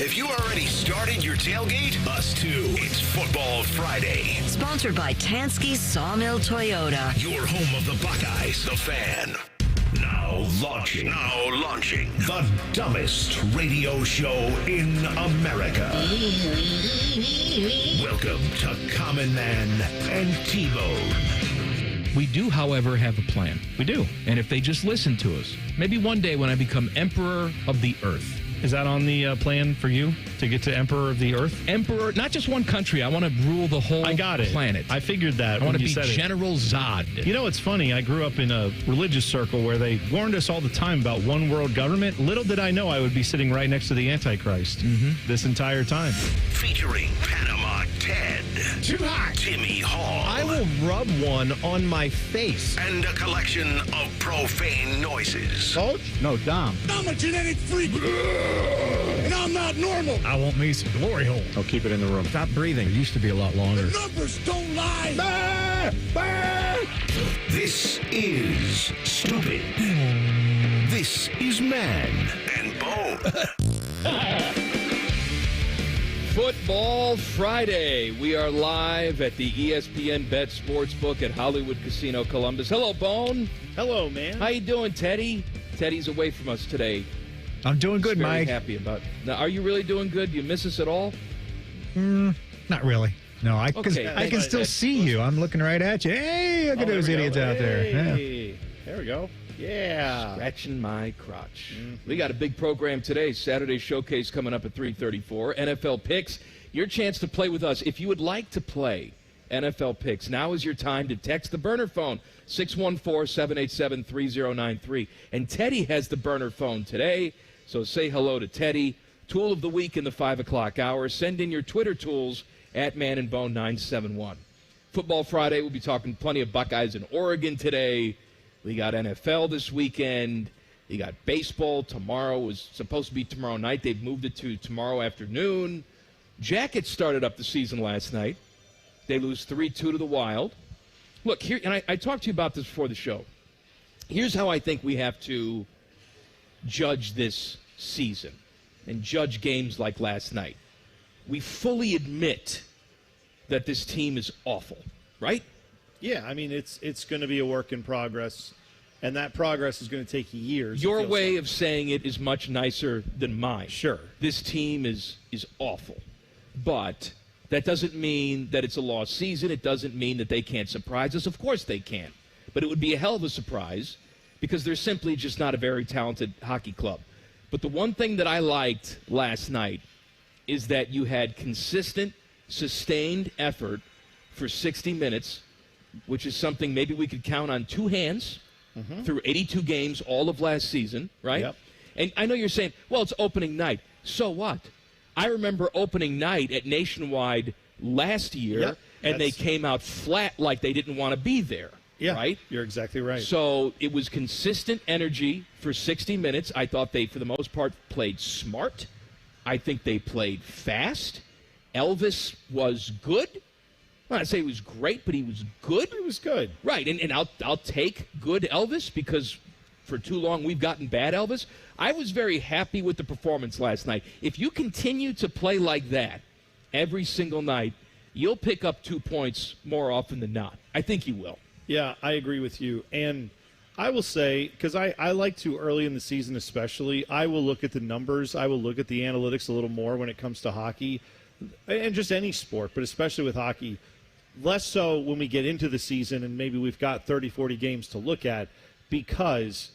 Have you already started your tailgate? Us too. It's Football Friday. Sponsored by Tansky Sawmill Toyota. Your home of the Buckeyes, the Fan. Now launching the dumbest radio show in America. Welcome to Common Man and T-Bone. We do, however, have a plan. We do. And if they just listen to us, maybe one day when I become Emperor of the Earth. Is that on the plan for you to get to Emperor of the Earth? Emperor, not just one country. I want to rule the whole planet. I figured that. I want to be General Zod. You know, it's funny. I grew up in a religious circle where they warned us all the time about one world government. Little did I know I would be sitting right next to the Antichrist this entire time. Featuring Panama Ted. Too hot. Timmy Hall. I will rub one on my face. And a collection of profane noises. Coach? No, Dom. I'm a genetic freak. And I'm not normal. I want me some glory hole. I'll keep it in the room. Stop breathing. It used to be a lot longer. The numbers don't lie. Bah! Bah! This is Stupid. This is Man and Bone. Football Friday. We are live at the ESPN Bet Sportsbook at Hollywood Casino Columbus. Hello, Bone. Hello, man. How you doing, Teddy? Teddy's away from us today. I'm doing good, Very Mike. Happy about. Now, are you really doing good? Do you miss us at all? Not really. No, I can still see you. I'm looking right at you. Hey, look at those idiots out there. Yeah. There we go. Yeah. Scratching my crotch. We got a big program today. Saturday Showcase coming up at 3:34. NFL Picks. Your chance to play with us. If you would like to play NFL Picks, now is your time to text the burner phone, 614-787-3093. And Teddy has the burner phone today, so say hello to Teddy. Tool of the week in the 5 o'clock hour. Send in your Twitter tools at ManandBone971. Football Friday, we'll be talking plenty of Buckeyes in Oregon today. We got NFL this weekend. You got baseball. Tomorrow was supposed to be tomorrow night. They've moved it to tomorrow afternoon. Jackets started up the season last night. They lose 3-2 to the Wild. Look, here, and I talked to you about this before the show. Here's how I think we have to judge this season and judge games like last night. We fully admit that this team is awful, right? Yeah, I mean, it's going to be a work in progress, and that progress is going to take years. Your way of saying it is much nicer than mine. Sure. This team is awful. But that doesn't mean that it's a lost season. It doesn't mean that they can't surprise us. Of course they can. But it would be a hell of a surprise because they're simply just not a very talented hockey club. But the one thing that I liked last night is that you had consistent, sustained effort for 60 minutes, which is something maybe we could count on two hands through 82 games all of last season, right? Yep. And I know you're saying, well, it's opening night. So what? I remember opening night at Nationwide last year, and they came out flat like they didn't want to be there, right? You're exactly right. So it was consistent energy for 60 minutes. I thought they, for the most part, played smart. I think they played fast. Elvis was good. I'm not saying he was great, but he was good. He was good. Right, and I'll take good Elvis because for too long we've gotten bad Elvis. I was very happy with the performance last night. If you continue to play like that every single night, you'll pick up 2 points more often than not. I think you will. Yeah, I agree with you. And I will say, because I like to early in the season especially, I will look at the numbers. I will look at the analytics a little more when it comes to hockey and just any sport, but especially with hockey. Less so when we get into the season and maybe we've got 30, 40 games to look at, because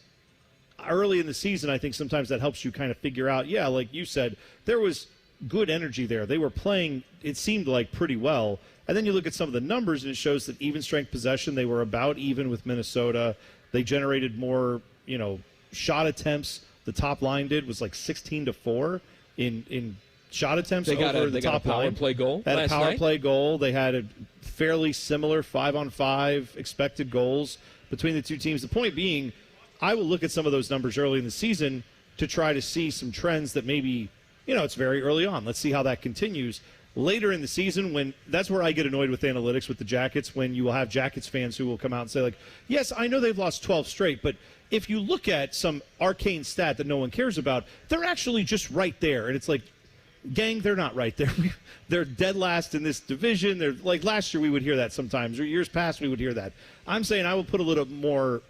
early in the season, I think sometimes that helps you kind of figure out, like you said, there was good energy there. They were playing, it seemed like, pretty well. And then you look at some of the numbers, and it shows that even strength possession, they were about even with Minnesota. They generated more, shot attempts. The top line was like 16-4 in shot attempts over the top line. They got a power play goal They had last a power night. play goal. They had a fairly similar 5-on-5 expected goals between the two teams. The point being, I will look at some of those numbers early in the season to try to see some trends that maybe, it's very early on. Let's see how that continues. Later in the season, that's where I get annoyed with analytics with the Jackets, when you will have Jackets fans who will come out and say, like, yes, I know they've lost 12 straight, but if you look at some arcane stat that no one cares about, they're actually just right there. And it's like, gang, they're not right there. They're dead last in this division. They're like last year we would hear that sometimes, or years past we would hear that. I'm saying I will put a little more,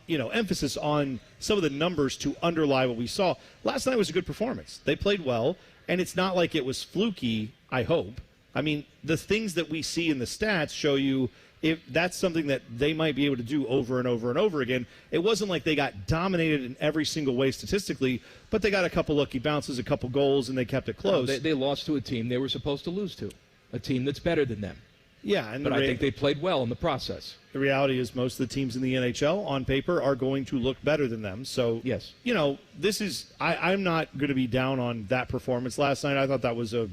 emphasis on some of the numbers to underlie what we saw. Last night was a good performance. They played well, and it's not like it was fluky, I hope. I mean, the things that we see in the stats show you if that's something that they might be able to do over and over and over again. It wasn't like they got dominated in every single way statistically, but they got a couple lucky bounces, a couple goals, and they kept it close. They lost to a team they were supposed to lose to, a team that's better than them. Yeah, but I think they played well in the process. The reality is most of the teams in the NHL on paper are going to look better than them. So, yes, this is I'm not going to be down on that performance last night. I thought that was a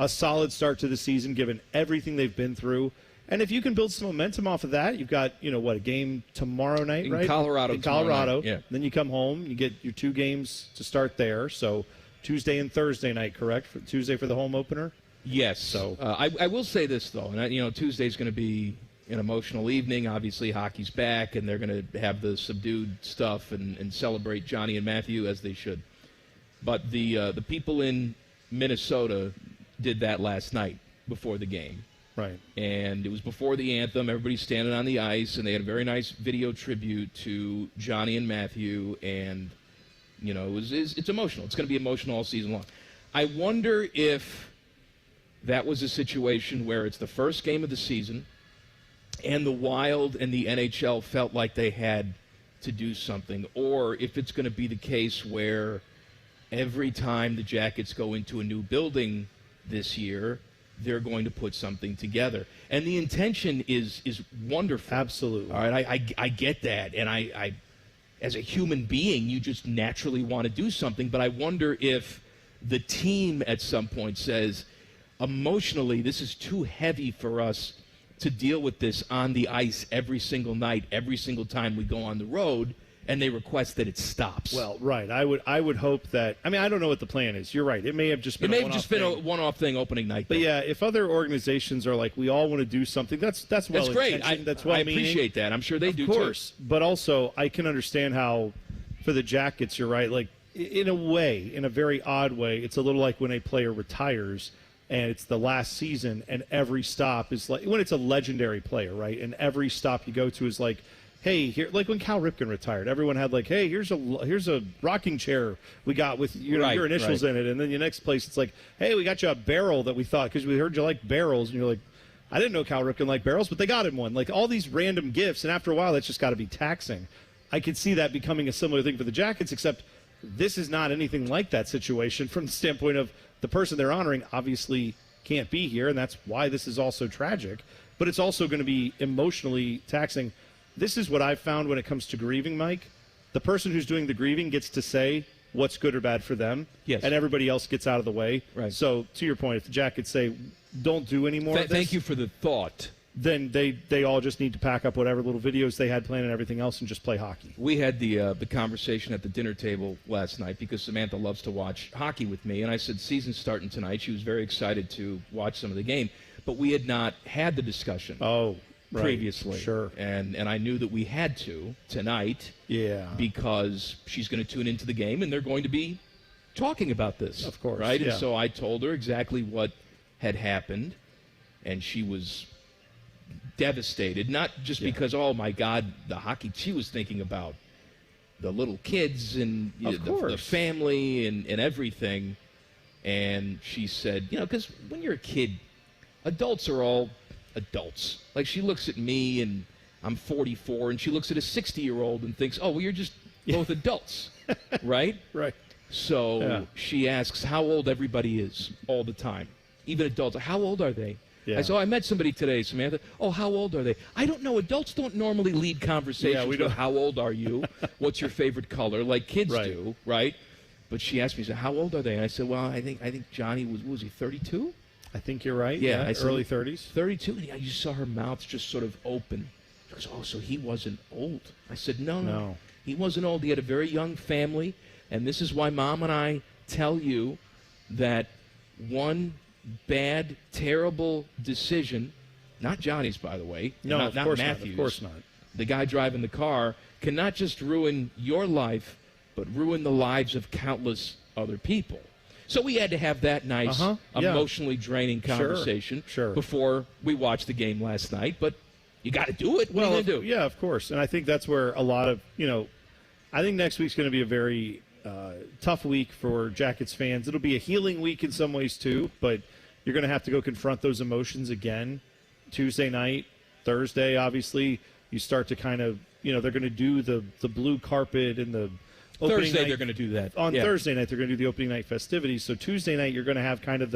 solid start to the season given everything they've been through. And if you can build some momentum off of that, you've got, a game tomorrow night, right? In Colorado. Night, yeah. Then you come home, you get your 2 games to start there. So Tuesday and Thursday night, correct? Tuesday for the home opener? Yes. So I will say this, though. And, Tuesday's going to be an emotional evening. Obviously, hockey's back, and they're going to have the subdued stuff and celebrate Johnny and Matthew as they should. But the people in Minnesota did that last night before the game. Right. And it was before the anthem. Everybody's standing on the ice, and they had a very nice video tribute to Johnny and Matthew. And, it's emotional. It's going to be emotional all season long. I wonder if that was a situation where it's the first game of the season, and the Wild and the NHL felt like they had to do something, or if it's going to be the case where every time the Jackets go into a new building this year, they're going to put something together. And the intention is wonderful. Absolutely. All right, I get that. And I, as a human being, you just naturally want to do something. But I wonder if the team at some point says, emotionally, this is too heavy for us to deal with this on the ice every single night, every single time we go on the road. And they request that it stops. Well, right. I would hope that. I mean, I don't know what the plan is. You're right. It may have just been. A one-off thing opening night. But yeah, if other organizations are like, we all want to do something, that's great. I well-meaning. Appreciate that. I'm sure they do too. Of course, but also I can understand how, for the Jackets, you're right. Like in a way, in a very odd way, it's a little like when a player retires and it's the last season, and every stop is like when it's a legendary player, right? And every stop you go to is like, hey, here, like when Cal Ripken retired, everyone had like, hey, here's a rocking chair we got with your initials in it. And then the next place, it's like, hey, we got you a barrel that we thought, because we heard you like barrels. And you're like, I didn't know Cal Ripken liked barrels, but they got him one. Like all these random gifts. And after a while, that's just got to be taxing. I could see that becoming a similar thing for the Jackets, except this is not anything like that situation from the standpoint of the person they're honoring obviously can't be here. And that's why this is also tragic. But it's also going to be emotionally taxing. This is what I've found when it comes to grieving, Mike. The person who's doing the grieving gets to say what's good or bad for them, yes, and everybody else gets out of the way. Right. So, to your point, if the Jackets say, don't do any more of this, thank you for the thought, then they all just need to pack up whatever little videos they had planned and everything else and just play hockey. We had the conversation at the dinner table last night because Samantha loves to watch hockey with me, and I said, season's starting tonight. She was very excited to watch some of the game, but we had not had the discussion. Previously. Sure. And I knew that we had to tonight. Yeah. Because she's going to tune into the game and they're going to be talking about this. Of course. Right? Yeah. And so I told her exactly what had happened, and she was devastated. Not just because, oh my God, the hockey. She was thinking about the little kids and the family and everything. And she said, because when you're a kid, adults are all adults. Like she looks at me and I'm 44 and she looks at a 60-year-old and thinks, oh, well, you're just both adults, right? Right. So she asks how old everybody is all the time, even adults. How old are they? Yeah. I said, I met somebody today, Samantha. Oh, how old are they? I don't know. Adults don't normally lead conversations with how old are you? What's your favorite color? Like kids do, right? But she asked me, so how old are they? And I said, well, I think Johnny was he 32? I think you're right. Yeah, I said, early 30s. 32. And you saw her mouth just sort of open. She goes, oh, so he wasn't old. I said, no. He wasn't old. He had a very young family. And this is why Mom and I tell you that one bad, terrible decision, not Johnny's, by the way. No, not Matthew's. Of course not. The guy driving the car can not just ruin your life, but ruin the lives of countless other people. So we had to have that nice, emotionally draining conversation before we watched the game last night. But you got to do it. What are you going to do? Yeah, of course. And I think that's where a lot of, I think next week's going to be a very tough week for Jackets fans. It'll be a healing week in some ways too, but you're going to have to go confront those emotions again Tuesday night, Thursday, obviously. You start to kind of, they're going to do the blue carpet and the opening Thursday night. They're going to do that. On Thursday night, they're going to do the opening night festivities. So Tuesday night, you're going to have kind of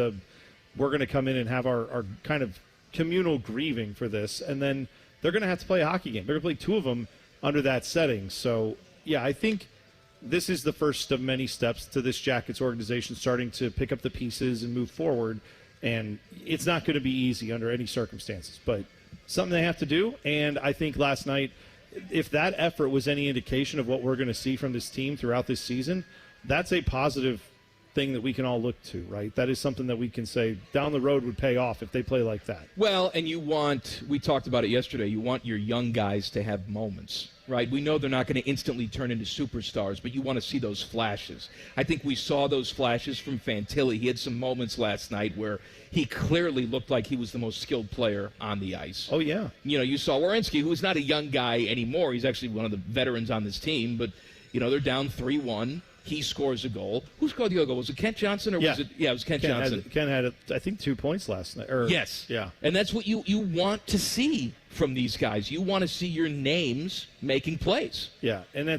we're going to come in and have our kind of communal grieving for this. And then they're going to have to play a hockey game. They're going to play two of them under that setting. So, yeah, I think this is the first of many steps to this Jackets organization starting to pick up the pieces and move forward. And it's not going to be easy under any circumstances, but something they have to do. And I think last night, if that effort was any indication of what we're going to see from this team throughout this season, that's a positive thing that we can all look to, right? That is something that we can say down the road would pay off if they play like that. Well, and we talked about it yesterday, you want your young guys to have moments, right? We know they're not going to instantly turn into superstars, but you want to see those flashes. I think we saw those flashes from Fantilli. He had some moments last night where he clearly looked like he was the most skilled player on the ice. Oh, yeah. You saw Werenski, who is not a young guy anymore. He's actually one of the veterans on this team, but, they're down 3-1. He scores a goal. Who scored the other goal? Was it Kent Johnson or was it? Yeah, it was Kent Johnson. Ken had, I think, 2 points last night. Yes. Yeah. And that's what you want to see from these guys. You want to see your names making plays. Yeah, and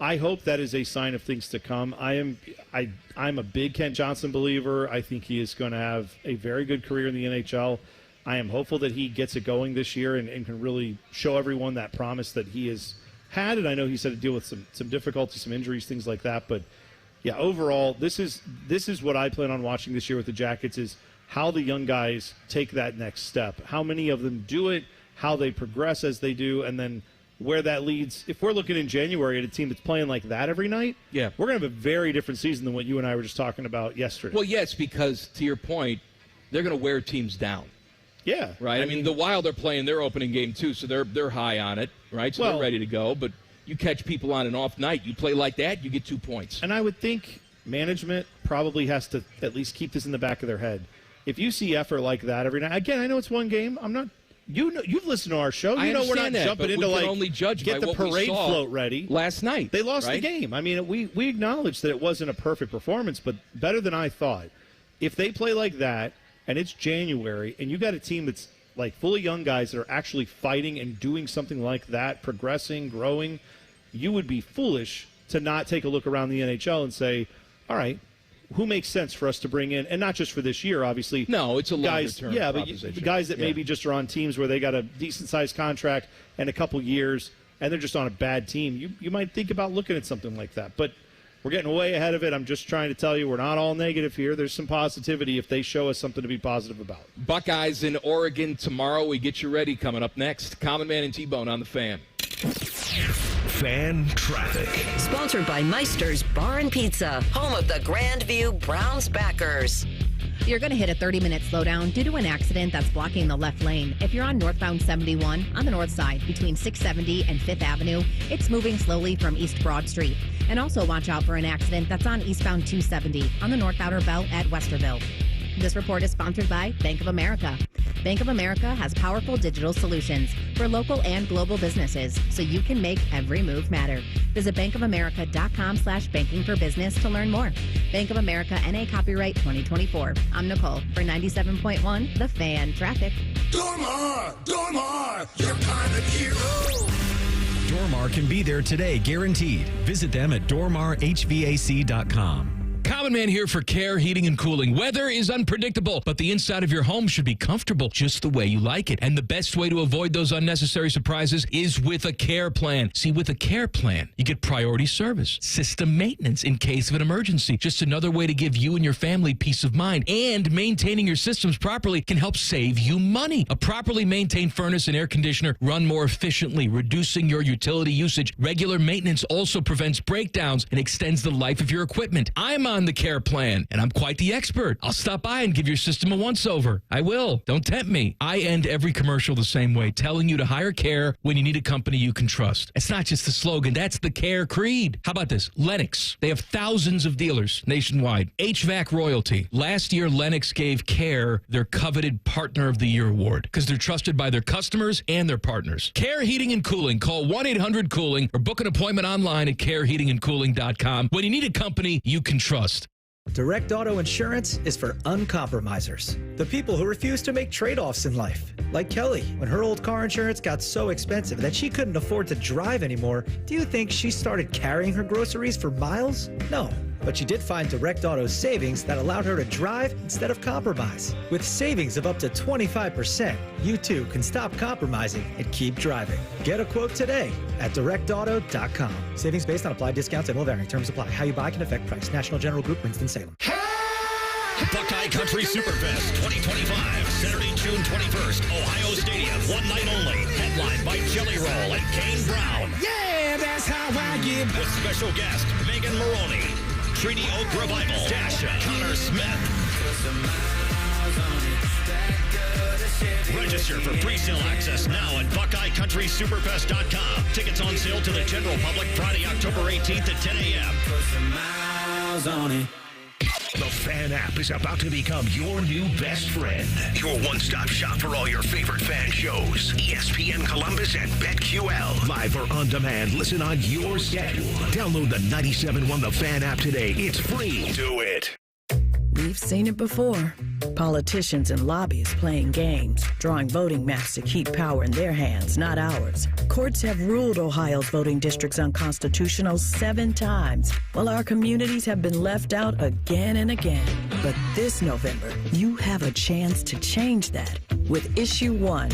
I hope that is a sign of things to come. I'm a big Kent Johnson believer. I think he is going to have a very good career in the NHL. I am hopeful that he gets it going this year and can really show everyone that promise that he has had. And I know he's had to deal with some difficulties, some injuries, things like that. But, yeah, overall, this is what I plan on watching this year with the Jackets is how the young guys take that next step, how many of them do it, how they progress as they do, and then where that leads. If we're looking in January at a team that's playing like that every night, we're going to have a very different season than what you and I were just talking about yesterday. Well, yes, because to your point, they're going to wear teams down. Yeah. Right? I mean, the Wild are playing their opening game, too, so they're high on it, right? So they're ready to go. But you catch people on an off night, you play like that, you get 2 points. And I would think management probably has to at least keep this in the back of their head. If you see effort like that every night, again, I know it's one game. I'm not. You've listened to our show. I we're not that, jumping into only judge get by the what parade we saw float ready. Last night, they lost right? the game. I mean, we acknowledge that it wasn't a perfect performance, but better than I thought. If they play like that, and it's January, and you got a team that's like full of young guys that are actually fighting and doing something like that, progressing, growing, you would be foolish to not take a look around the NHL and say, all right, who makes sense for us to bring in? And not just for this year, obviously. No, it's a proposition. longer-term Yeah, but the guys that maybe just are on teams where they got a decent-sized contract and a couple years, and they're just on a bad team, you might think about looking at something like that. But we're getting way ahead of it. I'm just trying to tell you we're not all negative here. There's some positivity if they show us something to be positive about. Buckeyes in Oregon tomorrow. We get you ready coming up next. Common Man and T-Bone on the Fan. Fan traffic. Sponsored by Meister's Bar and Pizza, home of the Grandview Browns backers. You're going to hit a 30-minute slowdown due to an accident that's blocking the left lane. If you're on northbound 71 on the north side between 670 and 5th Avenue, it's moving slowly from East Broad Street. And also watch out for an accident that's on eastbound 270 on the North Outer Belt at Westerville. This report is sponsored by Bank of America. Bank of America has powerful digital solutions for local and global businesses so you can make every move matter. Visit bankofamerica.com/banking for business to learn more. Bank of America NA copyright 2024. I'm Nicole for 97.1 The Fan Traffic. Dormar, your kind of hero. Dormar can be there today, guaranteed. Visit them at dormarhvac.com. Common Man here for Care Heating and Cooling. Weather is unpredictable, but the inside of your home should be comfortable just the way you like it. And the best way to avoid those unnecessary surprises is with a care plan. See, with a care plan, you get priority service, system maintenance in case of an emergency. Just another way to give you and your family peace of mind. And maintaining your systems properly can help save you money. A properly maintained furnace and air conditioner run more efficiently, reducing your utility usage. Regular maintenance also prevents breakdowns and extends the life of your equipment. I'm on on the care plan, and I'm quite the expert. I'll stop by and give your system a once-over. I will. Don't tempt me. I end every commercial the same way, telling you to hire care when you need a company you can trust. It's not just the slogan. That's the care creed. How about this? Lennox. They have thousands of dealers nationwide. HVAC royalty. Last year, Lennox gave Care their coveted Partner of the Year award because they're trusted by their customers and their partners. Care Heating and Cooling. Call 1-800-COOLING or book an appointment online at careheatingandcooling.com when you need a company you can trust. Direct Auto Insurance is for uncompromisers, the people who refuse to make trade-offs in life. Like Kelly, when her old car insurance got so expensive that she couldn't afford to drive anymore, do you think she started carrying her groceries for miles? No. But she did find Direct Auto's savings that allowed her to drive instead of compromise. With savings of up to 25%, you too can stop compromising and keep driving. Get a quote today at directauto.com. Savings based on applied discounts and will vary. Terms apply. How you buy can affect price. National General Group, Winston-Salem. Buckeye Country Superfest 2025, Saturday, June 21st, Ohio Stadium, one night only. Headlined by Jelly Roll and Kane Brown. Yeah, that's how I get. With special guest Megan Maroney, Treaty Oak Revival, Dasha, Connor Smith. Register for pre-sale access now at BuckeyeCountrySuperfest.com. Tickets on sale to the general public Friday, October 18th at 10 a.m. The Fan app is about to become your new best friend. Your one-stop shop for all your favorite fan shows. ESPN Columbus and BetQL. Live or on demand, listen on your schedule. Download the 97.1 The Fan app today. It's free. Do it. We've seen it before. Politicians and lobbyists playing games, drawing voting maps to keep power in their hands, not ours. Courts have ruled Ohio's voting districts unconstitutional 7 times, while our communities have been left out again and again. But this November, you have a chance to change that with Issue 1.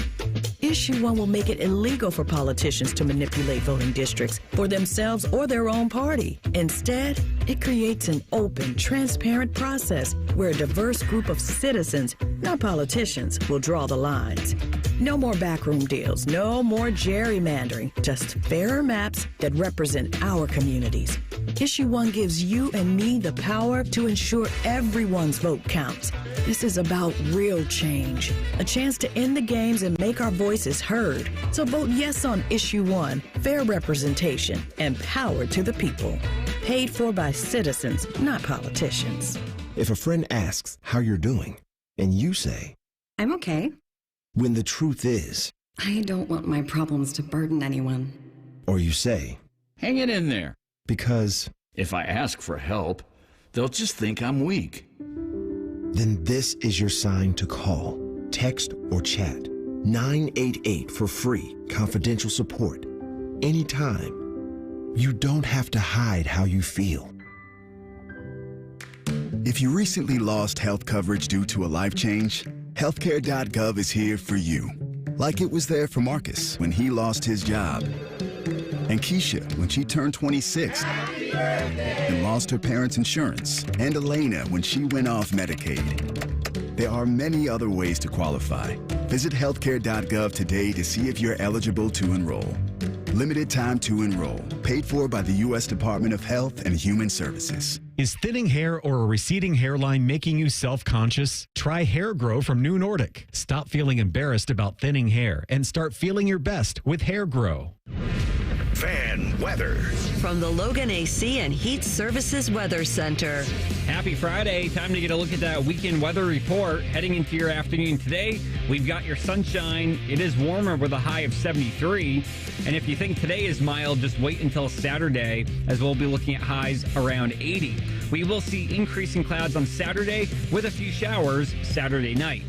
Issue 1 will make it illegal for politicians to manipulate voting districts for themselves or their own party. Instead, it creates an open, transparent process where a diverse group of citizens, not politicians, will draw the lines. No more backroom deals, no more gerrymandering, just fairer maps that represent our communities. Issue 1 gives you and me the power to ensure everyone's vote counts. This is about real change, a chance to end the games and make our voices heard. So vote yes on Issue 1, fair representation, and power to the people. Paid for by citizens, not politicians. If a friend asks how you're doing, and you say, I'm okay. When the truth is, I don't want my problems to burden anyone. Or you say, hang it in there. Because if I ask for help, they'll just think I'm weak. Then this is your sign to call, text, or chat 988 for free, confidential support. Anytime. You don't have to hide how you feel. If you recently lost health coverage due to a life change, healthcare.gov is here for you. Like it was there for Marcus when he lost his job, and Keisha when she turned 26 and lost her parents' insurance, and Elena when she went off Medicaid. There are many other ways to qualify. Visit healthcare.gov today to see if you're eligible to enroll. Limited time to enroll. Paid for by the U.S. Department of Health and Human Services. Is thinning hair or a receding hairline making you self-conscious? Try Hair Grow from New Nordic. Stop feeling embarrassed about thinning hair and start feeling your best with Hair Grow. Fan weather. From the Logan AC and Heat Services Weather Center. Happy Friday. Time to get a look at that weekend weather report. Heading into your afternoon today, we've got your sunshine. It is warmer with a high of 73. And if you think today is mild, just wait until Saturday, as we'll be looking at highs around 80. We will see increasing clouds on Saturday with a few showers Saturday night.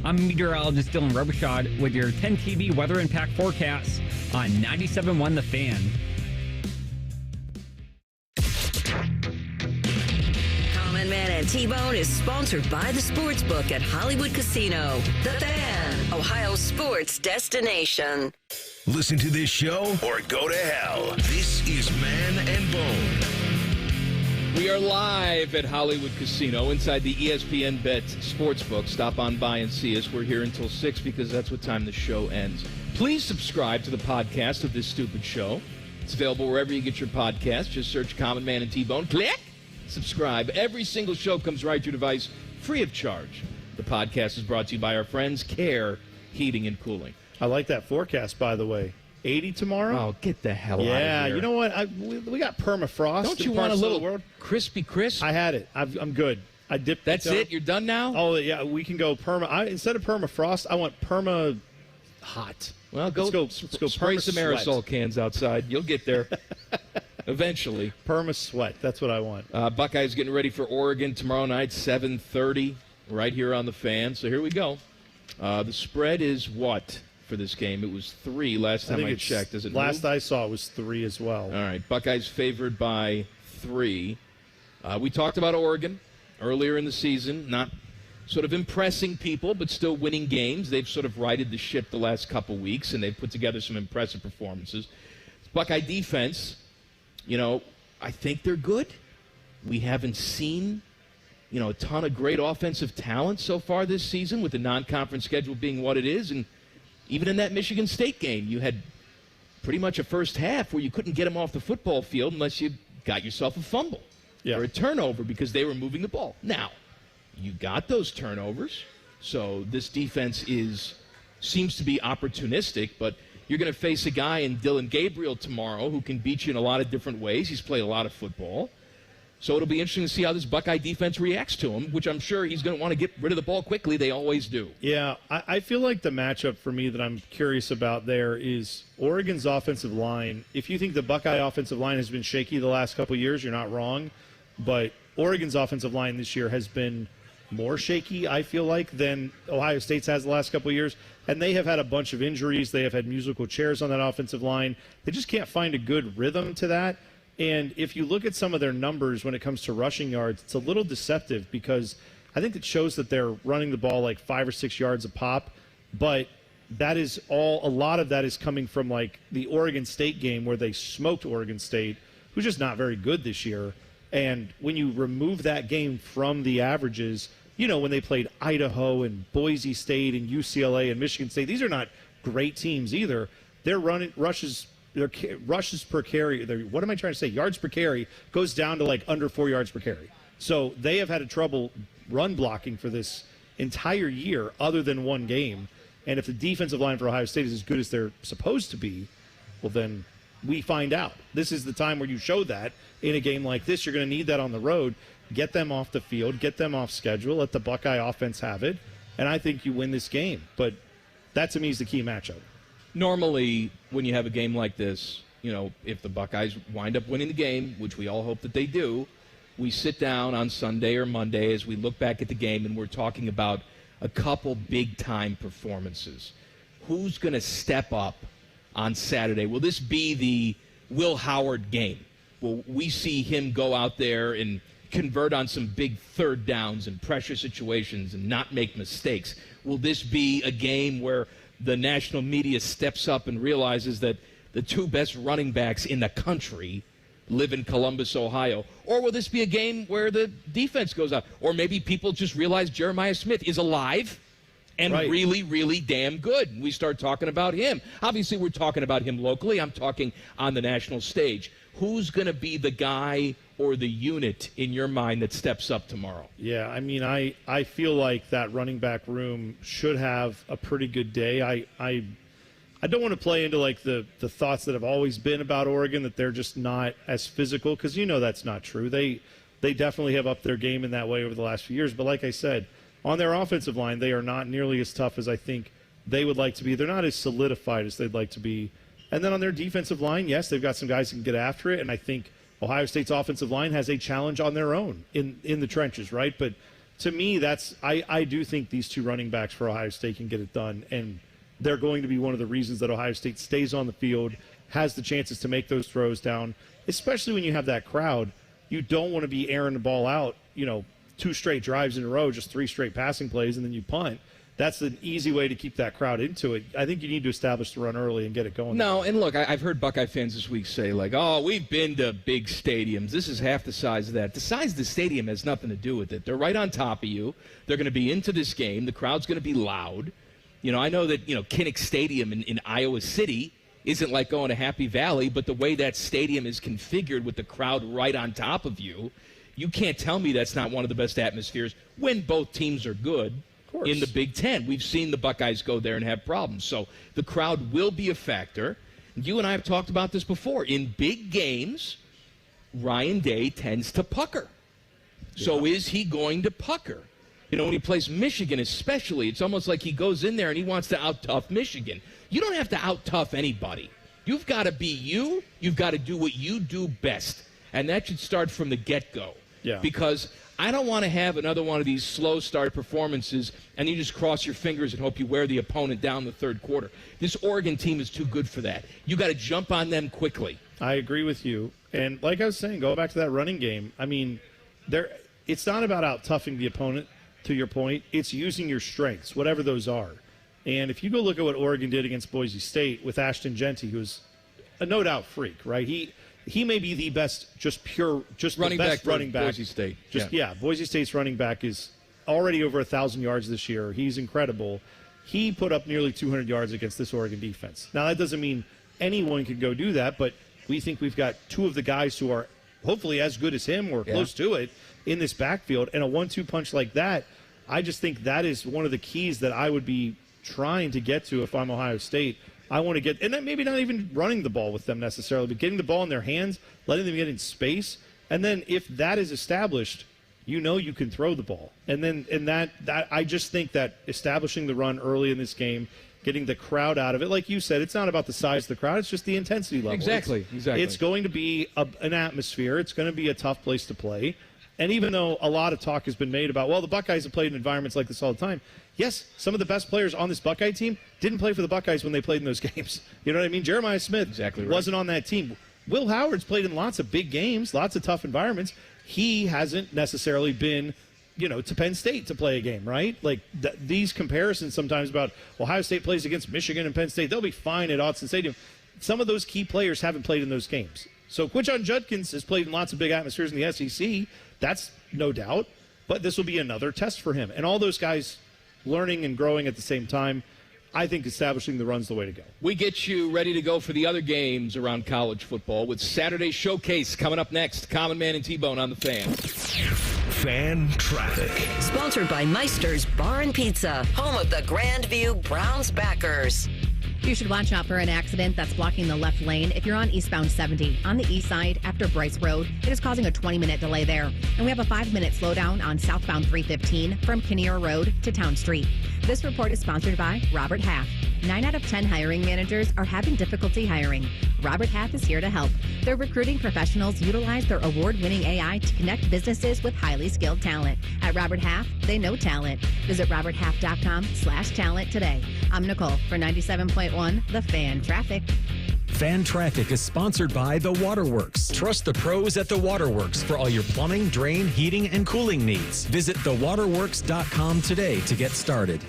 I'm meteorologist Dylan Robichaud with your 10 TV weather impact forecast on 97.1 The Fan. Common Man and T-Bone is sponsored by the Sportsbook at Hollywood Casino. The Fan, Ohio's sports destination. Listen to this show or go to hell. This is Man and Bone. We are live at Hollywood Casino inside the ESPN Bet Sportsbook. Stop on by and see us. We're here until 6 because that's what time the show ends. Please subscribe to the podcast of this stupid show. It's available wherever you get your podcasts. Just search Common Man and T-Bone. Click. subscribe. Every single show comes right to your device, free of charge. The podcast is brought to you by our friends, Care Heating and Cooling. I like that forecast, by the way. 80 tomorrow? Oh, get the hell out of here. Yeah, you know what? We got permafrost. Don't you want a little crispy crisp? I had it. I'm good. I dipped That's it. It? You're done now? Oh, yeah. We can go perma. Instead of permafrost, I want perma hot. Well, let's go spray some aerosol cans outside. You'll get there eventually. Perma sweat. That's what I want. Buckeyes getting ready for Oregon tomorrow night, 7:30, right here on the Fan. So here we go. The spread is what for this game? It was 3 last time I checked. Does it last move? I saw it was 3 as well. All right. Buckeyes favored by 3. We talked about Oregon earlier in the season, not sort of impressing people, but still winning games. They've sort of righted the ship the last couple weeks, and they've put together some impressive performances. Buckeye defense, I think they're good. We haven't seen, a ton of great offensive talent so far this season, with the non-conference schedule being what it is. And even in that Michigan State game, you had pretty much a first half where you couldn't get them off the football field unless you got yourself a fumble or a turnover because they were moving the ball. Now, you got those turnovers, so this defense seems to be opportunistic, but you're going to face a guy in Dylan Gabriel tomorrow who can beat you in a lot of different ways. He's played a lot of football. So it'll be interesting to see how this Buckeye defense reacts to him, which I'm sure he's going to want to get rid of the ball quickly. They always do. Yeah, I feel like the matchup for me that I'm curious about there is Oregon's offensive line. If you think the Buckeye offensive line has been shaky the last couple of years, you're not wrong. But Oregon's offensive line this year has been more shaky, I feel like, than Ohio State's has the last couple of years. And they have had a bunch of injuries. They have had musical chairs on that offensive line. They just can't find a good rhythm to that. And if you look at some of their numbers when it comes to rushing yards, it's a little deceptive because I think it shows that they're running the ball like 5 or 6 yards a pop. But that is a lot of that is coming from like the Oregon State game where they smoked Oregon State, who's just not very good this year. And when you remove that game from the averages, when they played Idaho and Boise State and UCLA and Michigan State, these are not great teams either. Their rushes per carry, what am I trying to say? Yards per carry goes down to like under 4 yards per carry. So they have had a trouble run blocking for this entire year other than one game. And if the defensive line for Ohio State is as good as they're supposed to be, well, then we find out. This is the time where you show that in a game like this. You're going to need that on the road. Get them off the field, get them off schedule, let the Buckeye offense have it, and I think you win this game. But that, to me, is the key matchup. Normally, when you have a game like this, if the Buckeyes wind up winning the game, which we all hope that they do, we sit down on Sunday or Monday as we look back at the game, and we're talking about a couple big-time performances. Who's going to step up on Saturday? Will this be the Will Howard game? Will we see him go out there and convert on some big third downs and pressure situations and not make mistakes? Will this be a game where the national media steps up and realizes that the 2 best running backs in the country live in Columbus, Ohio? Or will this be a game where the defense goes out? Or maybe people just realize Jeremiah Smith is alive and really, really damn good. We start talking about him. Obviously, we're talking about him locally. I'm talking on the national stage. Who's going to be the guy or the unit in your mind that steps up tomorrow? Yeah, I mean, I feel like that running back room should have a pretty good day. I don't want to play into like the thoughts that have always been about Oregon, that they're just not as physical, because that's not true. They definitely have upped their game in that way over the last few years. But like I said, on their offensive line, they are not nearly as tough as I think they would like to be. They're not as solidified as they'd like to be. And then on their defensive line, yes, they've got some guys who can get after it, and I think Ohio State's offensive line has a challenge on their own in the trenches, right? But to me, I do think these 2 running backs for Ohio State can get it done, and they're going to be one of the reasons that Ohio State stays on the field, has the chances to make those throws down, especially when you have that crowd. You don't want to be airing the ball out, 2 straight drives in a row, just 3 straight passing plays, and then you punt. That's an easy way to keep that crowd into it. I think you need to establish the run early and get it going. No, and look, I've heard Buckeye fans this week say, like, we've been to big stadiums. This is half the size of that. The size of the stadium has nothing to do with it. They're right on top of you. They're going to be into this game. The crowd's going to be loud. I know that, Kinnick Stadium in Iowa City isn't like going to Happy Valley, but the way that stadium is configured with the crowd right on top of you, You can't tell me that's not one of the best atmospheres when both teams are good in the Big Ten. We've seen the Buckeyes go there and have problems. So the crowd will be a factor. You and I have talked about this before. In big games, Ryan Day tends to pucker. So is he going to pucker? You know, when he plays Michigan especially, it's almost like he goes in there and he wants to out-tough Michigan. You don't have to out-tough anybody. You've got to be you. You've got to do what you do best. And that should start from the get-go. Yeah. Because I don't want to have another one of these slow start performances and you just cross your fingers and hope you wear the opponent down the third quarter. This Oregon team is too good for that. You got to jump on them quickly. I agree with you. And like I was saying, go back to that running game. I mean, it's not about out-toughing the opponent, to your point. It's using your strengths, whatever those are. And if you go look at what Oregon did against Boise State with Ashton Genty, who's a no-doubt freak, right? He may be the best, running back. Boise State. Boise State's running back is already over 1,000 yards this year. He's incredible. He put up nearly 200 yards against this Oregon defense. Now, that doesn't mean anyone can go do that, but we think we've got two of the guys who are hopefully as good as him or close to it in this backfield. And a 1-2 punch like that, I just think that is one of the keys that I would be trying to get to if I'm Ohio State. I want to get, and then maybe not even running the ball with them necessarily, but getting the ball in their hands, letting them get in space. And then if that is established, you know you can throw the ball. And then that I just think that establishing the run early in this game, getting the crowd out of it, like you said, it's not about the size of the crowd, it's just the intensity level. Exactly. It's going to be an atmosphere. It's going to be a tough place to play. And even though a lot of talk has been made about, well, the Buckeyes have played in environments like this all the time, yes, some of the best players on this Buckeye team didn't play for the Buckeyes when they played in those games. You know what I mean? Jeremiah Smith wasn't on that team. Will Howard's played in lots of big games, lots of tough environments. He hasn't necessarily been, to Penn State to play a game, right? Like these comparisons sometimes about Ohio State plays against Michigan and Penn State, they'll be fine at Autzen Stadium. Some of those key players haven't played in those games. So Quinshon Judkins has played in lots of big atmospheres in the SEC. That's no doubt. But this will be another test for him. And all those guys learning and growing at the same time, I think establishing the run's the way to go. We get you ready to go for the other games around college football with Saturday Showcase coming up next. Common Man and T-Bone on the Fan. Fan Traffic. Sponsored by Meister's Bar and Pizza, home of the Grandview Browns backers. You should watch out for an accident that's blocking the left lane if you're on eastbound 70. On the east side, after Bryce Road, it is causing a 20-minute delay there. And we have a 5-minute slowdown on southbound 315 from Kinnear Road to Town Street. This report is sponsored by Robert Half. 9 out of 10 hiring managers are having difficulty hiring. Robert Half is here to help. Their recruiting professionals utilize their award-winning AI to connect businesses with highly skilled talent. At Robert Half, they know talent. Visit roberthalf.com/talent today. I'm Nicole for 97.1 The Fan Traffic. Fan Traffic is sponsored by The Waterworks. Trust the pros at The Waterworks for all your plumbing, drain, heating, and cooling needs. Visit thewaterworks.com today to get started.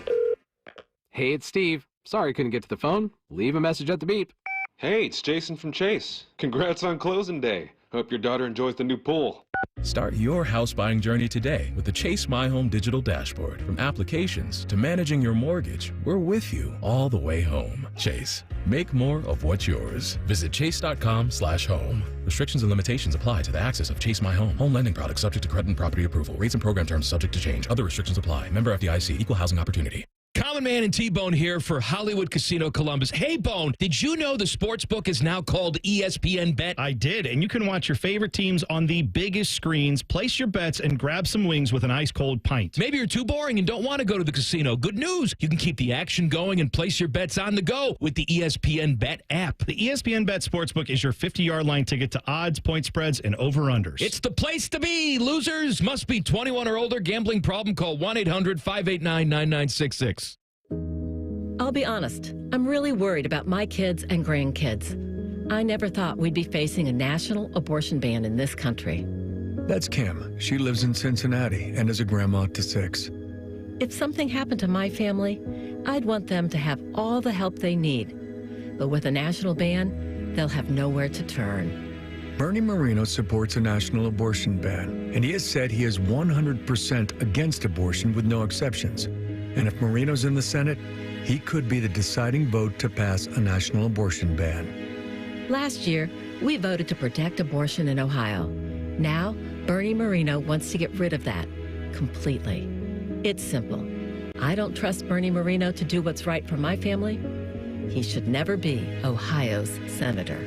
Hey, it's Steve. Sorry I couldn't get to the phone. Leave a message at the beep. Hey, it's Jason from Chase. Congrats on closing day. Hope your daughter enjoys the new pool. Start your house buying journey today with the Chase My Home digital dashboard. From applications to managing your mortgage, we're with you all the way home. Chase, make more of what's yours. Visit chase.com/home. Restrictions and limitations apply to the access of Chase My Home. Home lending products subject to credit and property approval. Rates and program terms subject to change. Other restrictions apply. Member FDIC. Equal housing opportunity. Common Man and T-Bone here for Hollywood Casino Columbus. Hey, Bone, did you know the sportsbook is now called ESPN Bet? I did, and you can watch your favorite teams on the biggest screens, place your bets, and grab some wings with an ice-cold pint. Maybe you're too boring and don't want to go to the casino. Good news. You can keep the action going and place your bets on the go with the ESPN Bet app. The ESPN Bet Sportsbook is your 50-yard line ticket to odds, point spreads, and over-unders. It's the place to be. Losers must be 21 or older. Gambling problem? Call 1-800-589-9966. I'll be honest, I'm really worried about my kids and grandkids. I never thought we'd be facing a national abortion ban in this country. That's Kim. She lives in Cincinnati and is a grandma to 6. If something happened to my family, I'd want them to have all the help they need. But with a national ban, they'll have nowhere to turn. Bernie Moreno supports a national abortion ban, and he has said he is 100% against abortion with no exceptions. And if Moreno's in the Senate, he could be the deciding vote to pass a national abortion ban. Last year, we voted to protect abortion in Ohio. Now, Bernie Marino wants to get rid of that completely. It's simple. I don't trust Bernie Marino to do what's right for my family. He should never be Ohio's senator.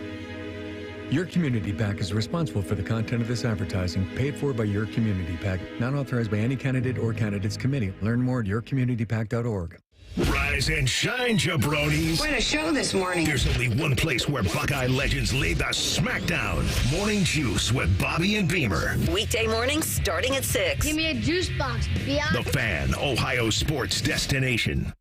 Your Community PAC is responsible for the content of this advertising, paid for by Your Community PAC, not authorized by any candidate or candidates committee. Learn more at yourcommunitypac.org. Rise and shine, jabronis. What a show this morning. There's only one place where Buckeye legends lay the smackdown. Morning Juice with Bobby and Beamer. Weekday mornings starting at 6. Give me a juice box, The Fan, Ohio sports destination.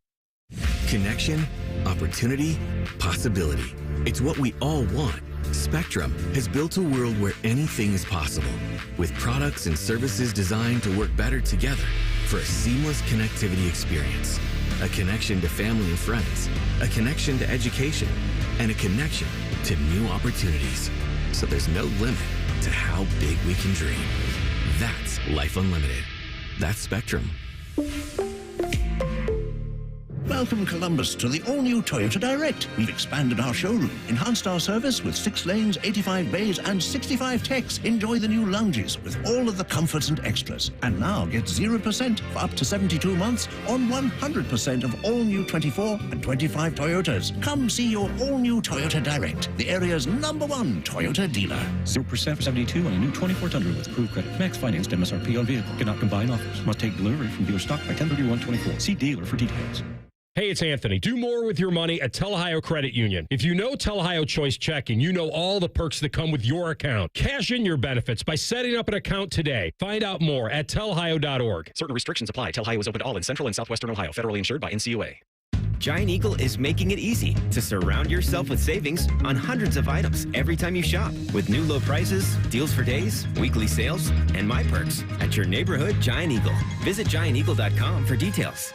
Connection, opportunity, possibility. It's what we all want. Spectrum has built a world where anything is possible, with products and services designed to work better together for a seamless connectivity experience. A connection to family and friends, a connection to education, and a connection to new opportunities. So there's no limit to how big we can dream. That's Life Unlimited. That's Spectrum. Welcome, Columbus, to the all-new Toyota Direct. We've expanded our showroom, enhanced our service with 6 lanes, 85 bays, and 65 techs. Enjoy the new lounges with all of the comforts and extras. And now get 0% for up to 72 months on 100% of all-new 24 and 25 Toyotas. Come see your all-new Toyota Direct, the area's #1 Toyota dealer. 0% for 72 on a new 24 Tundra with approved credit. Max financed MSRP on vehicle. Cannot combine offers. Must take delivery from dealer stock by 10/31/24. See dealer for details. Hey, it's Anthony. Do more with your money at Tel Ohio Credit Union. If you know Tel Ohio Choice Checking, you know all the perks that come with your account. Cash in your benefits by setting up an account today. Find out more at telohio.org. Certain restrictions apply. Tel Ohio is open to all in Central and Southwestern Ohio. Federally insured by NCUA. Giant Eagle is making it easy to surround yourself with savings on hundreds of items every time you shop. With new low prices, deals for days, weekly sales, and My Perks at your neighborhood Giant Eagle. Visit gianteagle.com for details.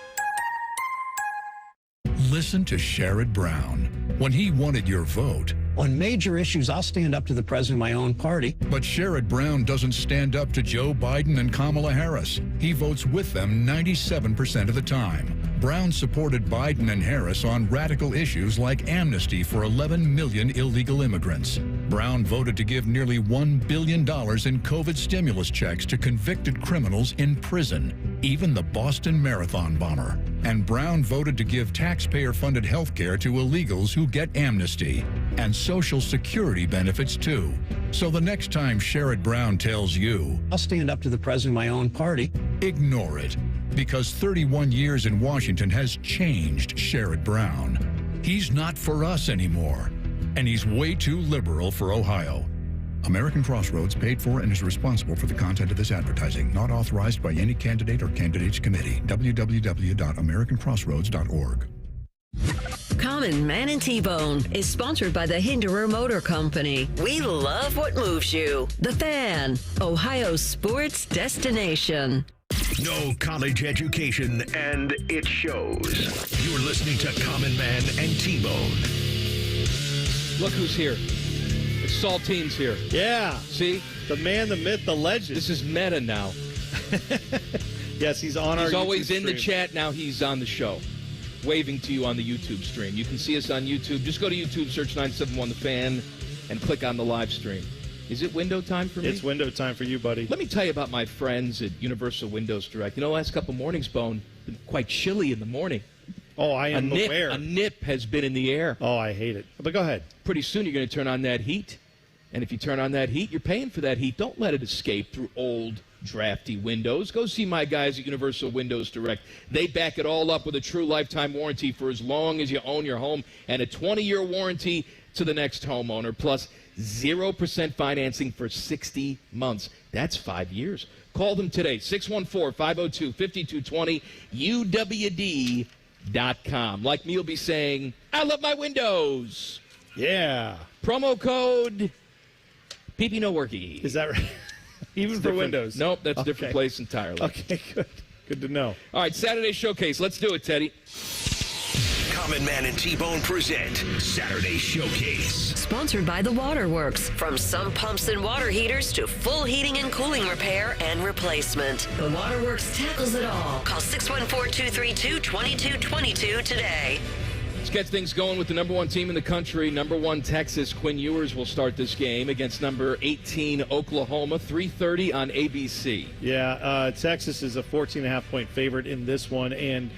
Listen to Sherrod Brown. When he wanted your vote, on major issues, I'll stand up to the president of my own party. But Sherrod Brown doesn't stand up to Joe Biden and Kamala Harris. He votes with them 97% of the time. Brown supported Biden and Harris on radical issues like amnesty for 11 million illegal immigrants. Brown voted to give nearly $1 billion in COVID stimulus checks to convicted criminals in prison, even the Boston Marathon bomber. And Brown voted to give taxpayer-funded health care to illegals who get amnesty, and Social Security benefits, too. So the next time Sherrod Brown tells you, I'll stand up to the president of my own party, ignore it. Because 31 years in Washington has changed Sherrod Brown. He's not for us anymore. And he's way too liberal for Ohio. American Crossroads paid for and is responsible for the content of this advertising, not authorized by any candidate or candidates committee. www.americancrossroads.org. Common Man and T-Bone is sponsored by the Hinderer Motor Company. We love what moves you. The Fan, Ohio sports destination. No college education, and it shows. You're listening to Common Man and T-Bone. Look who's here. It's Saltine's here. Yeah. See? The man, the myth, the legend. This is meta now. Yes, he's on our He's always YouTube in the chat. Now he's on the show. Waving to you on the YouTube stream. You can see us on YouTube. Just go to YouTube, search 971 The Fan, and click on the live stream. Is it window time for me? It's window time for you, buddy. Let me tell you about my friends at Universal Windows Direct. You know, the last couple mornings, Bone, been quite chilly in the morning. Oh, I am aware. A nip has been in the air. Oh, I hate it. But go ahead. Pretty soon you're going to turn on that heat. And if you turn on that heat, you're paying for that heat. Don't let it escape through old, drafty windows. Go see my guys at Universal Windows Direct. They back it all up with a true lifetime warranty for as long as you own your home and a 20-year warranty to the next homeowner, plus 0% financing for 60 months. That's 5 years. Call them today, 614-502-5220, UWD.com. Like me, you'll be saying, I love my windows. Yeah. Promo code PP No Worky. Is that right? Even for Windows? Nope, that's a different place entirely. Okay, good. Good to know. All right, Saturday Showcase. Let's do it, Teddy. Common Man and T-Bone present Saturday Showcase. Sponsored by the Waterworks. From sump pumps and water heaters to full heating and cooling repair and replacement. The Waterworks tackles it all. Call 614-232-2222 today. Let's get things going with the number one team in the country. Number one Texas, Quinn Ewers will start this game against number 18 Oklahoma, 3:30 on ABC. Yeah, Texas is a 14.5-point favorite in this one, and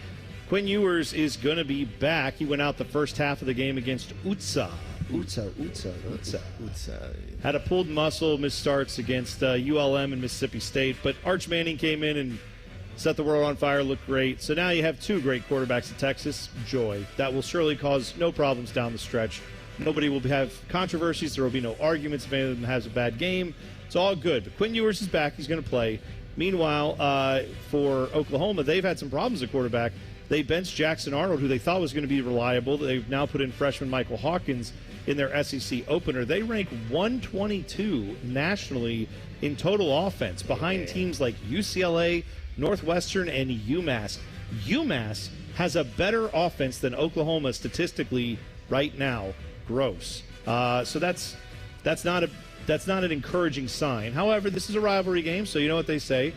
Quinn Ewers is going to be back. He went out the first half of the game against Utsa. Had a pulled muscle, missed starts against ULM and Mississippi State, but Arch Manning came in and set the world on fire, looked great. So now you have two great quarterbacks at Texas. Joy. That will surely cause no problems down the stretch. Nobody will have controversies. There will be no arguments if any of them has a bad game. It's all good. But Quinn Ewers is back. He's going to play. Meanwhile, for Oklahoma, they've had some problems at quarterback. They benched Jackson Arnold, who they thought was going to be reliable. They've now put in freshman Michael Hawkins in their SEC opener. They rank 122 nationally in total offense, behind teams like UCLA, Northwestern, and UMass. UMass has a better offense than Oklahoma statistically right now. Gross. So that's not an encouraging sign. However, this is a rivalry game, so you know what they say.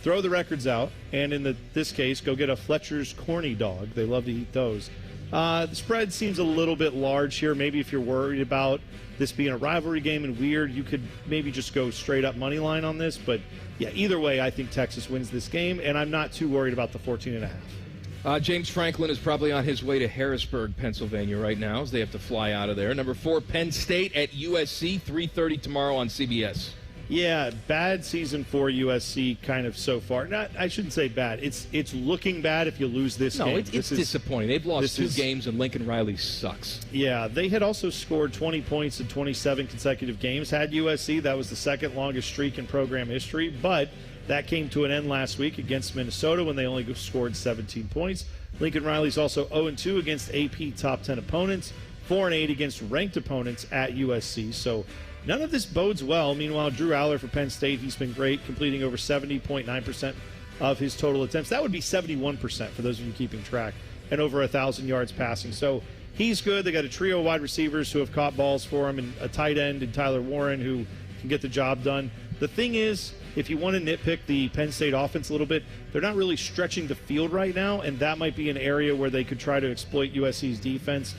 Throw the records out, and in this case, go get a Fletcher's Corny Dog. They love to eat those. The spread seems a little bit large here. Maybe if you're worried about this being a rivalry game and weird, you could maybe just go straight up money line on this. But, yeah, either way, I think Texas wins this game, and I'm not too worried about the 14.5. James Franklin is probably on his way to Harrisburg, Pennsylvania right now, as they have to fly out of there. Number 4, Penn State at USC, 3:30 tomorrow on CBS. Yeah, bad season for USC kind of so far. I shouldn't say bad. It's looking bad if you lose this game. No, it's disappointing. They've lost 2 games, and Lincoln Riley sucks. Yeah, they had also scored 20 points in 27 consecutive games. Had USC, that was the second longest streak in program history, but that came to an end last week against Minnesota when they only scored 17 points. Lincoln Riley's also 0-2 against AP top 10 opponents, 4-8 against ranked opponents at USC. So none of this bodes well. Meanwhile, Drew Aller for Penn State, he's been great, completing over 70.9% of his total attempts. That would be 71% for those of you keeping track, and over 1,000 yards passing. So he's good. They got a trio of wide receivers who have caught balls for him, and a tight end in Tyler Warren who can get the job done. The thing is, if you want to nitpick the Penn State offense a little bit, they're not really stretching the field right now, and that might be an area where they could try to exploit USC's defense.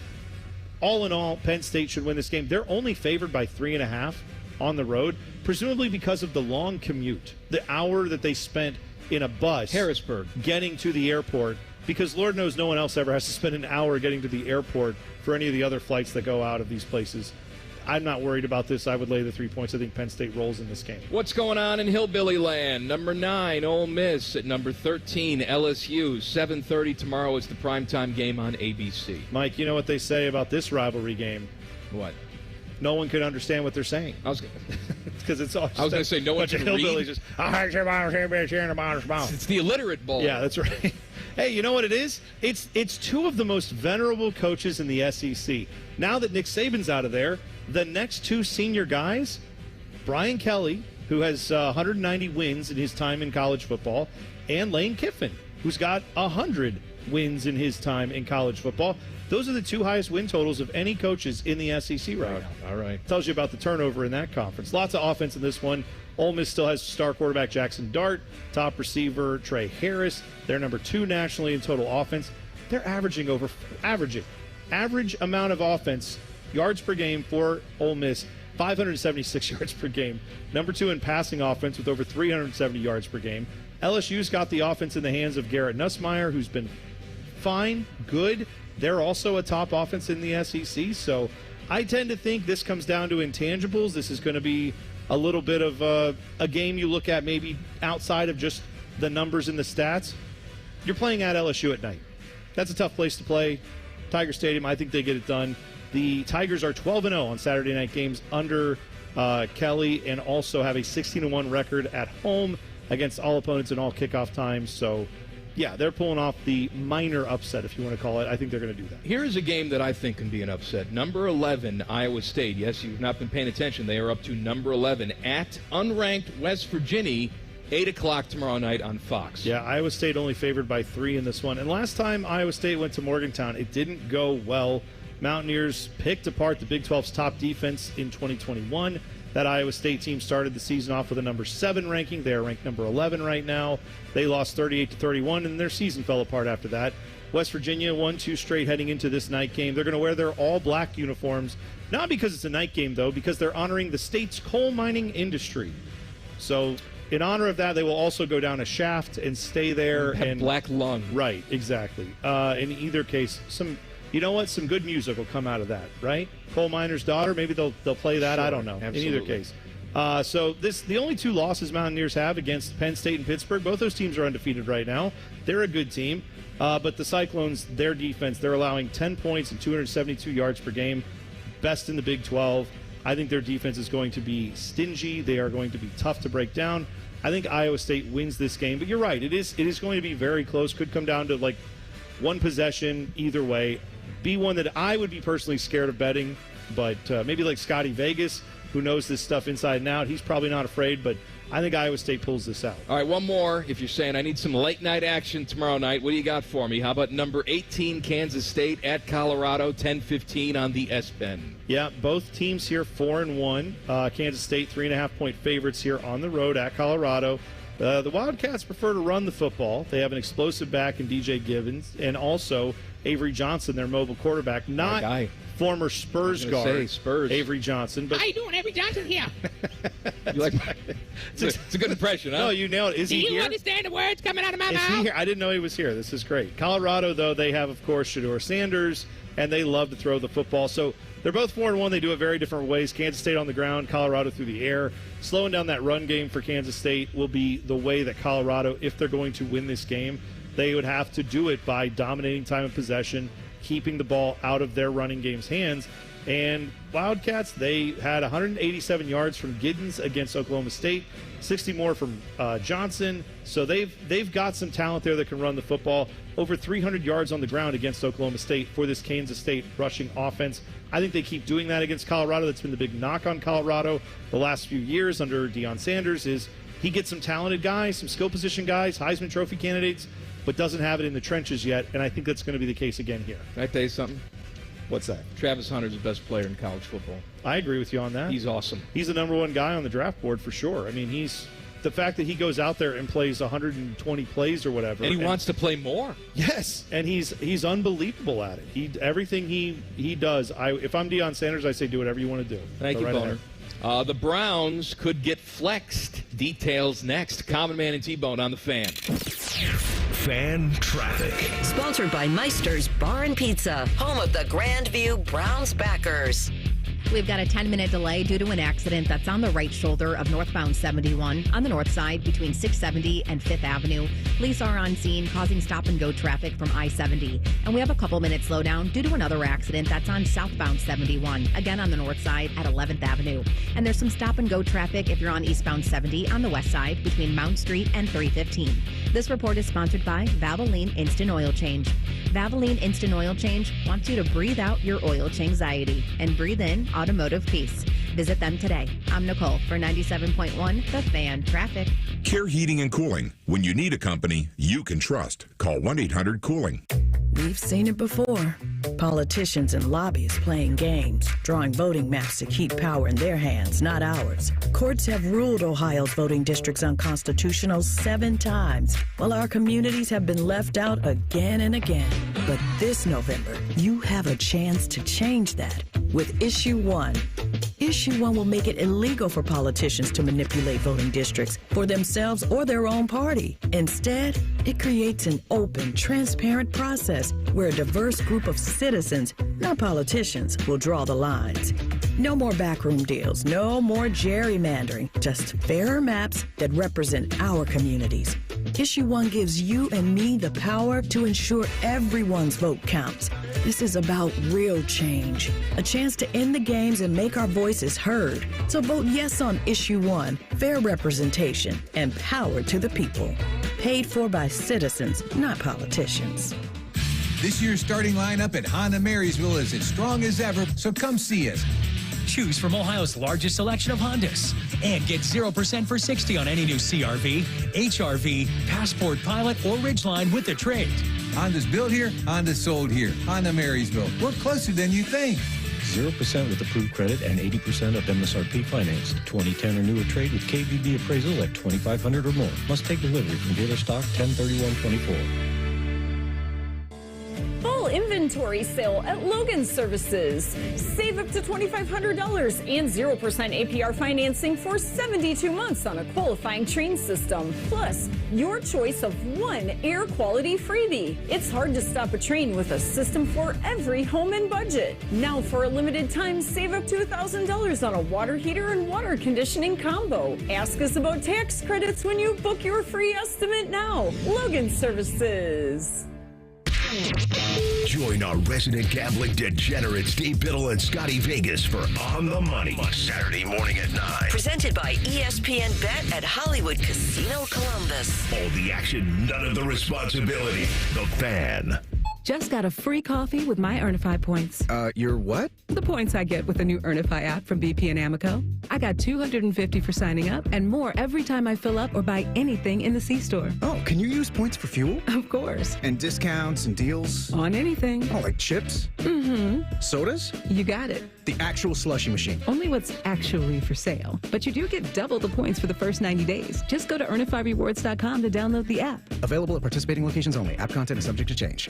All in all, Penn State should win this game. They're only favored by 3.5 on the road, presumably because of the long commute, the hour that they spent in a bus, Harrisburg, getting to the airport, because Lord knows no one else ever has to spend an hour getting to the airport for any of the other flights that go out of these places. I'm not worried about this. I would lay the 3 points. I think Penn State rolls in this game. What's going on in Hillbilly Land? Number 9, Ole Miss at number 13, LSU. 7:30 tomorrow is the primetime game on ABC. Mike, you know what they say about this rivalry game? What? No one can understand what they're saying. Because it's all. I was going to say no one can read. Just, it's the illiterate bowl. Yeah, that's right. Hey, you know what it is? It's 2 of the most venerable coaches in the SEC. Now that Nick Saban's out of there, the next 2 senior guys, Brian Kelly, who has 190 wins in his time in college football, and Lane Kiffin, who's got 100 wins in his time in college football. Those are the 2 highest win totals of any coaches in the SEC right now. All right. Tells you about the turnover in that conference. Lots of offense in this one. Ole Miss still has star quarterback Jackson Dart, top receiver Trey Harris. They're number 2 nationally in total offense. They're average amount of offense, yards per game for Ole Miss, 576 yards per game. Number 2 in passing offense with over 370 yards per game. LSU's got the offense in the hands of Garrett Nussmeier, who's been fine, good. They're also a top offense in the SEC. So I tend to think this comes down to intangibles. This is going to be a little bit of a game you look at maybe outside of just the numbers and the stats. You're playing at LSU at night. That's a tough place to play. Tiger Stadium, I think they get it done. The Tigers are 12-0 on Saturday night games under Kelly, and also have a 16-1 record at home against all opponents in all kickoff times. So, yeah, they're pulling off the minor upset, if you want to call it. I think they're going to do that. Here is a game that I think can be an upset. Number 11, Iowa State. Yes, you've not been paying attention. They are up to number 11 at unranked West Virginia, 8 o'clock tomorrow night on Fox. Yeah, Iowa State only favored by 3 in this one. And last time Iowa State went to Morgantown, it didn't go well. Mountaineers picked apart the Big 12's top defense in 2021. That Iowa State team started the season off with a number 7 ranking. They are ranked number 11 right now. They lost 38-31, and their season fell apart after that. West Virginia won 2 straight heading into this night game. They're going to wear their all-black uniforms, not because it's a night game, though, because they're honoring the state's coal mining industry. So in honor of that, they will also go down a shaft and stay there. And black lung. Right, exactly. In either case, some good music will come out of that, right? Coal miner's daughter, maybe they'll play that. Sure, I don't know. Absolutely. In either case. So the only 2 losses Mountaineers have against Penn State and Pittsburgh, both those teams are undefeated right now. They're a good team. But the Cyclones, their defense, they're allowing 10 points and 272 yards per game, best in the Big 12. I think their defense is going to be stingy. They are going to be tough to break down. I think Iowa State wins this game. But you're right, it is going to be very close. Could come down to like one possession either way. Be one that I would be personally scared of betting, but maybe like Scotty Vegas, who knows this stuff inside and out. He's probably not afraid, but I think Iowa State pulls this out. All right, one more. If you're saying I need some late-night action tomorrow night, what do you got for me? How about number 18, Kansas State at Colorado, 10-15 on the S-Pen? Yeah, both teams here 4-1. Kansas State 3.5-point favorites here on the road at Colorado. The Wildcats prefer to run the football. They have an explosive back in DJ Givens and also Avery Johnson, their mobile quarterback. Not former Spurs guard Avery Johnson. But how you doing, Avery Johnson here? You like it's a good impression, huh? No, you nailed it. Is he here? Do you understand the words coming out of my mouth? Is he here? I didn't know he was here. This is great. Colorado, though, they have, of course, Shedeur Sanders, and they love to throw the football. So they're both 4-1. They do it very different ways. Kansas State on the ground, Colorado through the air. Slowing down that run game for Kansas State will be the way that Colorado, if they're going to win this game, they would have to do it by dominating time of possession, keeping the ball out of their running game's hands. And Wildcats, they had 187 yards from Giddens against Oklahoma State, 60 more from Johnson. So they've got some talent there that can run the football. Over 300 yards on the ground against Oklahoma State for this Kansas State rushing offense. I think they keep doing that against Colorado. That's been the big knock on Colorado the last few years under Deion Sanders is he gets some talented guys, some skill position guys, Heisman Trophy candidates, but doesn't have it in the trenches yet, and I think that's going to be the case again here. Can I tell you something? What's that? Travis Hunter's the best player in college football. I agree with you on that. He's awesome. He's the number 1 guy on the draft board for sure. I mean, the fact that he goes out there and plays 120 plays or whatever. And he wants to play more. Yes, and he's unbelievable at it. Everything he does, if I'm Deion Sanders, I say do whatever you want to do. Thank you, Boner. The Browns could get flexed. Details next. Common Man and T-Bone on the Fan. Fan traffic. Sponsored by Meister's Bar and Pizza, home of the Grandview Browns backers. We've got a 10-minute delay due to an accident that's on the right shoulder of northbound 71 on the north side between 670 and 5th Avenue. Police are on scene causing stop-and-go traffic from I-70. And we have a couple minutes slowdown due to another accident that's on southbound 71, again on the north side at 11th Avenue. And there's some stop-and-go traffic if you're on eastbound 70 on the west side between Mount Street and 315. This report is sponsored by Valvoline Instant Oil Change. Valvoline Instant Oil Change wants you to breathe out your oil anxiety and breathe in automotive peace. Visit them today. I'm Nicole for 97.1 The Fan Traffic. Care Heating and Cooling. When you need a company you can trust, call 1-800-COOLING. We've seen it before. Politicians and lobbyists playing games, drawing voting maps to keep power in their hands, not ours. Courts have ruled Ohio's voting districts unconstitutional 7 times, while our communities have been left out again and again. But this November, you have a chance to change that with Issue 1. Issue 1 will make it illegal for politicians to manipulate voting districts for themselves or their own party. Instead, it creates an open, transparent process where a diverse group of citizens, not politicians, will draw the lines. No more backroom deals, no more gerrymandering, just fairer maps that represent our communities. Issue 1 gives you and me the power to ensure everyone's vote counts. This is about real change, a chance to end the games and make our voices heard. So vote yes on Issue 1, fair representation, and power to the people. Paid for by citizens, not politicians. This year's starting lineup at Honda Marysville is as strong as ever, so come see us. Choose from Ohio's largest selection of Hondas and get 0% for 60 on any new CR-V, HR-V, Passport, Pilot, or Ridgeline with the trade. Honda's built here, Honda's sold here. Honda Marysville. We're closer than you think. 0% with approved credit and 80% of MSRP financed. 2010 or newer trade with KBB appraisal at $2,500 or more. Must take delivery from dealer stock 10/31/24. Full inventory sale at Logan Services. Save up to $2,500 and 0% APR financing for 72 months on a qualifying train system. Plus, your choice of one air quality freebie. It's hard to stop a train with a system for every home and budget. Now, for a limited time, save up to $1,000 on a water heater and water conditioning combo. Ask us about tax credits when you book your free estimate now. Logan Services. Join our resident gambling degenerates Dave Biddle and Scotty Vegas for On the Money, Saturday morning at 9. Presented by ESPN Bet at Hollywood Casino Columbus. All the action, none of the responsibility. The Fan. Just got a free coffee with my Earnify points. Your what? The points I get with the new Earnify app from BP and Amoco. I got $250 for signing up and more every time I fill up or buy anything in the C-store. Oh, can you use points for fuel? Of course. And discounts and deals? On anything. Oh, like chips? Mm-hmm. Sodas? You got it. The actual slushy machine. Only what's actually for sale. But you do get double the points for the first 90 days. Just go to earnifyrewards.com to download the app. Available at participating locations only. App content is subject to change.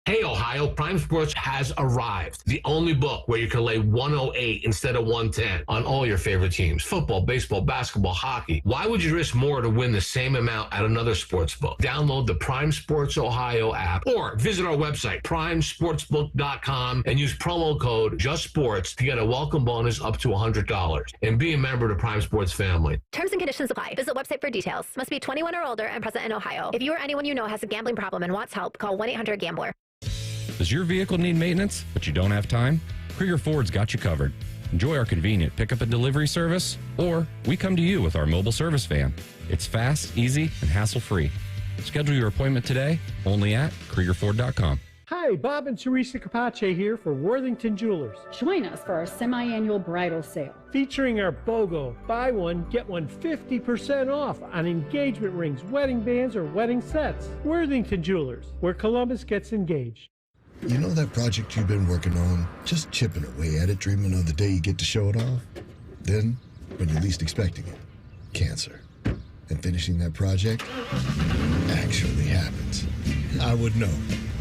Hey, Ohio, Prime Sports has arrived. The only book where you can lay 108 instead of 110 on all your favorite teams. Football, baseball, basketball, hockey. Why would you risk more to win the same amount at another sports book? Download the Prime Sports Ohio app or visit our website, primesportsbook.com, and use promo code JUSTSPORTS to get a welcome bonus up to $100. And be a member of the Prime Sports family. Terms and conditions apply. Visit website for details. Must be 21 or older and present in Ohio. If you or anyone you know has a gambling problem and wants help, call 1-800-GAMBLER. Does your vehicle need maintenance, but you don't have time? Krieger Ford's got you covered. Enjoy our convenient pickup and delivery service, or we come to you with our mobile service van. It's fast, easy, and hassle-free. Schedule your appointment today, only at KriegerFord.com. Hi, Bob and Teresa Capace here for Worthington Jewelers. Join us for our semi-annual bridal sale. Featuring our BOGO, buy one, get one 50% off on engagement rings, wedding bands, or wedding sets. Worthington Jewelers, where Columbus gets engaged. You know that project you've been working on? Just chipping away at it, dreaming of the day you get to show it off? Then, when you're least expecting it, cancer. And finishing that project actually happens. I would know.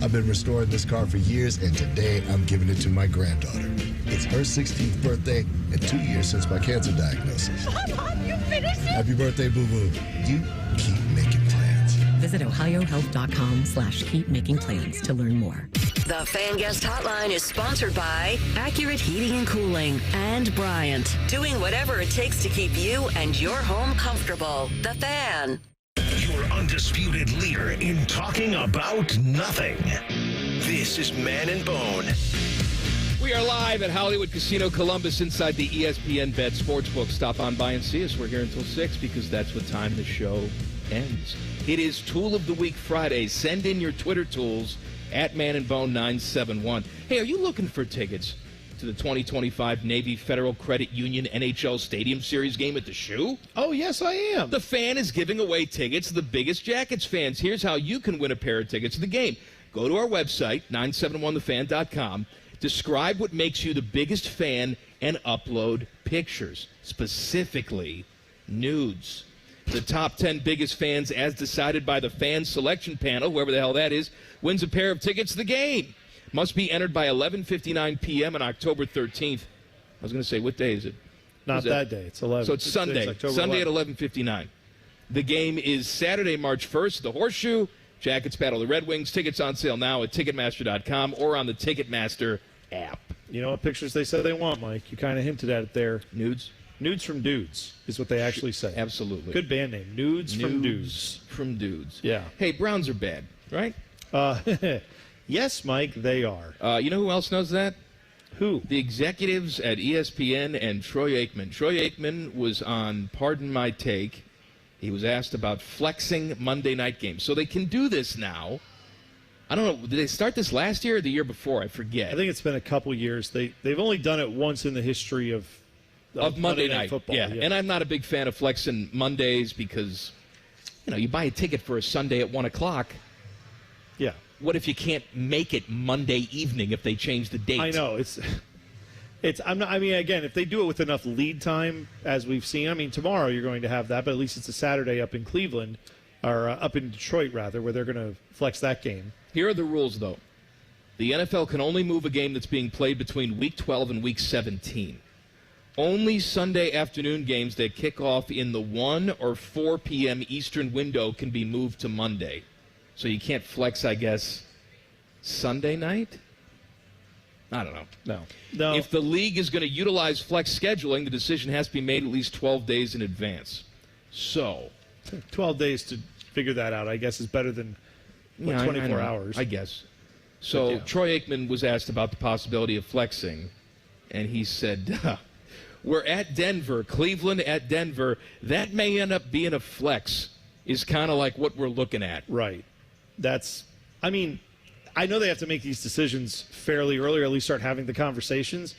I've been restoring this car for years, and today I'm giving it to my granddaughter. It's her 16th birthday and 2 years since my cancer diagnosis. Mom, you finished it? Happy birthday, boo-boo. You keep making plans. Visit ohiohealth.com/keepmakingplans to learn more. The Fan Guest Hotline is sponsored by Accurate Heating and Cooling and Bryant, doing whatever it takes to keep you and your home comfortable. The Fan. Your undisputed leader in talking about nothing. This is Man and Bone. We are live at Hollywood Casino Columbus inside the ESPN Bet Sportsbook. Stop on by and see us. We're here until 6 because that's what time the show ends. It is Tool of the Week Friday. Send in your Twitter tools at Man and Bone 971. Hey, are you looking for tickets to the 2025 Navy Federal Credit Union NHL Stadium Series game at the Shoe? Oh, yes, I am. The Fan is giving away tickets to the biggest Jackets fans. Here's how you can win a pair of tickets to the game. Go to our website, 971thefan.com. Describe what makes you the biggest fan and upload pictures, specifically nudes. The top 10 biggest fans, as decided by the fan selection panel, whoever the hell that is, wins a pair of tickets to the game. Must be entered by 11:59 p.m. on October 13th. I was going to say, what day is it? Not that day. It's 11. So it's Sunday. Sunday 11. at 11:59. The game is Saturday, March 1st, the Horseshoe. Jackets battle the Red Wings. Tickets on sale now at Ticketmaster.com or on the Ticketmaster app. You know what pictures they said they want, Mike? You kind of hinted at it there. Nudes? Nudes from Dudes is what they actually say. Absolutely. Good band name. Nudes from Dudes. From Dudes. Yeah. Hey, Browns are bad, right? Yes, Mike, they are. You know who else knows that? Who? The executives at ESPN and Troy Aikman. Troy Aikman was on Pardon My Take. He was asked about flexing Monday night games. So they can do this now. I don't know. Did they start this last year or the year before? I forget. I think it's been a couple years. They've only done it once in the history of Monday night football. Yeah. And I'm not a big fan of flexing Mondays because, you buy a ticket for a Sunday at 1 o'clock. Yeah. What if you can't make it Monday evening if they change the date? I know. Again, if they do it with enough lead time, as we've seen, tomorrow you're going to have that, but at least it's a Saturday up in Cleveland, or up in Detroit, rather, where they're going to flex that game. Here are the rules, though. The NFL can only move a game that's being played between Week 12 and Week 17. Only Sunday afternoon games that kick off in the 1 or 4 p.m. Eastern window can be moved to Monday. So you can't flex, I guess, Sunday night? I don't know. No. If the league is going to utilize flex scheduling, the decision has to be made at least 12 days in advance. So 12 days to figure that out, I guess, is better than 24 hours. I guess. So Troy Aikman was asked about the possibility of flexing, and he said, we're at Denver, Cleveland at Denver. That may end up being a flex, is kind of like what we're looking at. Right. I know they have to make these decisions fairly early, or at least start having the conversations.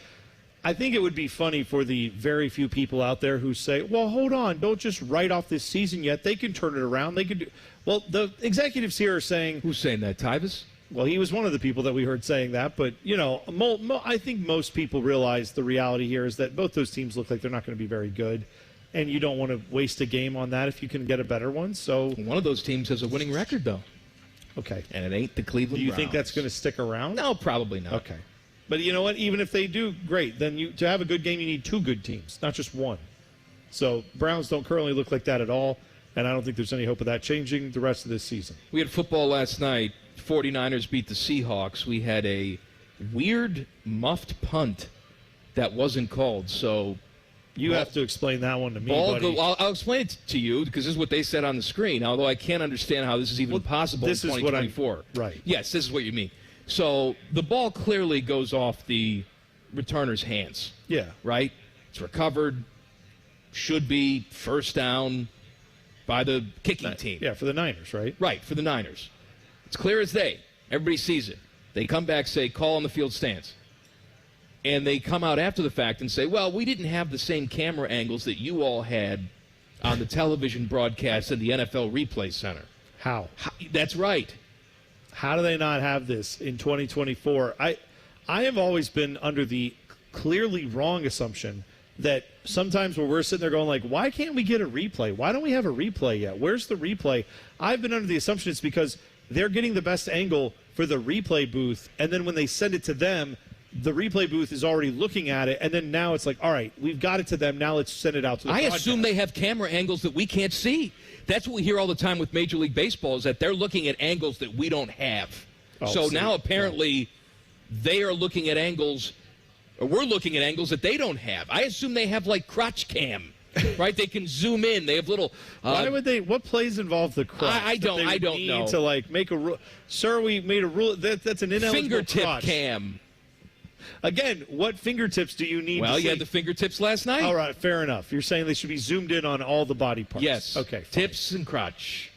I think it would be funny for the very few people out there who say, well, hold on, don't just write off this season yet. They can turn it around. They could do. Well, the executives here are saying. Who's saying that, Tyvus? Well, he was one of the people that we heard saying that. But, I think most people realize the reality here is that both those teams look like they're not going to be very good. And you don't want to waste a game on that if you can get a better one. So one of those teams has a winning record, though. Okay. And it ain't the Cleveland Do you Browns. think that's going to stick around? No, probably not. Okay. But you know what? Even if they do, great. Then to have a good game, you need 2 good teams, not just one. So Browns don't currently look like that at all, and I don't think there's any hope of that changing the rest of this season. We had football last night. 49ers beat the Seahawks. We had a weird muffed punt that wasn't called, so... You have to explain that one to me, buddy. I'll explain it to you because this is what they said on the screen, although I can't understand how this is even possible in 2024. Right. Yes, this is what you mean. So the ball clearly goes off the returner's hands. Yeah. Right? It's recovered. Should be first down by the kicking team. Yeah, for the Niners, right? Right, for the Niners. It's clear as day. Everybody sees it. They come back, say, call on the field stance. And they come out after the fact and say, well, we didn't have the same camera angles that you all had on the television broadcast in the NFL Replay Center. How? That's right. How do they not have this in 2024? I have always been under the clearly wrong assumption that sometimes when we're sitting there going like, why can't we get a replay? Why don't we have a replay yet? Where's the replay? I've been under the assumption it's because they're getting the best angle for the replay booth, and then when they send it to them, the replay booth is already looking at it, and then now it's like, all right, we've got it to them, now let's send it out to the broadcast. assume they have camera angles that we can't see. That's what we hear all the time with Major League Baseball is that they're looking at angles that we don't have. Now apparently they are looking at angles, or we're looking at angles that they don't have. I assume they have like crotch cam. Right, they can zoom in. They have little. Why would they? What plays involve the crotch? I don't know. To like make a rule, sir. We made a rule. That's an ineligible fingertip crotch. Cam. Again, what fingertips do you need? Well, you had the fingertips last night. All right, fair enough. You're saying they should be zoomed in on all the body parts. Yes. Okay. Fine. Tips and crotch.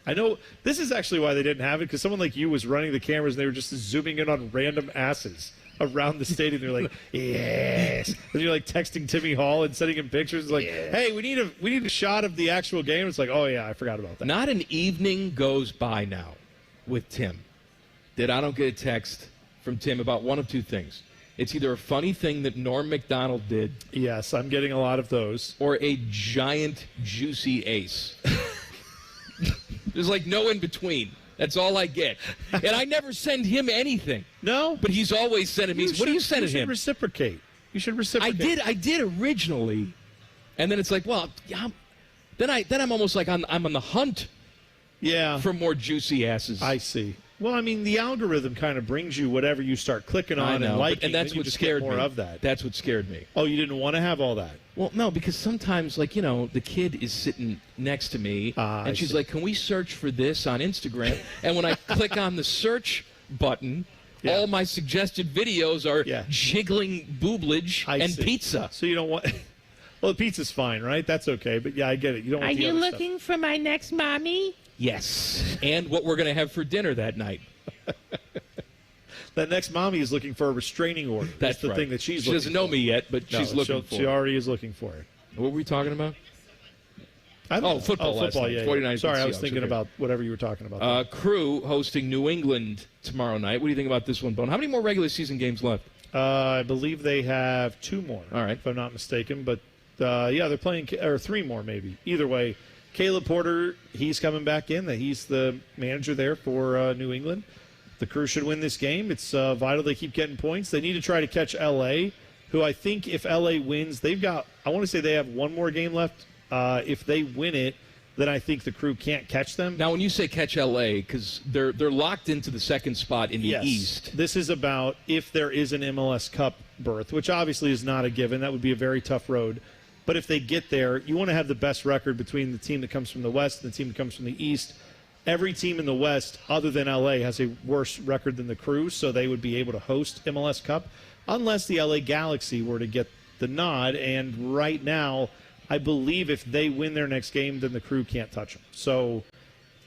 I know this is actually why they didn't have it, because someone like you was running the cameras and they were just zooming in on random asses around the stadium. They're like, yes. And you're like texting Timmy Hall and sending him pictures. It's like, hey, we need a shot of the actual game. It's like, oh yeah, I forgot about that. Not an evening goes by now with Tim that I don't get a text from Tim about one of two things. It's either a funny thing that Norm Macdonald did. Yes, I'm getting a lot of those. Or a giant, juicy ace. There's like no in between. That's all I get. And I never send him anything. No? But he's always sending me. What are you sending him? You should reciprocate. I did originally. And then it's like, well, then I'm almost like I'm on the hunt for more juicy asses. I see. Well, I mean, the algorithm kind of brings you whatever you start clicking on and liking. And that's what scared me. More of that. That's what scared me. Oh, you didn't want to have all that? Well, no, because sometimes, like, the kid is sitting next to me, and she's like, can we search for this on Instagram? And when I click on the search button, all my suggested videos are jiggling booblage and pizza. So you don't want... Well, the pizza's fine, right? That's okay. But, yeah, I get it. You don't want Are the you other looking for my next mommy? Yes. And what we're going to have for dinner that night. That next mommy is looking for a restraining order. That's the right. thing that she's She doesn't know me yet, but she's looking for it. She already is looking for it. What were we talking about? Football. Football, Yeah. 49ers Sorry, I was Seahawks, thinking okay. about whatever you were talking about. Crew hosting New England tomorrow night. What do you think about this one, Bone? How many more regular season games left? I believe they have 2 more. All right. If I'm not mistaken. But, they're playing – or 3 more maybe. Either way, Caleb Porter, he's coming back in. He's the manager there for New England. The Crew should win this game. It's vital they keep getting points. They need to try to catch L.A., who I think if L.A. wins, they've got – I want to say they have 1 more game left. If they win it, then I think the Crew can't catch them. Now, when you say catch L.A., because they're locked into the second spot in the East. This is about if there is an MLS Cup berth, which obviously is not a given. That would be a very tough road. But if they get there, you want to have the best record between the team that comes from the West and the team that comes from the East. Every team in the West, other than L.A., has a worse record than the Crew, so they would be able to host MLS Cup, unless the L.A. Galaxy were to get the nod. And right now, I believe if they win their next game, then the Crew can't touch them. So,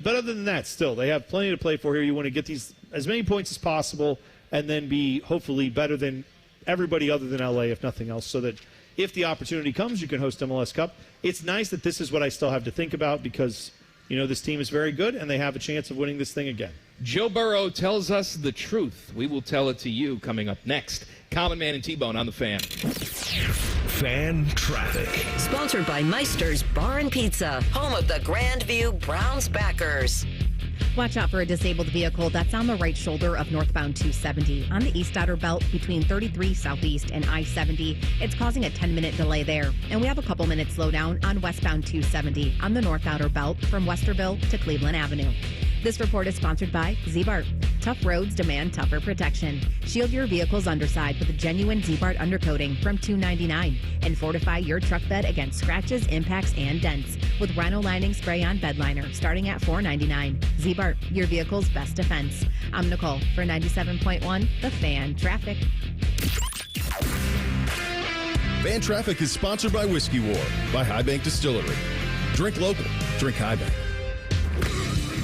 but other than that, still, they have plenty to play for here. You want to get these as many points as possible and then be hopefully better than everybody other than LA, if nothing else, so that if the opportunity comes, you can host MLS Cup. It's nice that this is what I still have to think about because, this team is very good and they have a chance of winning this thing again. Joe Burrow tells us the truth. We will tell it to you coming up next. Common Man and T-Bone on the Fan. Fan Traffic. Sponsored by Meister's Bar and Pizza, home of the Grandview Browns backers. Watch out for a disabled vehicle that's on the right shoulder of northbound 270 on the east outer belt between 33 Southeast and I-70. It's causing a 10-minute delay there. And we have a couple minutes slowdown on westbound 270 on the north outer belt from Westerville to Cleveland Avenue. This report is sponsored by Z-Bart. Tough roads demand tougher protection. Shield your vehicle's underside with a genuine Z-Bart undercoating from $2.99 and fortify your truck bed against scratches, impacts, and dents with Rhino Lining Spray-On Bed Liner starting at $4.99. Z-Bart, your vehicle's best defense. I'm Nicole for 97.1 The Fan Traffic. Fan Traffic is sponsored by Whiskey War by High Bank Distillery. Drink local. Drink High Bank.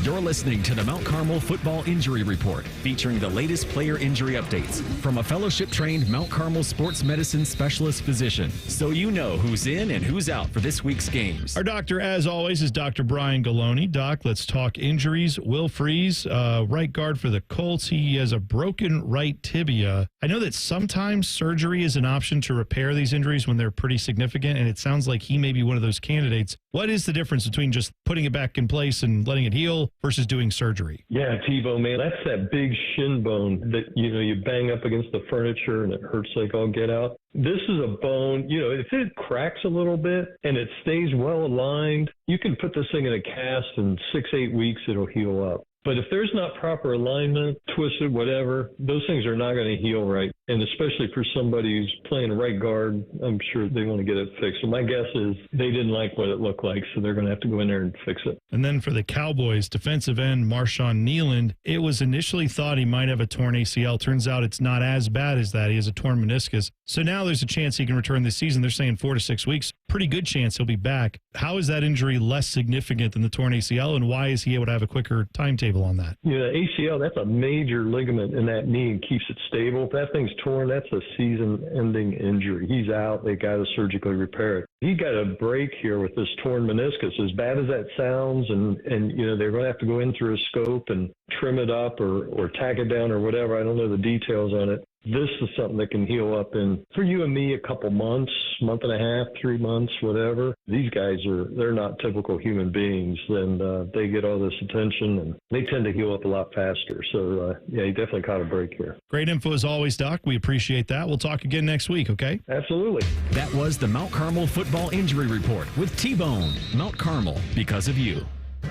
You're listening to the Mount Carmel Football Injury Report, featuring the latest player injury updates from a fellowship-trained Mount Carmel sports medicine specialist physician, so you know who's in and who's out for this week's games. Our doctor, as always, is Dr. Brian Galoni. Doc, let's talk injuries. Will Freeze, right guard for the Colts. He has a broken right tibia. I know that sometimes surgery is an option to repair these injuries when they're pretty significant, and it sounds like he may be one of those candidates. What is the difference between just putting it back in place and letting it heal versus doing surgery? Yeah, T-bone, man, that's that big shin bone that, you bang up against the furniture and it hurts like all get out. This is a bone, if it cracks a little bit and it stays well aligned, you can put this thing in a cast in 6-8 weeks, it'll heal up. But if there's not proper alignment, twisted, whatever, those things are not going to heal right. And especially for somebody who's playing right guard, I'm sure they want to get it fixed. So my guess is they didn't like what it looked like, so they're going to have to go in there and fix it. And then for the Cowboys, defensive end Marshawn Nealand, it was initially thought he might have a torn ACL. Turns out it's not as bad as that. He has a torn meniscus. So now there's a chance he can return this season. They're saying 4 to 6 weeks. Pretty good chance he'll be back. How is that injury less significant than the torn ACL, and why is he able to have a quicker timetable on that? Yeah, ACL, that's a major ligament in that knee and keeps it stable. If that thing's torn, that's a season-ending injury. He's out. They got to surgically repair it. He got a break here with this torn meniscus. As bad as that sounds, and they're going to have to go in through a scope and trim it up or tack it down or whatever. I don't know the details on it. This is something that can heal up in, for you and me, a couple months, month and a half, 3 months, whatever. These guys they're not typical human beings, and they get all this attention, and they tend to heal up a lot faster. So, he definitely caught a break here. Great info as always, Doc. We appreciate that. We'll talk again next week, okay? Absolutely. That was the Mount Carmel Football Injury Report with T-Bone. Mount Carmel, because of you.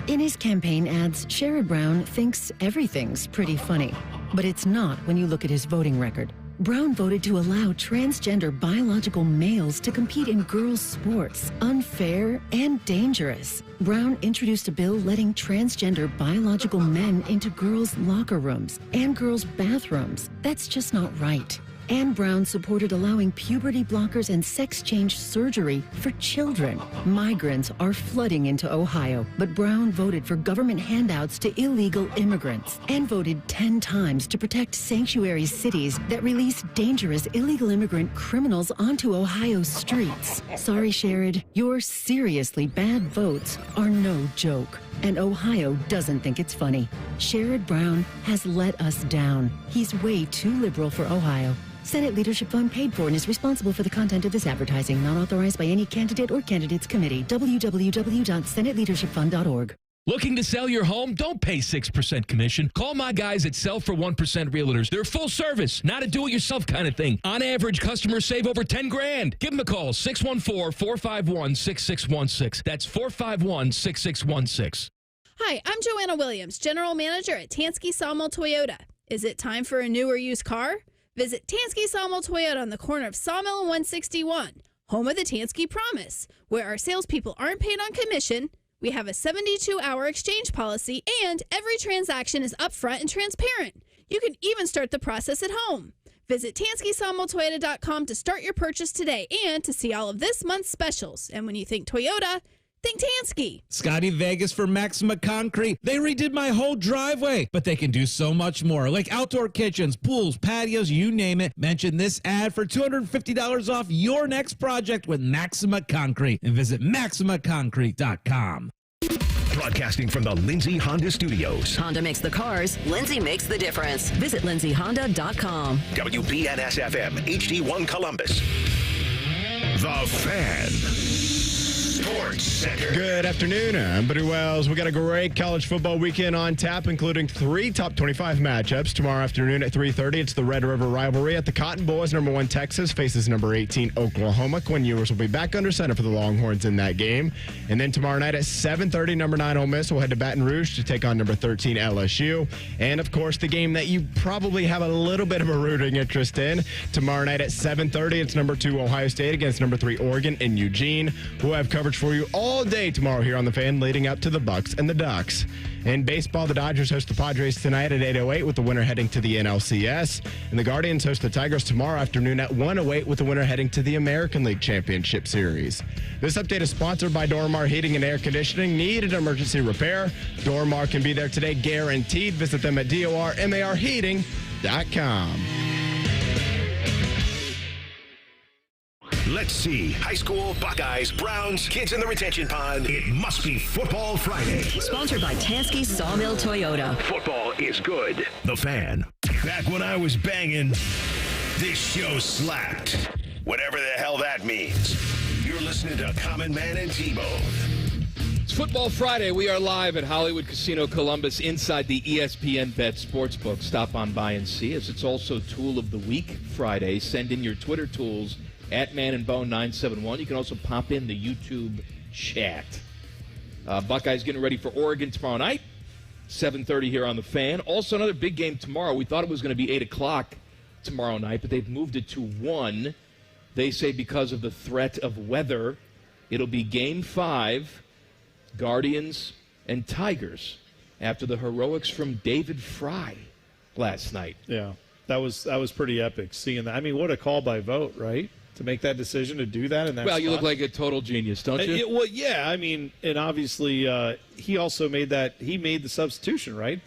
In his campaign ads, Sherrod Brown thinks everything's pretty funny. But it's not when you look at his voting record. Brown voted to allow transgender biological males to compete in girls' sports. Unfair and dangerous. Brown introduced a bill letting transgender biological men into girls' locker rooms and girls' bathrooms. That's just not right. And Brown supported allowing puberty blockers and sex change surgery for children. Migrants are flooding into Ohio, but Brown voted for government handouts to illegal immigrants and voted 10 times to protect sanctuary cities that release dangerous illegal immigrant criminals onto Ohio's streets. Sorry, Sherrod, your seriously bad votes are no joke. And Ohio doesn't think it's funny. Sherrod Brown has let us down. He's way too liberal for Ohio. Senate Leadership Fund paid for and is responsible for the content of this advertising, not authorized by any candidate or candidates committee. www.senateleadershipfund.org. Looking to sell your home? Don't pay 6% commission. Call my guys at Sell for 1% Realtors. They're full service, not a do-it-yourself kind of thing. On average, customers save over $10,000. Give them a call, 614-451-6616. That's 451-6616. Hi, I'm Joanna Williams, General Manager at Tansky Sawmill Toyota. Is it time for a new or used car? Visit Tansky Sawmill Toyota on the corner of Sawmill and 161, home of the Tansky Promise, where our salespeople aren't paid on commission. We have a 72-hour exchange policy, and every transaction is upfront and transparent. You can even start the process at home. Visit TanskySawmillToyota.com to start your purchase today and to see all of this month's specials. And when you think Toyota, think Tansky. Scotty Vegas for Maxima Concrete. They redid my whole driveway, but they can do so much more, like outdoor kitchens, pools, patios, you name it. Mention this ad for $250 off your next project with Maxima Concrete and visit MaximaConcrete.com. Broadcasting from the Lindsay Honda Studios. Honda makes the cars. Lindsay makes the difference. Visit LindsayHonda.com. WBNS-FM, HD1 Columbus. The Fan. Sports Center. Good afternoon. I'm Buddy Wells. We got a great college football weekend on tap, including 3 top 25 matchups. Tomorrow afternoon at 3:30, it's the Red River rivalry at the Cotton Bowl as number 1 Texas faces number 18 Oklahoma. Quinn Ewers will be back under center for the Longhorns in that game. And then tomorrow night at 7:30, number 9 Ole Miss will head to Baton Rouge to take on number 13 LSU. And, of course, the game that you probably have a little bit of a rooting interest in. Tomorrow night at 7:30, it's number 2 Ohio State against number 3 Oregon in Eugene. We'll have coverage for you all day tomorrow here on The Fan, leading up to the Bucks and the Ducks. In baseball, the Dodgers host the Padres tonight at 8:08 with the winner heading to the NLCS. And the Guardians host the Tigers tomorrow afternoon at 1:08 with the winner heading to the American League Championship Series. This update is sponsored by Dormar Heating and Air Conditioning. Need an emergency repair? Dormar can be there today, guaranteed. Visit them at dormarheating.com. Let's see. High school, Buckeyes, Browns, kids in the retention pond. It must be Football Friday. Sponsored by Tansky Sawmill Toyota. Football is good. The Fan. Back when I was banging, this show slapped. Whatever the hell that means. You're listening to Common Man and T-Bone. It's Football Friday. We are live at Hollywood Casino Columbus inside the ESPN Bet Sportsbook. Stop on by and see us. It's also Tool of the Week Friday. Send in your Twitter tools at Man and Bone 971. You can also pop in the YouTube chat. Buckeyes getting ready for Oregon tomorrow night, 7:30 here on The Fan. Also another big game tomorrow. We thought it was going to be 8 o'clock tomorrow night, but they've moved it to 1. They say because of the threat of weather, it'll be Game 5, Guardians and Tigers, after the heroics from David Fry last night. Yeah, that was pretty epic seeing that. I mean, what a call by vote, right? To make that decision to do that in that Well, spot. you look like a total genius, don't you? Well, yeah. I mean, and obviously he also made the substitution, right?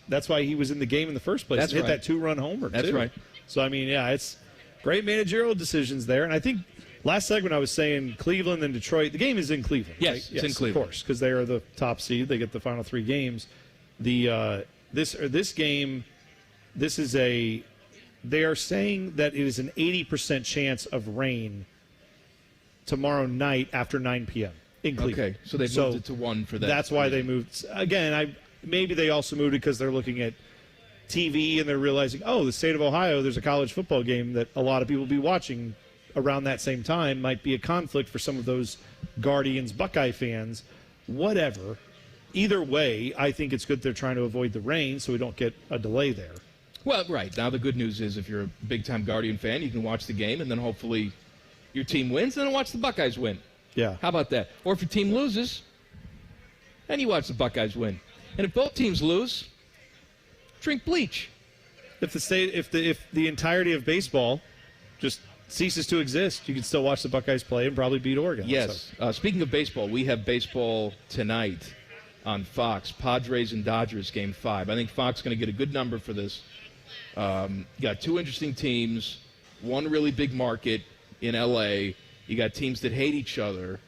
That's why he was in the game in the first place. That's Hit right. that 2-run homer. That's too. right. So I mean, yeah, it's great managerial decisions there. And I think last segment I was saying Cleveland and Detroit. The game is in Cleveland. Yes, right? it's in Cleveland, of course, because they are the top seed. They get the final 3 games. This game, this is a. They are saying that it is an 80% chance of rain tomorrow night after 9 p.m. in Cleveland. Okay, so they moved it to 1 for that. That's why they moved. Again, maybe they also moved it because they're looking at TV and they're realizing, oh, the state of Ohio, there's a college football game that a lot of people will be watching around that same time. Might be a conflict for some of those Guardians, Buckeye fans. Whatever. Either way, I think it's good they're trying to avoid the rain so we don't get a delay there. Well, right. Now the good news is if you're a big-time Guardian fan, you can watch the game, and then hopefully your team wins, and then watch the Buckeyes win. Yeah. How about that? Or if your team loses, then you watch the Buckeyes win. And if both teams lose, drink bleach. If the entirety of baseball just ceases to exist, you can still watch the Buckeyes play and probably beat Oregon. Yes. So. Speaking of baseball, we have baseball tonight on Fox. Padres and Dodgers, Game 5. I think Fox is going to get a good number for this. You got 2 interesting teams, 1 really big market in L.A. You got teams that hate each other.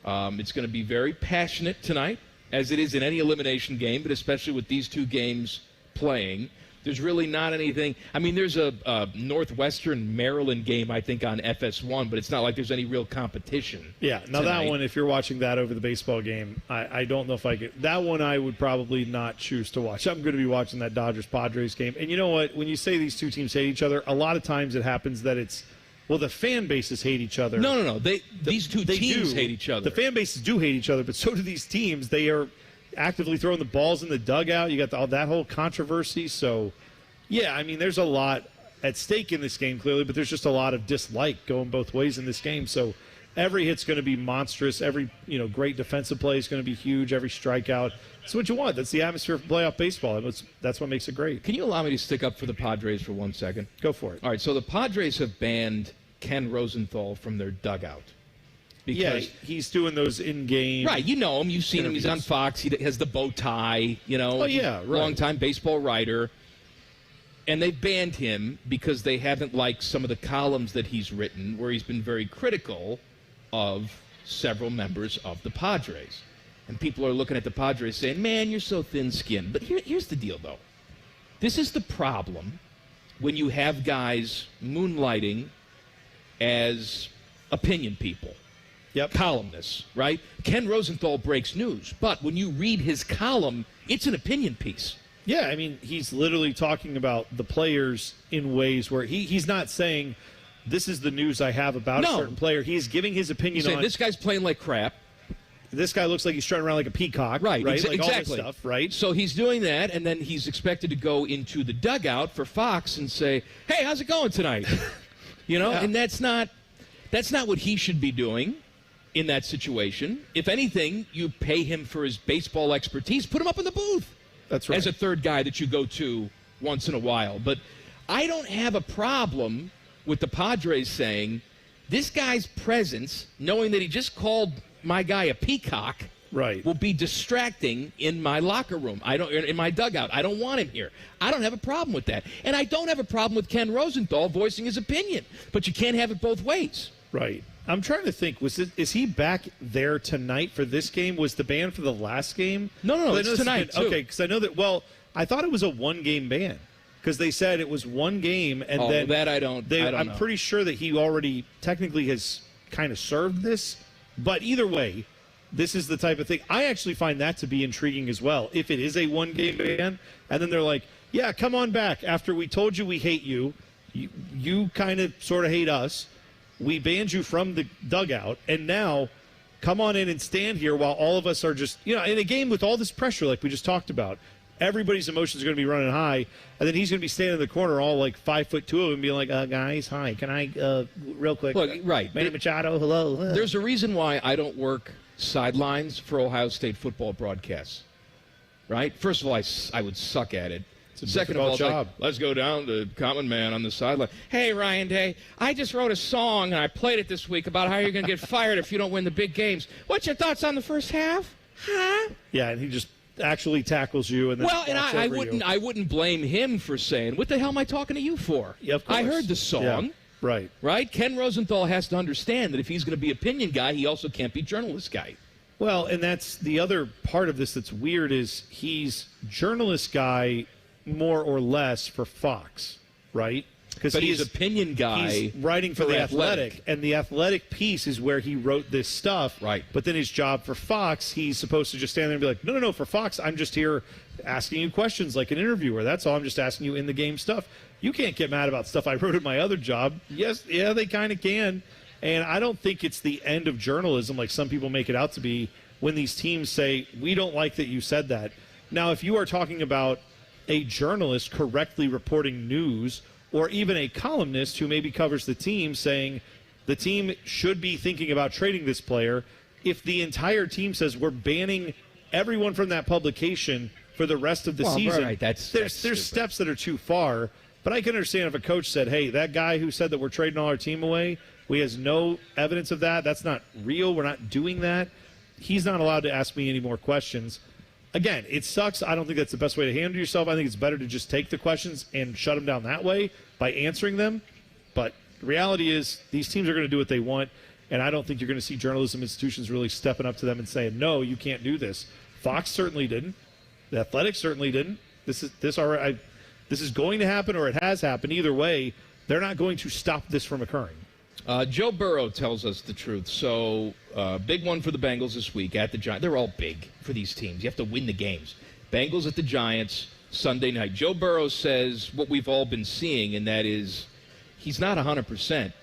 It's going to be very passionate tonight, as it is in any elimination game, but especially with these 2 games playing. There's really not anything. I mean, there's a Northwestern Maryland game, I think, on FS1, but it's not like there's any real competition. Yeah, now tonight. that one, if you're watching that over the baseball game, I don't know if I could. That one I would probably not choose to watch. I'm going to be watching that Dodgers-Padres game. And you know what? When you say these two teams hate each other, a lot of times it happens that it's, well, the fan bases hate each other. No. These two teams hate each other. The fan bases do hate each other, but so do these teams. They are actively throwing the balls in the dugout. You got that whole controversy. So, yeah, I mean, there's a lot at stake in this game, clearly, but there's just a lot of dislike going both ways in this game. So every hit's going to be monstrous. Every great defensive play is going to be huge. Every strikeout. That's what you want. That's the atmosphere of playoff baseball. That's what makes it great. Can you allow me to stick up for the Padres for 1 second? Go for it. All right, so the Padres have banned Ken Rosenthal from their dugout. Because he's doing those in-game. Right, you know him. You've seen him. He's on Fox. He has the bow tie, Oh, yeah, right. Long-time baseball writer. And they've banned him because they haven't liked some of the columns that he's written where he's been very critical of several members of the Padres. And people are looking at the Padres saying, man, you're so thin-skinned. But here's the deal, though. This is the problem when you have guys moonlighting as opinion people. Yep. Columnists, right? Ken Rosenthal breaks news, but when you read his column, it's an opinion piece. Yeah, I mean, he's literally talking about the players in ways where he's not saying, this is the news I have about a certain player. He's giving his opinion on, this guy's playing like crap. This guy looks like he's strutting around like a peacock. Right, like exactly. all this stuff, right? So he's doing that, and then he's expected to go into the dugout for Fox and say, hey, how's it going tonight? And that's not what he should be doing in that situation. If anything, you pay him for his baseball expertise. Put him up in the booth. That's right. As a third guy that you go to once in a while. But I don't have a problem with the Padres saying this guy's presence, knowing that he just called my guy a peacock, right, will be distracting in my locker room. In my dugout. I don't want him here. I don't have a problem with that. And I don't have a problem with Ken Rosenthal voicing his opinion. But you can't have it both ways. Right. I'm trying to think. Is he back there tonight for this game? Was the ban for the last game? No, it's tonight, too. Okay, because I know that, I thought it was a one-game ban. Because they said it was one game, and then... that I don't know. I'm pretty sure that he already technically has kind of served this. But either way, this is the type of thing. I actually find that to be intriguing as well. If it is a one-game ban, and then they're like, yeah, come on back. After we told you we hate you, you kind of sort of hate us. We banned you from the dugout, and now come on in and stand here while all of us are just, in a game with all this pressure like we just talked about. Everybody's emotions are going to be running high, and then he's going to be standing in the corner all like 5'2" of him and being like, guys, hi, can I, real quick? Look, right. Manny Machado, hello. There's a reason why I don't work sidelines for Ohio State football broadcasts, right? First of all, I would suck at it. Second of all, job. Let's go down to Common Man on the sideline. Hey, Ryan Day, I just wrote a song, and I played it this week about how you're going to get fired if you don't win the big games. What's your thoughts on the first half? Huh? Yeah, and he just actually tackles you. And then I wouldn't blame him for saying, what the hell am I talking to you for? Yeah, of course. I heard the song. Yeah, right. Right? Ken Rosenthal has to understand that if he's going to be opinion guy, he also can't be journalist guy. Well, and that's the other part of this that's weird is he's journalist guy more or less for Fox, right? But he's opinion guy. He's writing for the Athletic, and the Athletic piece is where he wrote this stuff. Right. But then his job for Fox, he's supposed to just stand there and be like, no, for Fox, I'm just here asking you questions like an interviewer. That's all. I'm just asking you in-the-game stuff. You can't get mad about stuff I wrote at my other job. Yes, yeah, they kind of can. And I don't think it's the end of journalism like some people make it out to be when these teams say, we don't like that you said that. Now, if you are talking about a journalist correctly reporting news, or even a columnist who maybe covers the team saying the team should be thinking about trading this player, if the entire team says we're banning everyone from that publication for the rest of the season, right. There's steps that are too far. But I can understand if a coach said, hey, that guy who said that we're trading all our team away, we has no evidence of that. That's not real. We're not doing that. He's not allowed to ask me any more questions. Again, it sucks. I don't think that's the best way to handle yourself. I think it's better to just take the questions and shut them down that way by answering them. But the reality is these teams are going to do what they want, and I don't think you're going to see journalism institutions really stepping up to them and saying, no, you can't do this. Fox certainly didn't. The Athletic certainly didn't. this is going to happen or it has happened. Either way, they're not going to stop this from occurring. Joe Burrow tells us the truth. So, big one for the Bengals this week at the Giants. They're all big for these teams. You have to win the games. Bengals at the Giants Sunday night. Joe Burrow says what we've all been seeing, and that is he's not 100%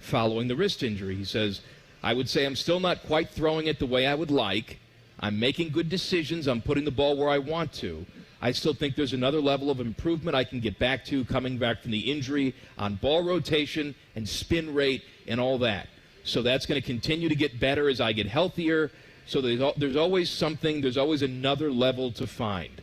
following the wrist injury. He says, I would say I'm still not quite throwing it the way I would like. I'm making good decisions. I'm putting the ball where I want to. I still think there's another level of improvement I can get back to coming back from the injury on ball rotation and spin rate and all that. So that's going to continue to get better as I get healthier. So there's always something, there's always another level to find.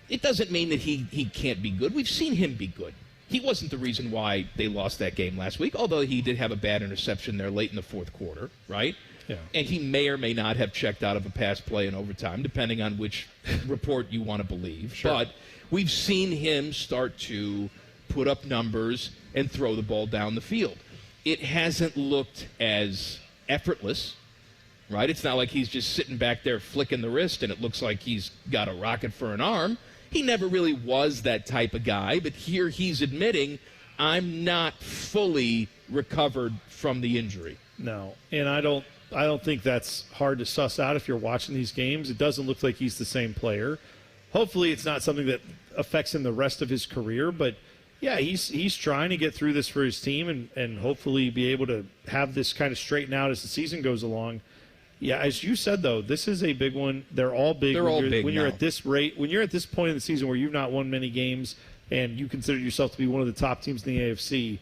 It doesn't mean that he can't be good. We've seen him be good. He wasn't the reason why they lost that game last week, although he did have a bad interception there late in the fourth quarter, right? Yeah. And he may or may not have checked out of a pass play in overtime, depending on which report you want to believe. Sure. But we've seen him start to put up numbers and throw the ball down the field. It hasn't looked as effortless, right? It's not like he's just sitting back there flicking the wrist and it looks like he's got a rocket for an arm. He never really was that type of guy, but here he's admitting, I'm not fully recovered from the injury. No, and I don't think that's hard to suss out if you're watching these games. It doesn't look like he's the same player. Hopefully it's not something that affects him the rest of his career, but yeah, he's trying to get through this for his team and hopefully be able to have this kind of straighten out as the season goes along. Yeah, as you said, though, this is a big one. They're all big. They're all big when you're now. at this rate, when you're at this point in the season where you've not won many games and you consider yourself to be one of the top teams in the AFC,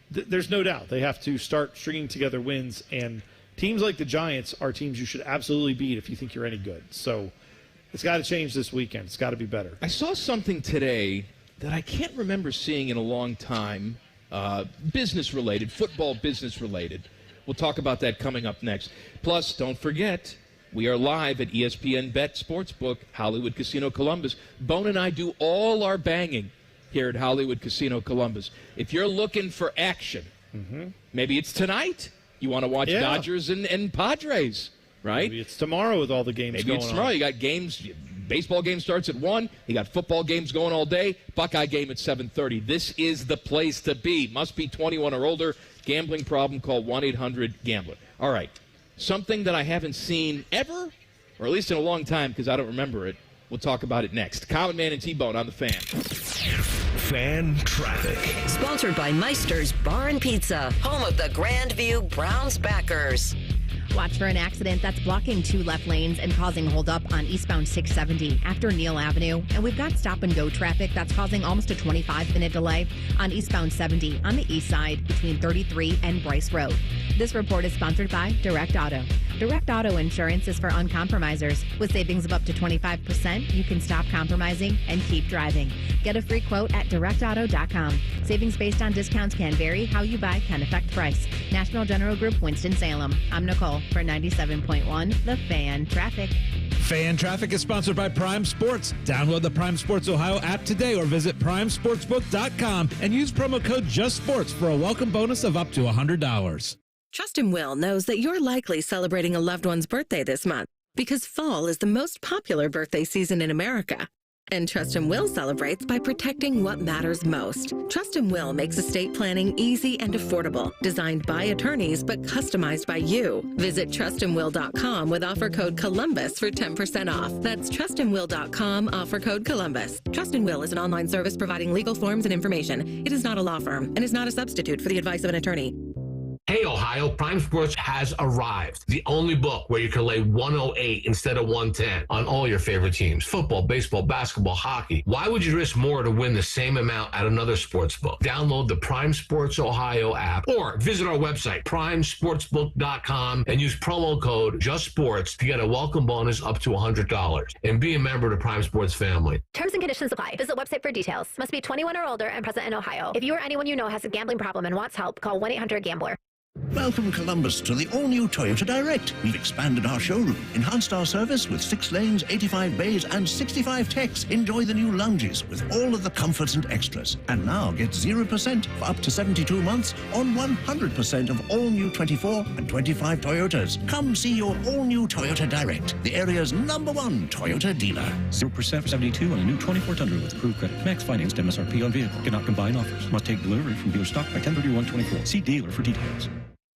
there's no doubt they have to start stringing together wins. And teams like the Giants are teams you should absolutely beat if you think you're any good. So it's got to change this weekend. It's got to be better. I saw something today that I can't remember seeing in a long time, business-related, football business-related. We'll talk about that coming up next. Plus, don't forget, we are live at ESPN Bet Sportsbook, Hollywood Casino Columbus. Bone and I do all our banging here at Hollywood Casino Columbus. If you're looking for action, maybe it's tonight. You want to watch Dodgers and Padres, right? Maybe it's tomorrow with all the games Maybe going it's tomorrow. on. You got games. Baseball game starts at 1. You got football games going all day. Buckeye game at 7:30. This is the place to be. Must be 21 or older. Gambling problem, call 1-800-GAMBLER. All right. Something that I haven't seen ever, or at least in a long time because I don't remember it. We'll talk about it next. Common Man and T-Bone on the Fan. Fan traffic. Sponsored by Meister's Bar and Pizza, home of the Grandview Browns backers. Watch for an accident that's blocking 2 left lanes and causing holdup on eastbound 670 after Neal Avenue. And we've got stop-and-go traffic that's causing almost a 25-minute delay on eastbound 70 on the east side between 33 and Bryce Road. This report is sponsored by Direct Auto. Direct Auto Insurance is for uncompromisers. With savings of up to 25%, you can stop compromising and keep driving. Get a free quote at directauto.com. Savings based on discounts can vary. How you buy can affect price. National General Group, Winston-Salem. I'm Nicole for 97.1 The Fan Traffic. Fan Traffic is sponsored by Prime Sports. Download the Prime Sports Ohio app today or visit primesportsbook.com and use promo code JUSTSPORTS for a welcome bonus of up to $100. Trust and Will knows that you're likely celebrating a loved one's birthday this month because fall is the most popular birthday season in America. And Trust and Will celebrates by protecting what matters most. Trust and Will makes estate planning easy and affordable, designed by attorneys but customized by you. Visit trustandwill.com with offer code Columbus for 10% off. That's trustandwill.com, offer code Columbus. Trust and Will is an online service providing legal forms and information. It is not a law firm and is not a substitute for the advice of an attorney. Hey, Ohio, Prime Sports has arrived. The only book where you can lay 108 instead of 110 on all your favorite teams. Football, baseball, basketball, hockey. Why would you risk more to win the same amount at another sports book? Download the Prime Sports Ohio app or visit our website, primesportsbook.com, and use promo code JUSTSPORTS to get a welcome bonus up to $100. And be a member of the Prime Sports family. Terms and conditions apply. Visit website for details. Must be 21 or older and present in Ohio. If you or anyone you know has a gambling problem and wants help, call 1-800-GAMBLER. Welcome, Columbus, to the all-new Toyota Direct. We've expanded our showroom, enhanced our service with 6 lanes, 85 bays, and 65 techs. Enjoy the new lounges with all of the comforts and extras. And now get 0% for up to 72 months on 100% of all-new 24 and 25 Toyotas. Come see your all-new Toyota Direct, the area's #1 Toyota dealer. 0% for 72 on a new 24 Tundra with approved credit. Max financed MSRP on vehicle. Cannot combine offers. Must take delivery from dealer stock by 10/31/24. See dealer for details.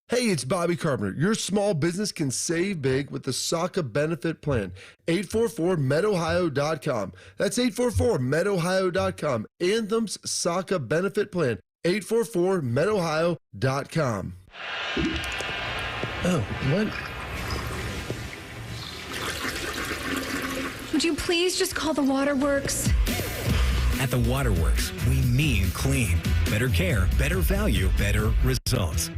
Hey, it's Bobby Carpenter. Your small business can save big with the SACA benefit plan. 844-MEDOhio.com. That's 844-MEDOhio.com. Anthem's SACA benefit plan. 844-MEDOhio.com. Oh, what? Would you please just call the Waterworks? At the Waterworks, we mean clean. Better care, better value, better results.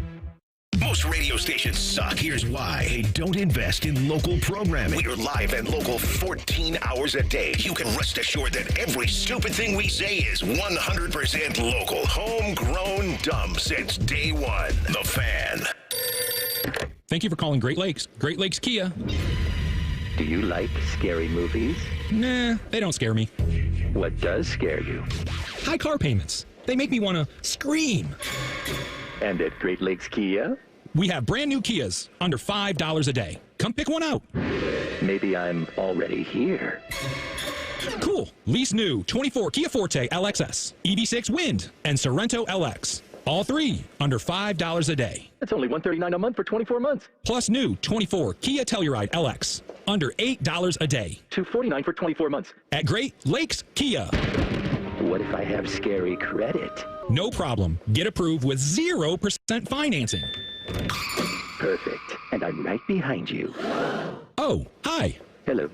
Most radio stations suck. Here's why. They don't invest in local programming. We're live and local 14 hours a day. You can rest assured that every stupid thing we say is 100% local. Homegrown dumb since day one. The Fan. Thank you for calling Great Lakes. Great Lakes Kia. Do you like scary movies? Nah, they don't scare me. What does scare you? High car payments. They make me want to scream. And at Great Lakes Kia? We have brand new Kias under $5 a day. Come pick one out. Maybe I'm already here. Cool. Lease new 24 Kia Forte LXS, EV6 Wind, and Sorrento LX. All 3 under $5 a day. That's only $139 a month for 24 months. Plus new 24 Kia Telluride LX under $8 a day. $249 for 24 months. At Great Lakes Kia. What if I have scary credit? No problem. Get approved with 0% financing. Perfect. And I'm right behind you. Oh, hi. Hello.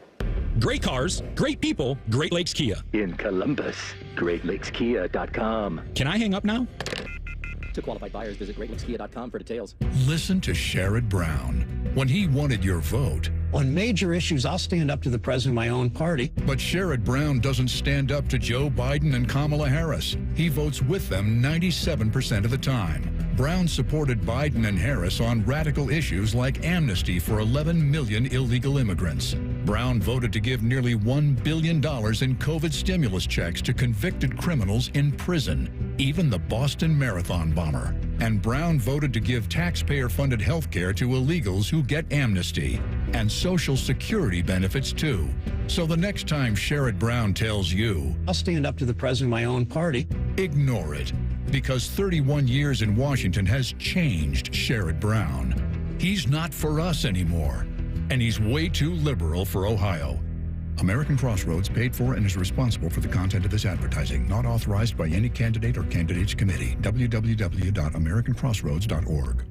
Great cars, great people, Great Lakes Kia. In Columbus, GreatLakesKia.com. Can I hang up now? To qualified buyers, visit GreatLakesKia.com for details. Listen to Sherrod Brown. When he wanted your vote. On major issues, I'll stand up to the president of my own party. But Sherrod Brown doesn't stand up to Joe Biden and Kamala Harris. He votes with them 97% of the time. Brown supported Biden and Harris on radical issues like amnesty for 11 million illegal immigrants. Brown voted to give nearly $1 billion in COVID stimulus checks to convicted criminals in prison, even the Boston Marathon bomber. And Brown voted to give taxpayer-funded health care to illegals who get amnesty, and Social Security benefits, too. So the next time Sherrod Brown tells you, I'll stand up to the president of my own party. Ignore it, because 31 years in Washington has changed Sherrod Brown. He's not for us anymore, and he's way too liberal for Ohio. American Crossroads paid for and is responsible for the content of this advertising, not authorized by any candidate or candidates committee. www.americancrossroads.org.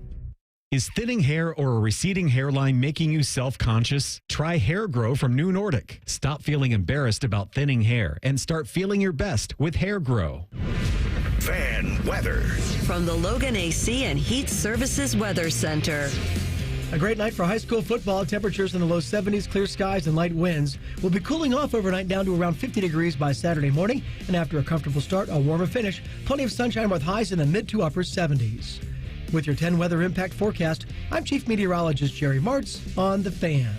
Is thinning hair or a receding hairline making you self-conscious? Try Hair Grow from New Nordic. Stop feeling embarrassed about thinning hair and start feeling your best with Hair Grow. Fan weather. From the Logan AC and Heat Services Weather Center. A great night for high school football. Temperatures in the low 70s, clear skies and light winds. We'll be cooling off overnight down to around 50 degrees by Saturday morning. And after a comfortable start, a warmer finish. Plenty of sunshine with highs in the mid to upper 70s. With your 10 weather impact forecast, I'm Chief Meteorologist Jerry Martz on The Fan.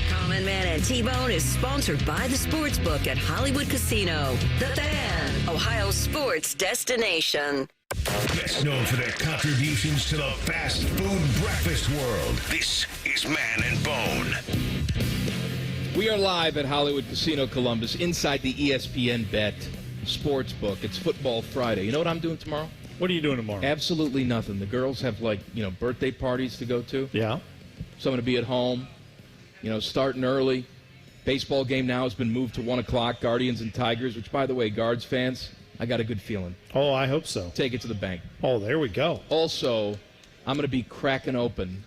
Common Man and T-Bone is sponsored by the Sportsbook at Hollywood Casino. The Fan, Ohio's sports destination. Best known for their contributions to the fast food breakfast world. This is Man and Bone. We are live at Hollywood Casino Columbus inside the ESPN Bet Sportsbook. It's Football Friday. You know what I'm doing tomorrow? What are you doing tomorrow? Absolutely nothing. The girls have, birthday parties to go to. Yeah. So I'm going to be at home, starting early. Baseball game now has been moved to 1 o'clock. Guardians and Tigers, which, by the way, Guards fans, I got a good feeling. Oh, I hope so. Take it to the bank. Oh, there we go. Also, I'm going to be cracking open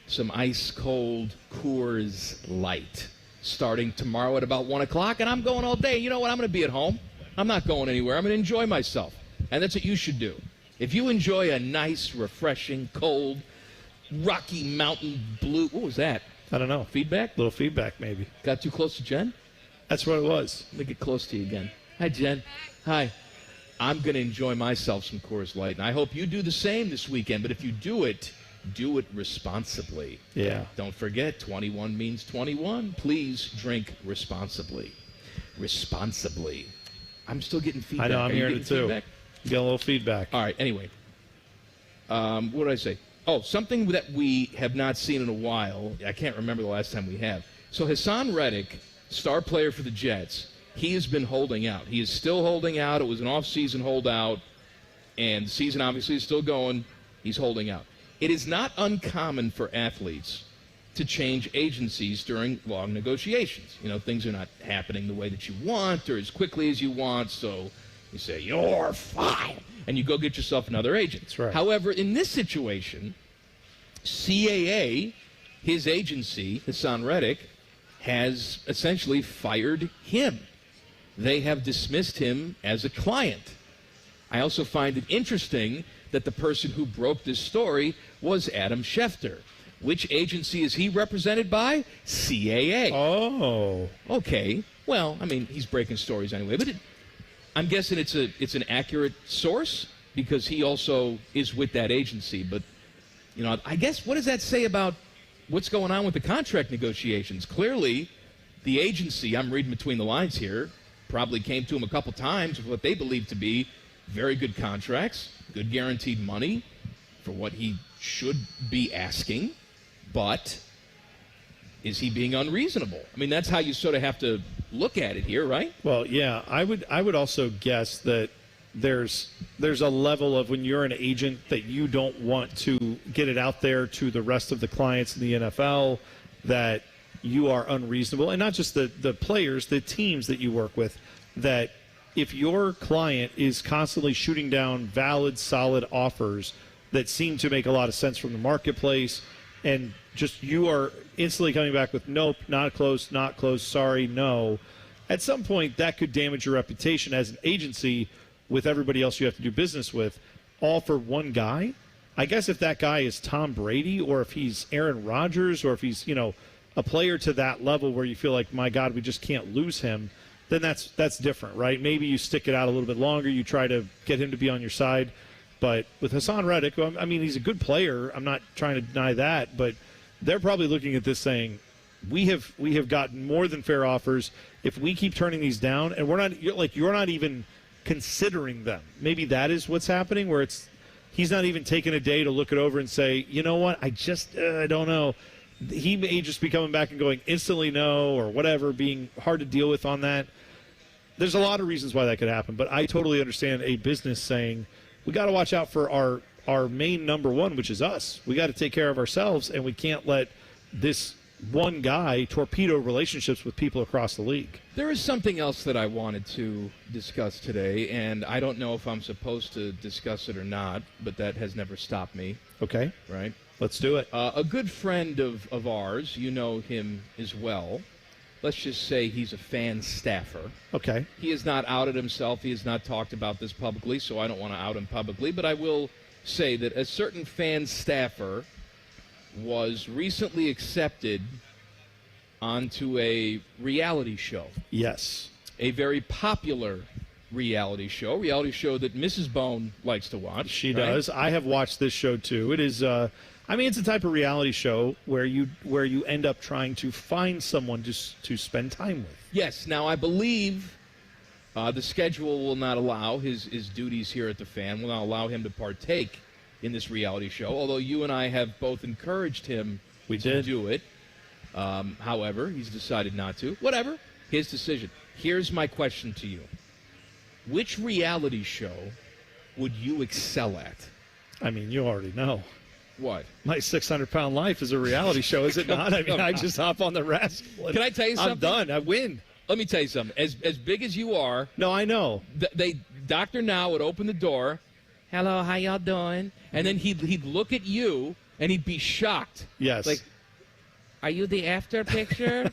some ice-cold Coors Light starting tomorrow at about 1 o'clock, and I'm going all day. You know what? I'm going to be at home. I'm not going anywhere. I'm going to enjoy myself, and that's what you should do. If you enjoy a nice, refreshing, cold, Rocky Mountain blue. What was that? I don't know. Feedback? Little feedback, maybe. Got too close to Jen? That's what it was. Let me get close to you again. Hi, Jen. Hi. I'm going to enjoy myself some Coors Light. And I hope you do the same this weekend. But if you do it responsibly. Yeah. Don't forget, 21 means 21. Please drink responsibly. Responsibly. I'm still getting feedback. I know, I'm hearing it too. Feedback? You got a little feedback. All right, anyway. What did I say? Oh, something that we have not seen in a while. I can't remember the last time we have. So Hassan Reddick, star player for the Jets, he has been holding out. He is still holding out. It was an off-season holdout, and the season obviously is still going. He's holding out. It is not uncommon for athletes to change agencies during long negotiations. You know, things are not happening the way that you want or as quickly as you want, so you say, you're fired, and you go get yourself another agent. That's right. However, in this situation, CAA, his agency, Hassan Reddick, has essentially fired him. They have dismissed him as a client. I also find it interesting that the person who broke this story was Adam Schefter. Which agency is he represented by? CAA. Oh. Okay. Well, I mean, he's breaking stories anyway, but I'm guessing it's an accurate source because he also is with that agency. But, you know, I guess what does that say about what's going on with the contract negotiations? Clearly, the agency, I'm reading between the lines here, probably came to him a couple times with what they believe to be very good contracts, good guaranteed money for what he should be asking, but is he being unreasonable? I mean, that's how you sort of have to look at it here, right? Well, yeah, I would also guess that there's a level of when you're an agent that you don't want to get it out there to the rest of the clients in the NFL that you are unreasonable, and not just the players, the teams that you work with, that if your client is constantly shooting down valid, solid offers that seem to make a lot of sense from the marketplace, and just you are instantly coming back with nope, not close, sorry, no, at some point that could damage your reputation as an agency with everybody else you have to do business with, all for one guy. I guess if that guy is Tom Brady or if he's Aaron Rodgers or if he's, you know, a player to that level where you feel like, my God, we just can't lose him, then that's different, right? Maybe you stick it out a little bit longer. You try to get him to be on your side. But with Hassan Reddick, I mean, he's a good player. I'm not trying to deny that. But they're probably looking at this saying, we have gotten more than fair offers. If we keep turning these down, and you're not even considering them. Maybe that is what's happening, where he's not even taking a day to look it over and say, you know what, I don't know. He may just be coming back and going instantly no or whatever, being hard to deal with on that. There's a lot of reasons why that could happen, but I totally understand a business saying, we got to watch out for our main number one, which is us. We got to take care of ourselves, and we can't let this one guy torpedo relationships with people across the league. There is something else that I wanted to discuss today, and I don't know if I'm supposed to discuss it or not, but that has never stopped me. Okay. Right? Let's do it. A good friend of ours, you know him as well. Let's just say he's a fan staffer. Okay. He has not outed himself. He has not talked about this publicly, so I don't want to out him publicly. But I will say that a certain fan staffer was recently accepted onto a reality show. Yes. A very popular reality show that Mrs. Bone likes to watch. She does. I have watched this show, too. It is... it's a type of reality show where you end up trying to find someone to spend time with. Yes. Now, I believe the schedule will not allow his duties here at the Fan will not allow him to partake in this reality show. Although you and I have both encouraged him to do it. However, he's decided not to. Whatever. His decision. Here's my question to you: which reality show would you excel at? I mean, you already know. What? My 600-pound life is a reality show, is it not? I mean, I just hop on the rascal. Can I tell you something? I'm done. I win. Let me tell you something. As big as you are. No, I know. Dr. Now would open the door. Hello, how y'all doing? And then he'd look at you and he'd be shocked. Yes. Like, are you the after picture?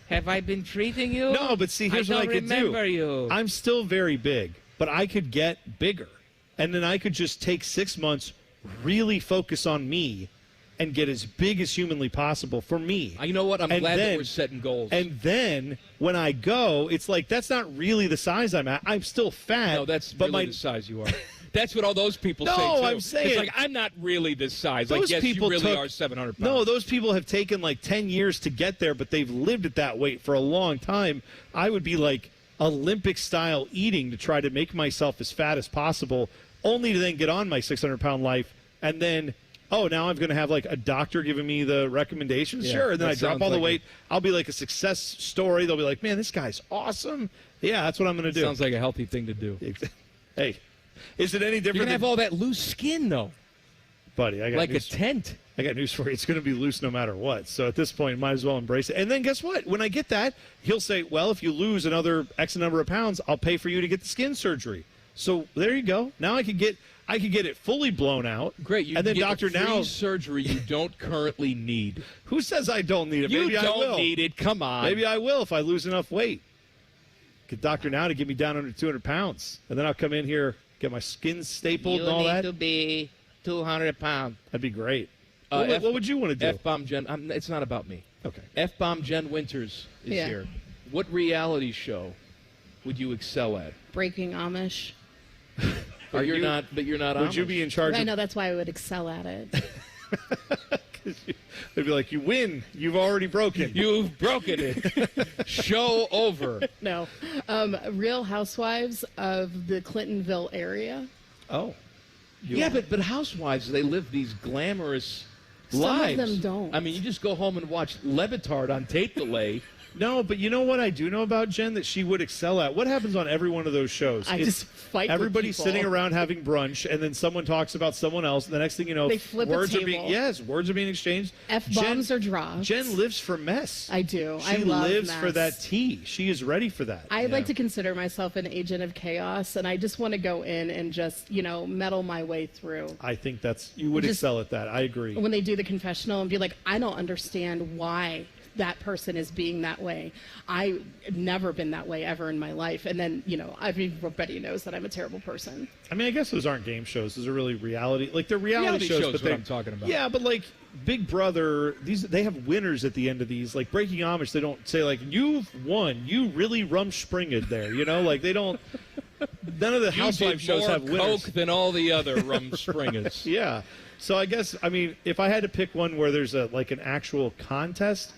Have I been treating you? No, but see, here's what I could do. I don't remember you. I'm still very big, but I could get bigger. And then I could just take 6 months, really focus on me, and get as big as humanly possible for me. You know what? I'm glad that we're setting goals. And then when I go, it's like, that's not really the size I'm at. I'm still fat. No, that's really the size you are. That's what all those people say, too. No, I'm saying. It's like, I'm not really this size. Those like, yes, people you really are 700 pounds. No, those people have taken like 10 years to get there, but they've lived at that weight for a long time. I would be like Olympic-style eating to try to make myself as fat as possible, only to then get on my 600-pound life, and then, now I'm going to have like a doctor giving me the recommendations? Yeah, sure. And then I drop all the weight. I'll be like a success story. They'll be like, man, this guy's awesome. Yeah, that's what I'm going to do. Sounds like a healthy thing to do. Hey. Is it any different? You're going to have all that loose skin, though. Buddy, I got like news. A tent. I got news for you. It's going to be loose no matter what. So at this point, might as well embrace it. And then guess what? When I get that, he'll say, well, if you lose another X number of pounds, I'll pay for you to get the skin surgery. So there you go. Now I could get it fully blown out. Great. You and then get Dr. Now surgery you don't currently need. Who says I don't need it? You Maybe don't I will. need it. Come on. Maybe I will if I lose enough weight. Get Dr. Now to get me down under 200 pounds. And then I'll come in here, get my skin stapled and all that. You need to be 200 pounds. That'd be great. What would you want to do? F-Bomb Jen. It's not about me. Okay. F-Bomb Jen Winters is here. What reality show would you excel at? Breaking Amish. But you're not Amish. Would you be in charge? I know, that's why I would excel at it. They'd be like, you win. You've already broken. You've broken it. Show over. No. Real Housewives of the Clintonville area. Oh. Yeah, but housewives, they live these glamorous lives. Some of them don't. I mean, you just go home and watch Levitard on tape delay. No, but you know what I do know about Jen that she would excel at? What happens on every one of those shows? I just fight everybody's with people. sitting around having brunch, and then someone talks about someone else, and the next thing you know, they flip words a are being words are being exchanged. F-bombs are dropped. Jen lives for mess. I do. She I love lives mess. for that tea. She is ready for that. I like to consider myself an agent of chaos, and I just want to go in and just, meddle my way through. I think you would excel at that. I agree. When they do the confessional and be like, I don't understand why that person is being that way. I've never been that way ever in my life. And then, everybody knows that I'm a terrible person. I mean, I guess those aren't game shows. Those are really reality. Like, they're reality shows, but what I'm talking about. Yeah, but like Big Brother, they have winners at the end of these. Like Breaking Amish, they don't say like, you've won. You really rumspringed there. Like they don't. None of the housewife shows have winners. Coke than all the other rumspringers. Yeah. So I guess, if I had to pick one where there's an actual contest,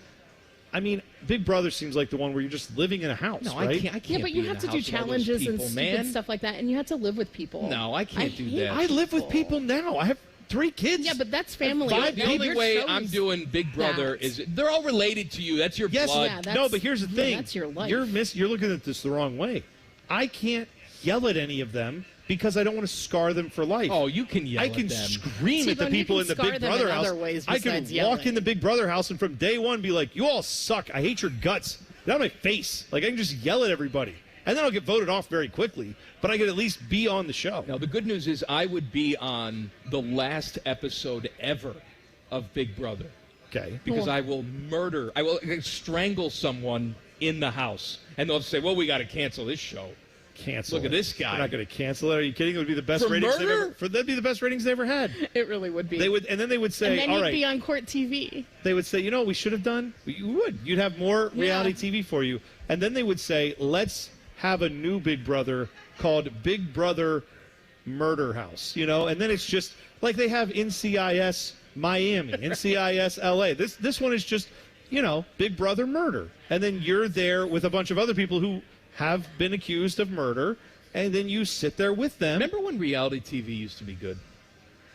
Big Brother seems like the one where you're just living in a house, right? I can't. Yeah, but you have to do challenges and stupid stuff like that, and you have to live with people. No, I can't do that. I live with people now. I have 3 kids. Yeah, but that's family. The only way I'm doing Big Brother is they're all related to you. That's your blood. Yeah, no, but here's the thing. That's your life. You're looking at this the wrong way. I can't yell at any of them because I don't want to scar them for life. Oh, you can yell at them. I can scream at the people in the Big Brother house. I can walk in the Big Brother house and from day one be like, you all suck. I hate your guts. Get out of my face. Like, I can just yell at everybody. And then I'll get voted off very quickly, but I can at least be on the show. Now, the good news is I would be on the last episode ever of Big Brother. Okay. Because I will strangle someone in the house. And they'll say, well, we got to cancel this show. Cancel. Look at this guy. They're not going to cancel it. Are you kidding? It would be the best For ratings murder? that'd be the best ratings they ever had. It really would be. And then they would say, and then all you'd right. be on court TV. They would say, what we should have done? You would. You'd have more reality TV for you. And then they would say, let's have a new Big Brother called Big Brother Murder House. And then it's just like they have NCIS Miami, NCIS LA. This one is just, Big Brother Murder. And then you're there with a bunch of other people who have been accused of murder, and then you sit there with them. Remember when reality TV used to be good?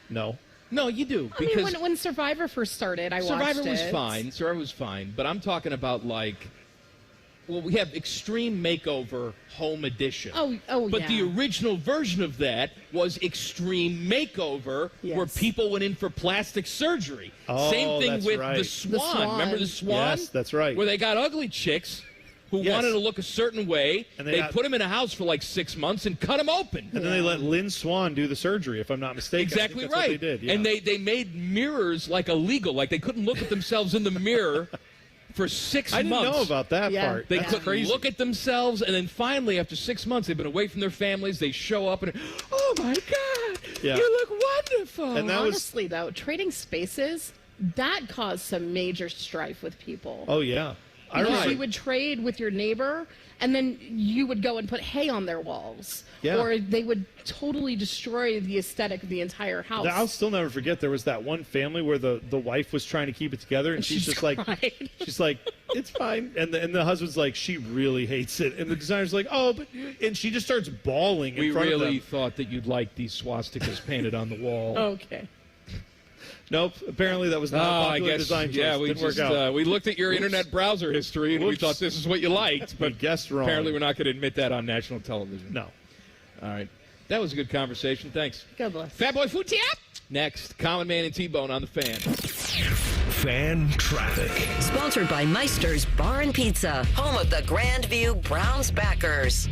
No. No, you do. I mean, when Survivor first started, I watched it. Survivor was fine, but I'm talking about we have Extreme Makeover Home Edition. But the original version of that was Extreme Makeover, where people went in for plastic surgery. Oh, Same thing that's with right. the Swan. Remember the Swan? Yes, that's right. Where they got ugly chicks who wanted to look a certain way. And they put them in a house for 6 months and cut them open. And then they let Lynn Swan do the surgery, if I'm not mistaken. Exactly that's right. What they did. Yeah. And they made mirrors illegal. They couldn't look at themselves in the mirror for 6 months. I didn't know about that part. They That's couldn't look at themselves, and then finally, after 6 months, they've been away from their families. They show up and, oh my God, you look wonderful. And that honestly, though, trading spaces that caused some major strife with people. Oh, yeah. Because you would trade with your neighbor, and then you would go and put hay on their walls. Yeah. Or they would totally destroy the aesthetic of the entire house. I'll still never forget, there was that one family where the wife was trying to keep it together, and she's just cried. like, she's like, it's fine. And the husband's like, she really hates it. And the designer's like, oh, but, and she just starts bawling in front of them. We really thought that you'd like these swastikas painted on the wall. Okay. Nope. Apparently that was not a popular design choice. Yeah, Didn't work out. We looked at your internet browser history and we thought this is what you liked, but guessed wrong. Apparently we're not going to admit that on national television. No. All right. That was a good conversation. Thanks. God bless. Fat Boy Food Tap. Next, Common Man and T-Bone on the Fan. Fan Traffic. Sponsored by Meister's Bar and Pizza, home of the Grandview Browns backers.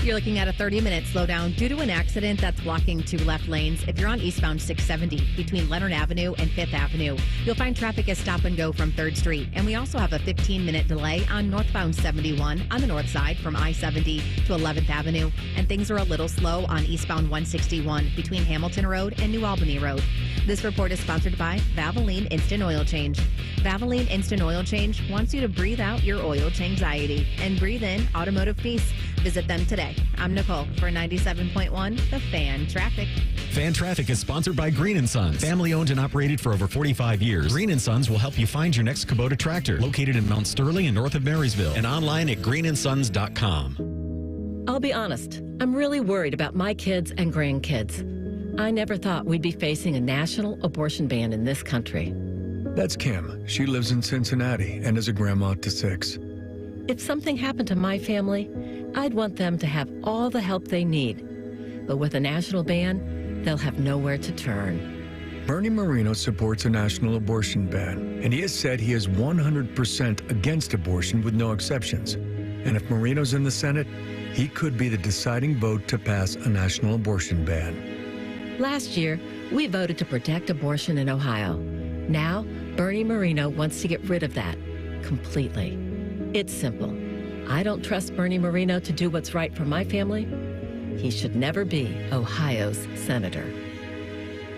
You're looking at a 30-minute slowdown due to an accident that's blocking two left lanes. If you're on eastbound 670 between Leonard Avenue and 5th Avenue, you'll find traffic is stop and go from 3rd Street. And we also have a 15-minute delay on northbound 71 on the north side from I-70 to 11th Avenue. And things are a little slow on eastbound 161 between Hamilton Road and New Albany Road. This report is sponsored by Valvoline Instant Oil Change. Valvoline Instant Oil Change wants you to breathe out your oil change-anxiety and breathe in automotive peace. Visit them today. I'm Nicole for 97.1 The Fan Traffic. Fan Traffic is sponsored by Green & Sons. Family owned and operated for over 45 years. Green & Sons will help you find your next Kubota tractor. Located in Mount Sterling and north of Marysville. And online at greenandsons.com. I'll be honest, I'm really worried about my kids and grandkids. I never thought we'd be facing a national abortion ban in this country. That's Kim. She lives in Cincinnati and is a grandma to 6. If something happened to my family, I'd want them to have all the help they need. But with a national ban, they'll have nowhere to turn. Bernie Moreno supports a national abortion ban, and he has said he is 100% against abortion with no exceptions. And if Moreno's in the Senate, he could be the deciding vote to pass a national abortion ban. Last year, we voted to protect abortion in Ohio. Now, Bernie Moreno wants to get rid of that completely. It's simple. I don't trust Bernie Moreno to do what's right for my family. He should never be Ohio's senator.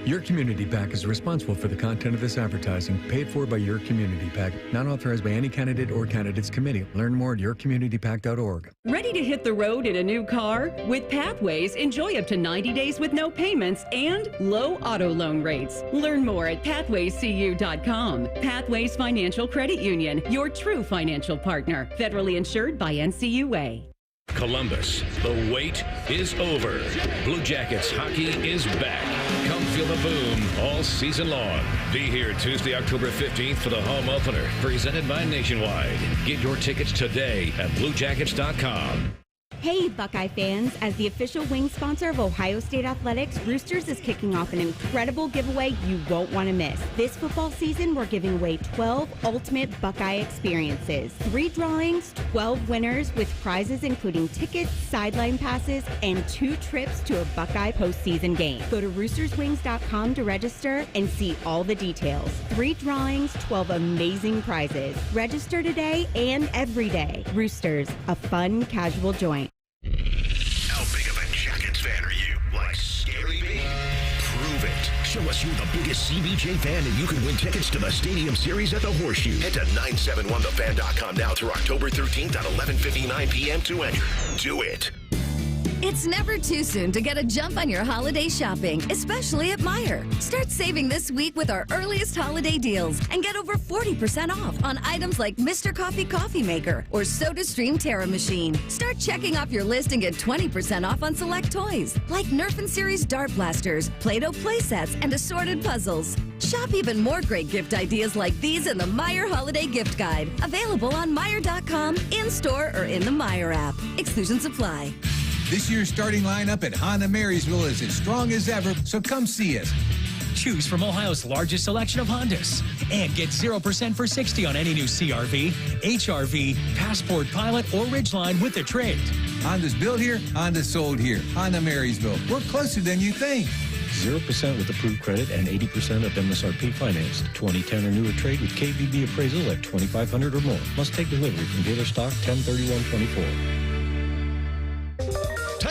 Your Community PAC is responsible for the content of this advertising, paid for by Your Community PAC, not authorized by any candidate or candidates committee. Learn more at yourcommunitypac.org. Ready to hit the road in a new car? With Pathways, enjoy up to 90 days with no payments and low auto loan rates. Learn more at pathwayscu.com. Pathways Financial Credit Union, your true financial partner. Federally insured by NCUA. Columbus, the wait is over. Blue Jackets hockey is back. Come feel the boom all season long. Be here Tuesday, October 15th for the home opener, presented by Nationwide. Get your tickets today at bluejackets.com. Hey, Buckeye fans. As the official wing sponsor of Ohio State Athletics, Roosters is kicking off an incredible giveaway you won't want to miss. This football season, we're giving away 12 ultimate Buckeye experiences. 3 drawings, 12 winners with prizes including tickets, sideline passes, and 2 trips to a Buckeye postseason game. Go to roosterswings.com to register and see all the details. 3 drawings, 12 amazing prizes. Register today and every day. Roosters, a fun, casual joint. How big of a Jackets fan are you? Like scary big? Prove it. Show us you're the biggest CBJ fan and you can win tickets to the Stadium Series at the Horseshoe. Head to 971thefan.com now through October 13th at 11:59 p.m. to enter. Do it. It's never too soon to get a jump on your holiday shopping, especially at Meijer. Start saving this week with our earliest holiday deals and get over 40% off on items like Mr. Coffee Coffee Maker or SodaStream Terra Machine. Start checking off your list and get 20% off on select toys like Nerf and Series Dart Blasters, Play-Doh playsets, and assorted puzzles. Shop even more great gift ideas like these in the Meijer Holiday Gift Guide, available on Meijer.com, in-store, or in the Meijer app. Exclusions apply. This year's starting lineup at Honda Marysville is as strong as ever, so come see us. Choose from Ohio's largest selection of Hondas and get 0% for 60 on any new CRV, HRV, Passport, Pilot, or Ridgeline with the trade. Honda's built here, Honda's sold here. Honda Marysville. We're closer than you think. 0% with approved credit and 80% of MSRP financed. 2010 or newer trade with KBB appraisal at $2,500 or more. Must take delivery from dealer stock 10/31/24.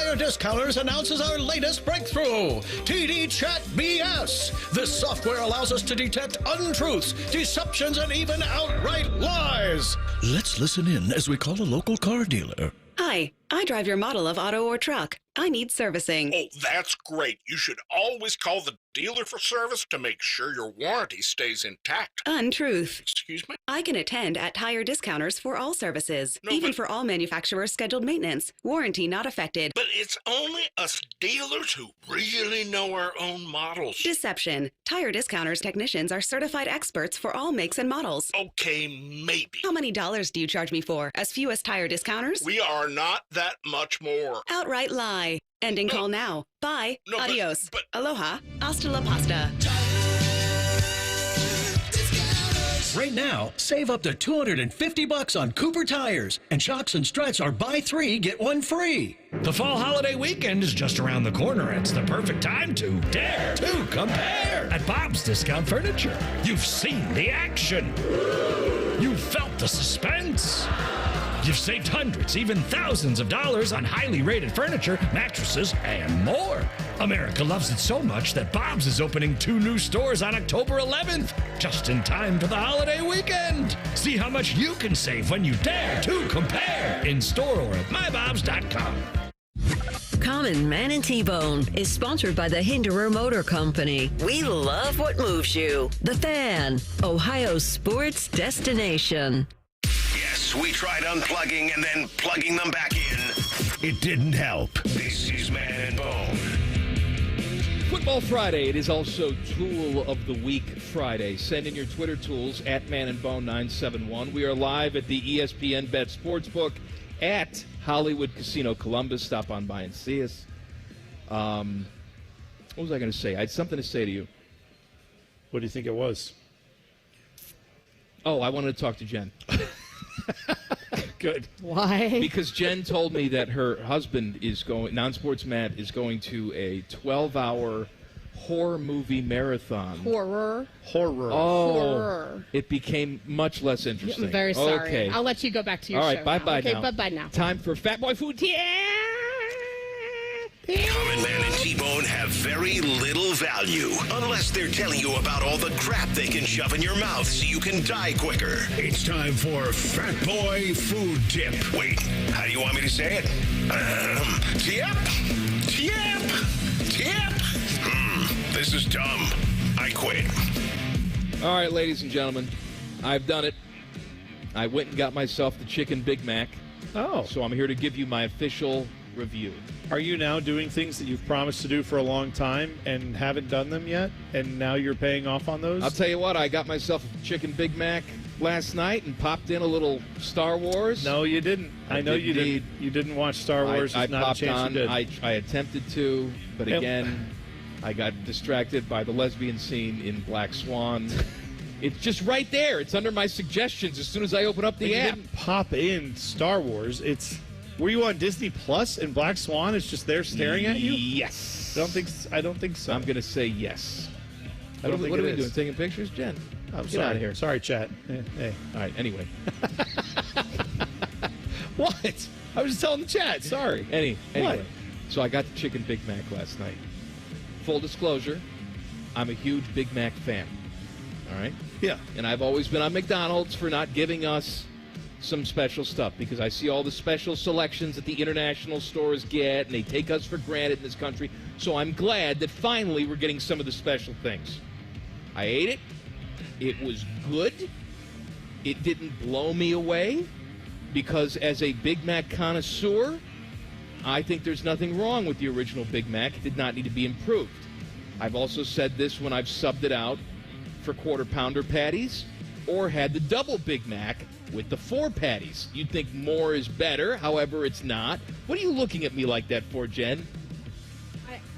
Tire Discounters announces our latest breakthrough, TD Chat BS. This software allows us to detect untruths, deceptions, and even outright lies. Let's listen in as we call a local car dealer. Hi, I drive your model of auto or truck. I need servicing. Oh, that's great. You should always call the dealer for service to make sure your warranty stays intact. Untruth. Excuse me? I can attend at Tire Discounters for all services, even for all manufacturers' scheduled maintenance. Warranty not affected. But it's only us dealers who really know our own models. Deception. Tire Discounters technicians are certified experts for all makes and models. Okay, maybe. How many dollars do you charge me for? As few as Tire Discounters? We are not that much more. Outright lie. Ending call now. Bye. Adios. Aloha. Hasta la pasta. Right now, save up to $250 on Cooper tires, and Shocks and Struts are buy 3, get 1 free. The fall holiday weekend is just around the corner. It's the perfect time to dare to compare at Bob's Discount Furniture. You've seen the action. You've felt the suspense. You've saved hundreds, even thousands of dollars on highly rated furniture, mattresses, and more. America loves it so much that Bob's is opening 2 new stores on October 11th, just in time for the holiday weekend. See how much you can save when you dare to compare in store or at mybobs.com. Common Man and T-Bone is sponsored by the Hinderer Motor Company. We love what moves you. The Fan, Ohio's sports destination. Yes, we tried unplugging and then plugging them back in. It didn't help. This is Man and Bone. Football Friday. It is also Tool of the Week Friday. Send in your Twitter tools at Man and Bone 971. We are live at the ESPN Bet Sportsbook at Hollywood Casino Columbus. Stop on by and see us. What was I going to say? I had something to say to you. What do you think it was? Oh, I wanted to talk to Jen. Good. Why? Because Jen told me that her husband is going, Non-Sports Matt, is going to a 12-hour horror movie marathon. Horror. Oh, Horror. It became much less interesting. I'm very sorry. Okay. I'll let you go back to your show. All right, bye-bye now. now. Okay, bye-bye now. Time for Fat Boy Food. Common Man and T-Bone have very little value unless they're telling you about all the crap they can shove in your mouth so you can die quicker. It's time for Fat Boy Food Tip. Wait, how do you want me to say it? Tip? This is dumb. I quit. All right, ladies and gentlemen, I've done it. I went and got myself the Chicken Big Mac. Oh. So I'm here to give you my official review. Are you now doing things that you've promised to do for a long time and haven't done them yet, and now you're paying off on those? I'll tell you what, I got myself a Chicken Big Mac last night and popped in a little Star Wars. No, you didn't. I know you didn't. You didn't watch Star Wars. I There's not popped a chance on. you did. I attempted to, but again, I got distracted by the lesbian scene in Black Swan. It's just right there. It's under my suggestions as soon as I open up the app. You didn't pop in Star Wars. Were you on Disney Plus and Black Swan is just there staring at you? Yes. I don't think so. I'm going to say yes. What are we doing? Taking pictures? Jen? I'm Get sorry. out of here. Sorry, chat. Hey. All right, anyway. What? I was just telling the chat. Sorry. Anyway. What? So I got the Chicken Big Mac last night. Full disclosure, I'm a huge Big Mac fan. All right? Yeah. And I've always been on McDonald's for not giving us some special stuff because I see all the special selections that the international stores get, and they take us for granted in this country. So I'm glad that finally we're getting some of the special things. I ate it. It was good. It didn't blow me away because as a Big Mac connoisseur, I think there's nothing wrong with the original Big Mac. It did not need to be improved. I've also said this when I've subbed it out for Quarter Pounder patties or had the double Big Mac with the 4 patties. You'd think more is better, however, it's not. What are you looking at me like that for, Jen?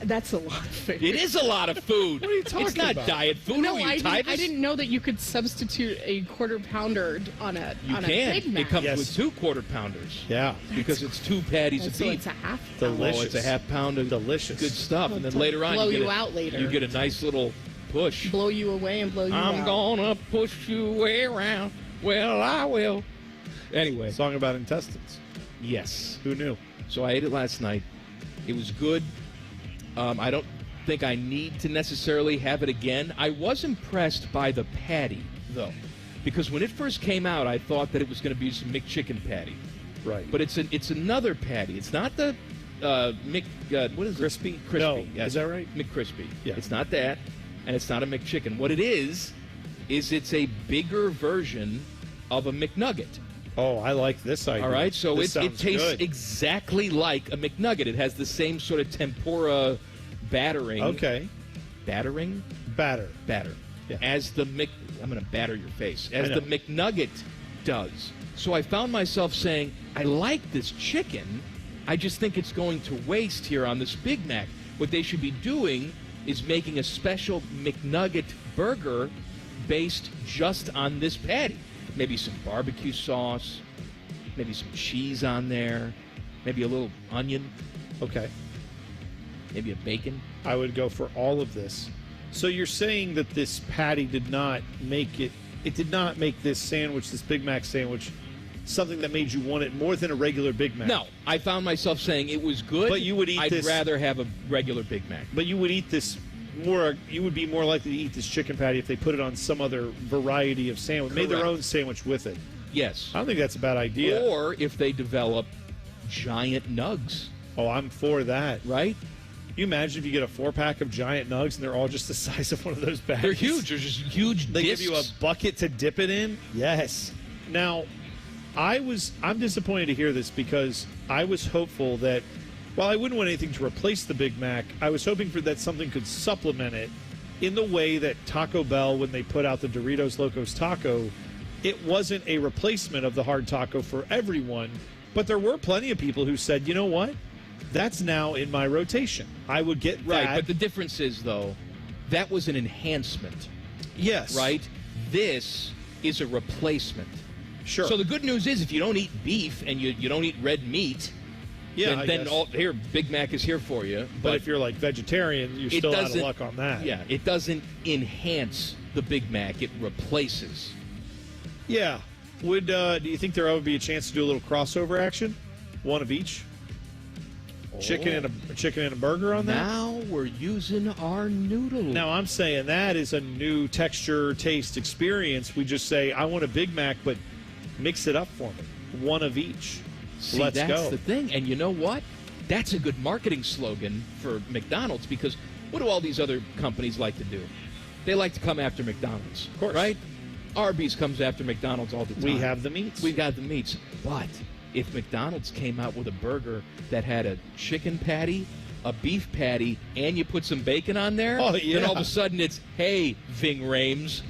That's a lot of food. It is a lot of food. What are you talking It's not about? diet food. No, Are you I Titus? didn't know that you could substitute a Quarter Pounder on a You on can. a Big Mac. It comes with 2 Quarter Pounders. Yeah. Because it's 2 patties of So beef. it's a half pound. Delicious. Oh, it's a half pound of delicious good stuff. And then later on, blow you, get you out later. You get a nice little push. Blow you away and blow you out. I'm gonna push you way around. Well, I will. Anyway. Song about intestines. Yes. Who knew? So I ate it last night. It was good. I don't think I need to necessarily have it again. I was impressed by the patty, though, because when it first came out, I thought that it was going to be some McChicken patty. Right. But it's another patty. It's not the what is Crispy? it? Crispy. No, Yes. is that right? McCrispy. Yeah. It's not that, and it's not a McChicken. What it is it's a bigger version of a McNugget. Oh, I like this idea. All right, so this it tastes good. exactly like a McNugget. It has the same sort of tempura battering. Okay. Battering? Batter. Yeah. As the I'm going to batter your face. As the McNugget does. So I found myself saying, I like this chicken. I just think it's going to waste here on this Big Mac. What they should be doing is making a special McNugget burger based just on this patty. Maybe some barbecue sauce, maybe some cheese on there, maybe a little onion. Okay. Maybe a bacon. I would go for all of this. So you're saying that this patty did not make this sandwich, this Big Mac sandwich, something that made you want it more than a regular Big Mac? No, I found myself saying it was good. But you would eat I'd this. rather have a regular Big Mac. But you would eat this more. You would be more likely to eat this chicken patty if they put it on some other variety of sandwich, made their Correct. own sandwich with it. Yes. I don't think that's a bad idea. Or if they develop giant nugs. Oh, I'm for that. Right? You imagine if you get a 4-pack of giant nugs and they're all just the size of one of those bags. They're huge. They're just huge They discs. give you a bucket to dip it in? Yes. Now, I'm disappointed to hear this because I was hopeful that, while I wouldn't want anything to replace the Big Mac, I was hoping for that something could supplement it in the way that Taco Bell, when they put out the Doritos Locos Taco, it wasn't a replacement of the hard taco for everyone, but there were plenty of people who said, you know what? That's now in my rotation. I would get that. Right, but the difference is, though, that was an enhancement. Yes. Right? This is a replacement. Sure. So the good news is if you don't eat beef and you don't eat red meat, Yeah, then here, Big Mac is here for you. But if you're like vegetarian, you're still out of luck on that. Yeah, it doesn't enhance the Big Mac. It replaces. Yeah. Do you think there would be a chance to do a little crossover action? One of each? Chicken and a burger on that? Now we're using our noodle. Now I'm saying that is a new texture, taste experience. We just say, I want a Big Mac, but mix it up for me. One of each. See, Let's that's go. the thing. And you know what? That's a good marketing slogan for McDonald's, because what do all these other companies like to do? They like to come after McDonald's. Of course. Right? Arby's comes after McDonald's all the time. We have the meats. We got the meats. But if McDonald's came out with a burger that had a chicken patty, a beef patty, and you put some bacon on there, then all of a sudden it's, hey, Ving Rhames,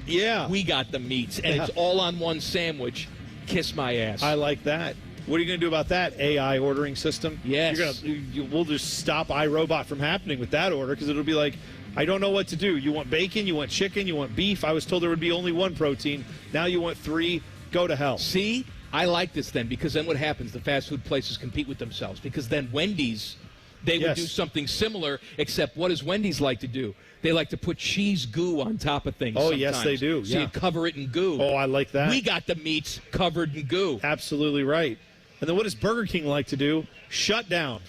we got the meats, and it's all on one sandwich. Kiss my ass. I like that. What are you going to do about that AI ordering system? Yes. We'll just stop iRobot from happening with that order, because it'll be like, I don't know what to do. You want bacon, you want chicken, you want beef. I was told there would be only one protein. Now you want 3. Go to hell. See? I like this then, because then what happens? The fast food places compete with themselves, because then Wendy's, they would do something similar, except what does Wendy's like to do? They like to put cheese goo on top of things. Oh, yes, they do. So you cover it in goo. Oh, I like that. We got the meats covered in goo. Absolutely right. And then what does Burger King like to do? Shut down.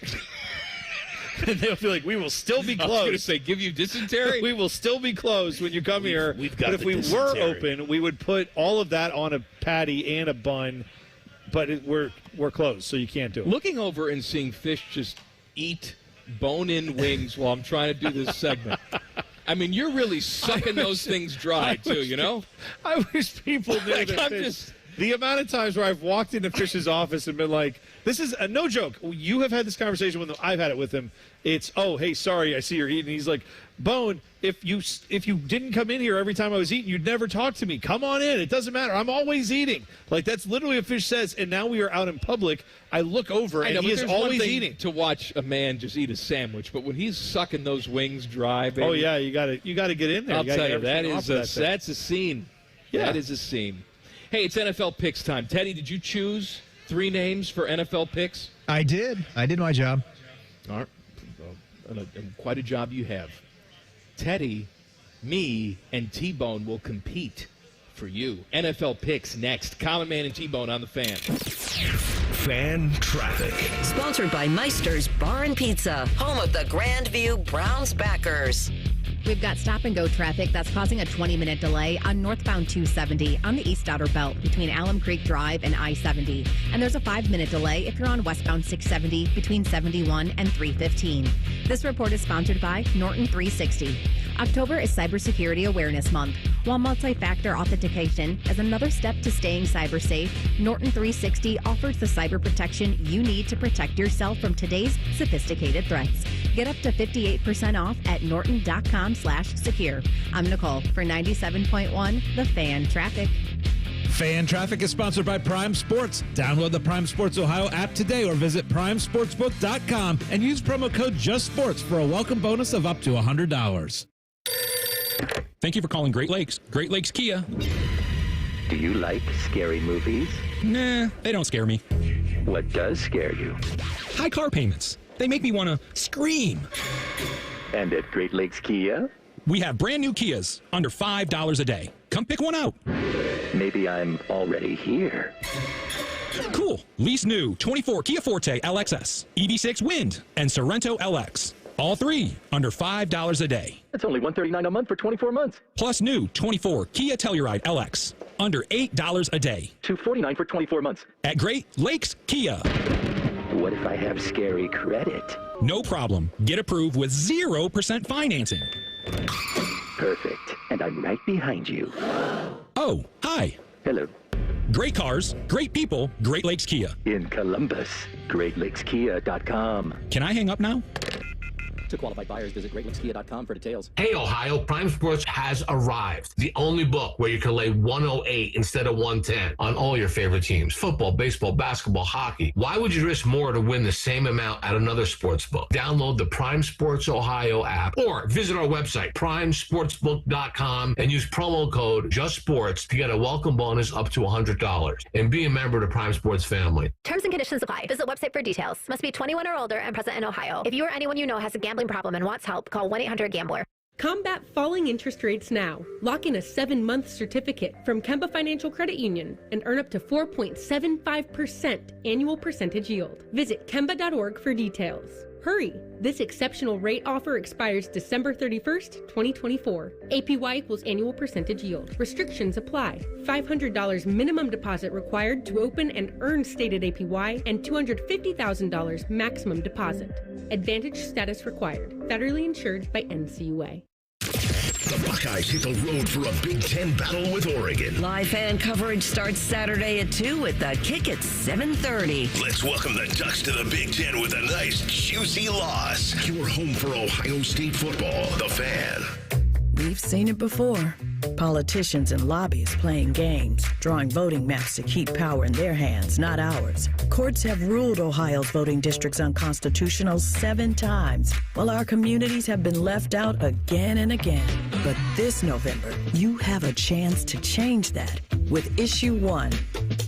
And they'll be like, we will still be closed. I was going to say, give you dysentery? We will still be closed when you come here. We've got but if we were open, we would put all of that on a patty and a bun, but we're closed, so you can't do it. Looking over and seeing Fish just eat bone-in wings while I'm trying to do this segment. I mean, you're really sucking those things dry, too, you know? I wish people knew that the amount of times where I've walked into Fish's office and been like, this is no joke. You have had this conversation with him. I've had it with him. It's, oh, hey, sorry, I see you're eating. He's like, Bone, if you didn't come in here every time I was eating, you'd never talk to me. Come on in. It doesn't matter. I'm always eating. Like, that's literally what Fish says. And now we are out in public. I look over, and he is always eating. To watch a man just eat a sandwich, but when he's sucking those wings dry, baby. Oh, yeah, you got to get in there. I'll tell you, that's a scene. Yeah. That is a scene. Hey, it's NFL picks time. Teddy, did you choose 3 names for NFL picks? I did. I did my job. All right. And quite a job you have. Teddy, me, and T-Bone will compete for you. NFL picks next. Common Man and T-Bone on the Fan. Fan Traffic. Sponsored by Meister's Bar and Pizza, home of the Grandview Browns backers. We've got stop-and-go traffic that's causing a 20-minute delay on northbound 270 on the East Outer Belt between Alum Creek Drive and I-70. And there's a 5-minute delay if you're on westbound 670 between 71 and 315. This report is sponsored by Norton 360. October is Cybersecurity Awareness Month. While multi-factor authentication is another step to staying cyber safe, Norton 360 offers the cyber protection you need to protect yourself from today's sophisticated threats. Get up to 58% off at norton.com/secure. I'm Nicole for 97.1 The Fan Traffic. Fan Traffic is sponsored by Prime Sports. Download the Prime Sports Ohio app today or visit primesportsbook.com and use promo code JUSTSPORTS for a welcome bonus of up to $100. Thank you for calling Great Lakes. Great Lakes Kia. Do you like scary movies? Nah, they don't scare me. What does scare you? High car payments. They make me want to scream. And at Great Lakes Kia? We have brand new Kias under $5 a day. Come pick one out. Maybe I'm already here. Cool. Lease new 24 Kia Forte LXS, EV6 Wind, and Sorrento LX. All three under $5 a day. That's only $139 a month for 24 months. Plus new 24 Kia Telluride LX under $8 a day. $249 for 24 months. At Great Lakes Kia. What if I have scary credit? No problem. Get approved with 0% financing. Perfect. And I'm right behind you. Oh, hi. Hello. Great cars, great people, Great Lakes Kia. In Columbus, GreatLakesKia.com. Can I hang up now? To qualified buyers, visit GreatLakesKia.com for details. Hey, Ohio, Prime Sports has arrived. The only book where you can lay 108 instead of 110 on all your favorite teams. Football, baseball, basketball, hockey. Why would you risk more to win the same amount at another sports book? Download the Prime Sports Ohio app or visit our website, primesportsbook.com, and use promo code JUSTSPORTS to get a welcome bonus up to $100. And be a member of the Prime Sports family. Terms and conditions apply. Visit website for details. Must be 21 or older and present in Ohio. If you or anyone you know has a gambling problem and wants help, call 1-800-GAMBLER. Combat falling interest rates now. Lock in a 7-month certificate from Kemba Financial Credit Union and earn up to 4.75% annual percentage yield. Visit Kemba.org for details. Hurry! This exceptional rate offer expires December 31st, 2024. APY equals annual percentage yield. Restrictions apply. $500 minimum deposit required to open and earn stated APY and $250,000 maximum deposit. Advantage status required. Federally insured by NCUA. The Buckeyes hit the road for a Big Ten battle with Oregon. Live fan coverage starts Saturday at 2 with the kick at 7:30. Let's welcome the Ducks to the Big Ten with a nice, juicy loss. Your home for Ohio State football, The Fan. We've seen it before. Politicians and lobbyists playing games, drawing voting maps to keep power in their hands, not ours. Courts have ruled Ohio's voting districts unconstitutional 7 times, while our communities have been left out again and again. But this November, you have a chance to change that with Issue 1.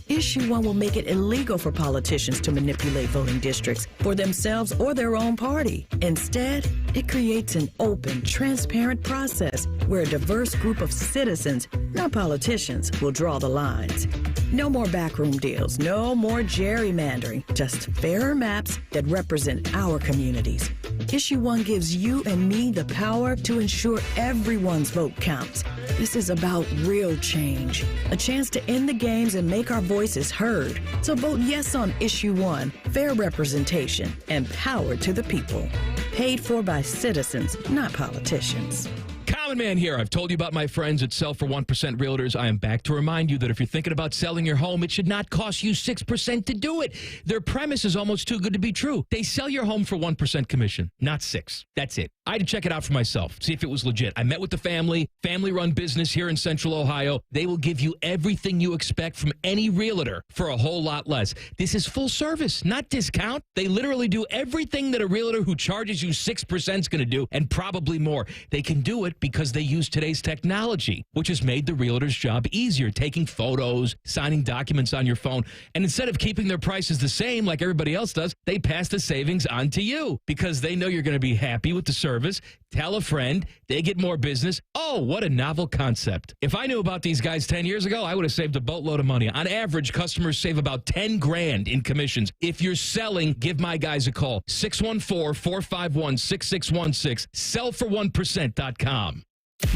Issue 1 will make it illegal for politicians to manipulate voting districts for themselves or their own party. Instead, it creates an open, transparent process where a diverse group of citizens, not politicians, will draw the lines. No more backroom deals, no more gerrymandering, just fairer maps that represent our communities. Issue 1 gives you and me the power to ensure everyone's vote counts. This is about real change, a chance to end the games and make our voices heard. So vote yes on Issue 1, fair representation, and power to the people. Paid for by citizens, not politicians. Common Man here. I've told you about my friends at Sell for 1% Realtors. I am back to remind you that if you're thinking about selling your home, it should not cost you 6% to do it. Their premise is almost too good to be true. They sell your home for 1% commission, not 6%. That's it. I had to check it out for myself, see if it was legit. I met with the family-run business here in Central Ohio. They will give you everything you expect from any realtor for a whole lot less. This is full service, not discount. They literally do everything that a realtor who charges you 6% is going to do, and probably more. They can do it because they use today's technology, which has made the realtor's job easier, taking photos, signing documents on your phone. And instead of keeping their prices the same like everybody else does, they pass the savings on to you because they know you're going to be happy with the service service. Tell a friend. They get more business. Oh, what a novel concept. If I knew about these guys 10 years ago, I would have saved a boatload of money. On average, customers save about $10,000 in commissions. If you're selling, give my guys a call. 614-451-6616. Sellfor1%.com.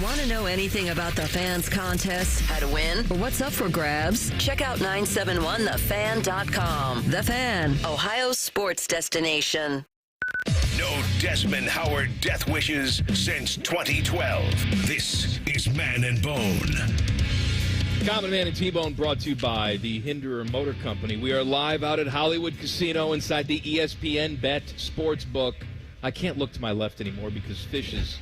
Want to know anything about the Fans contest, how to win, or what's up for grabs? Check out 971thefan.com. The Fan, Ohio's sports destination. No Desmond Howard death wishes since 2012. This is Man and Bone. Common Man and T-Bone brought to you by the Hinderer Motor Company. We are live out at Hollywood Casino inside the ESPN Bet Sportsbook. I can't look to my left anymore because Fish is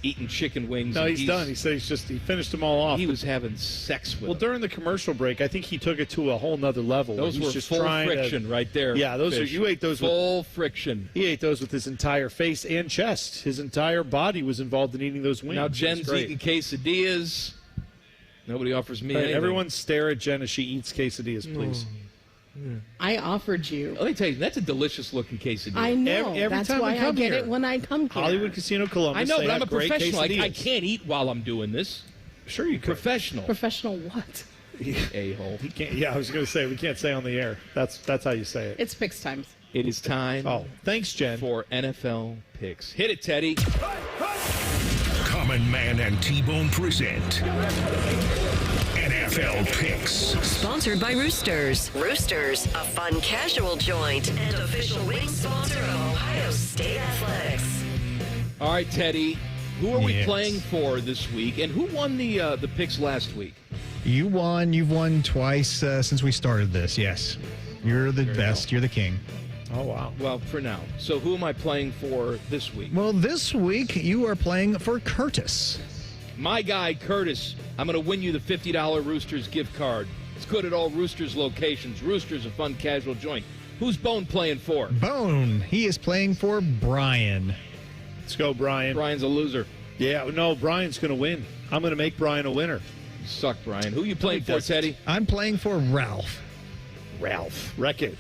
eating chicken wings. No, he's done. He said he finished them all off. He was having sex with them. During the commercial break, I think he took it to a whole nother level. Those were just full friction right there. Yeah, those Fish. are. You ate those full friction. He ate those with his entire face and chest. His entire body was involved in eating those wings. Now Jen's eating quesadillas. Nobody offers me anything. Everyone stare at Jen as she eats quesadillas, please. I offered you. Let me tell you, that's a delicious-looking quesadilla. I know. Every that's time why I come get here. it when I come here. Hollywood Casino Columbus. I know, they but have I'm a great professional. I quesadillas. can't eat while I'm doing this. Sure you can. Professional. Professional what? A-hole. He can't. Yeah, I was going to say we can't say on the air. That's how you say it. It's picks times. It is time. Oh, thanks, Jen. For NFL picks. Hit it, Teddy. Common Man and T-Bone present NFL Picks. Sponsored by Roosters. Roosters, a fun casual joint and official wing sponsor of Ohio State Athletics. All right, Teddy. Who are we playing for this week, and who won the picks last week? You won. You've won twice since we started this. Yes, you're the best. You're the king. Oh, wow. Well, for now. So who am I playing for this week? Well, this week you are playing for Curtis. My guy, Curtis. I'm going to win you the $50 Roosters gift card. It's good at all Roosters locations. Roosters, a fun casual joint. Who's Bone playing for? Bone. He is playing for Brian. Let's go, Brian. Brian's a loser. Yeah, no, Brian's going to win. I'm going to make Brian a winner. You suck, Brian. Who are you playing for, Teddy? I'm playing for Ralph. Ralph. Wreck-It.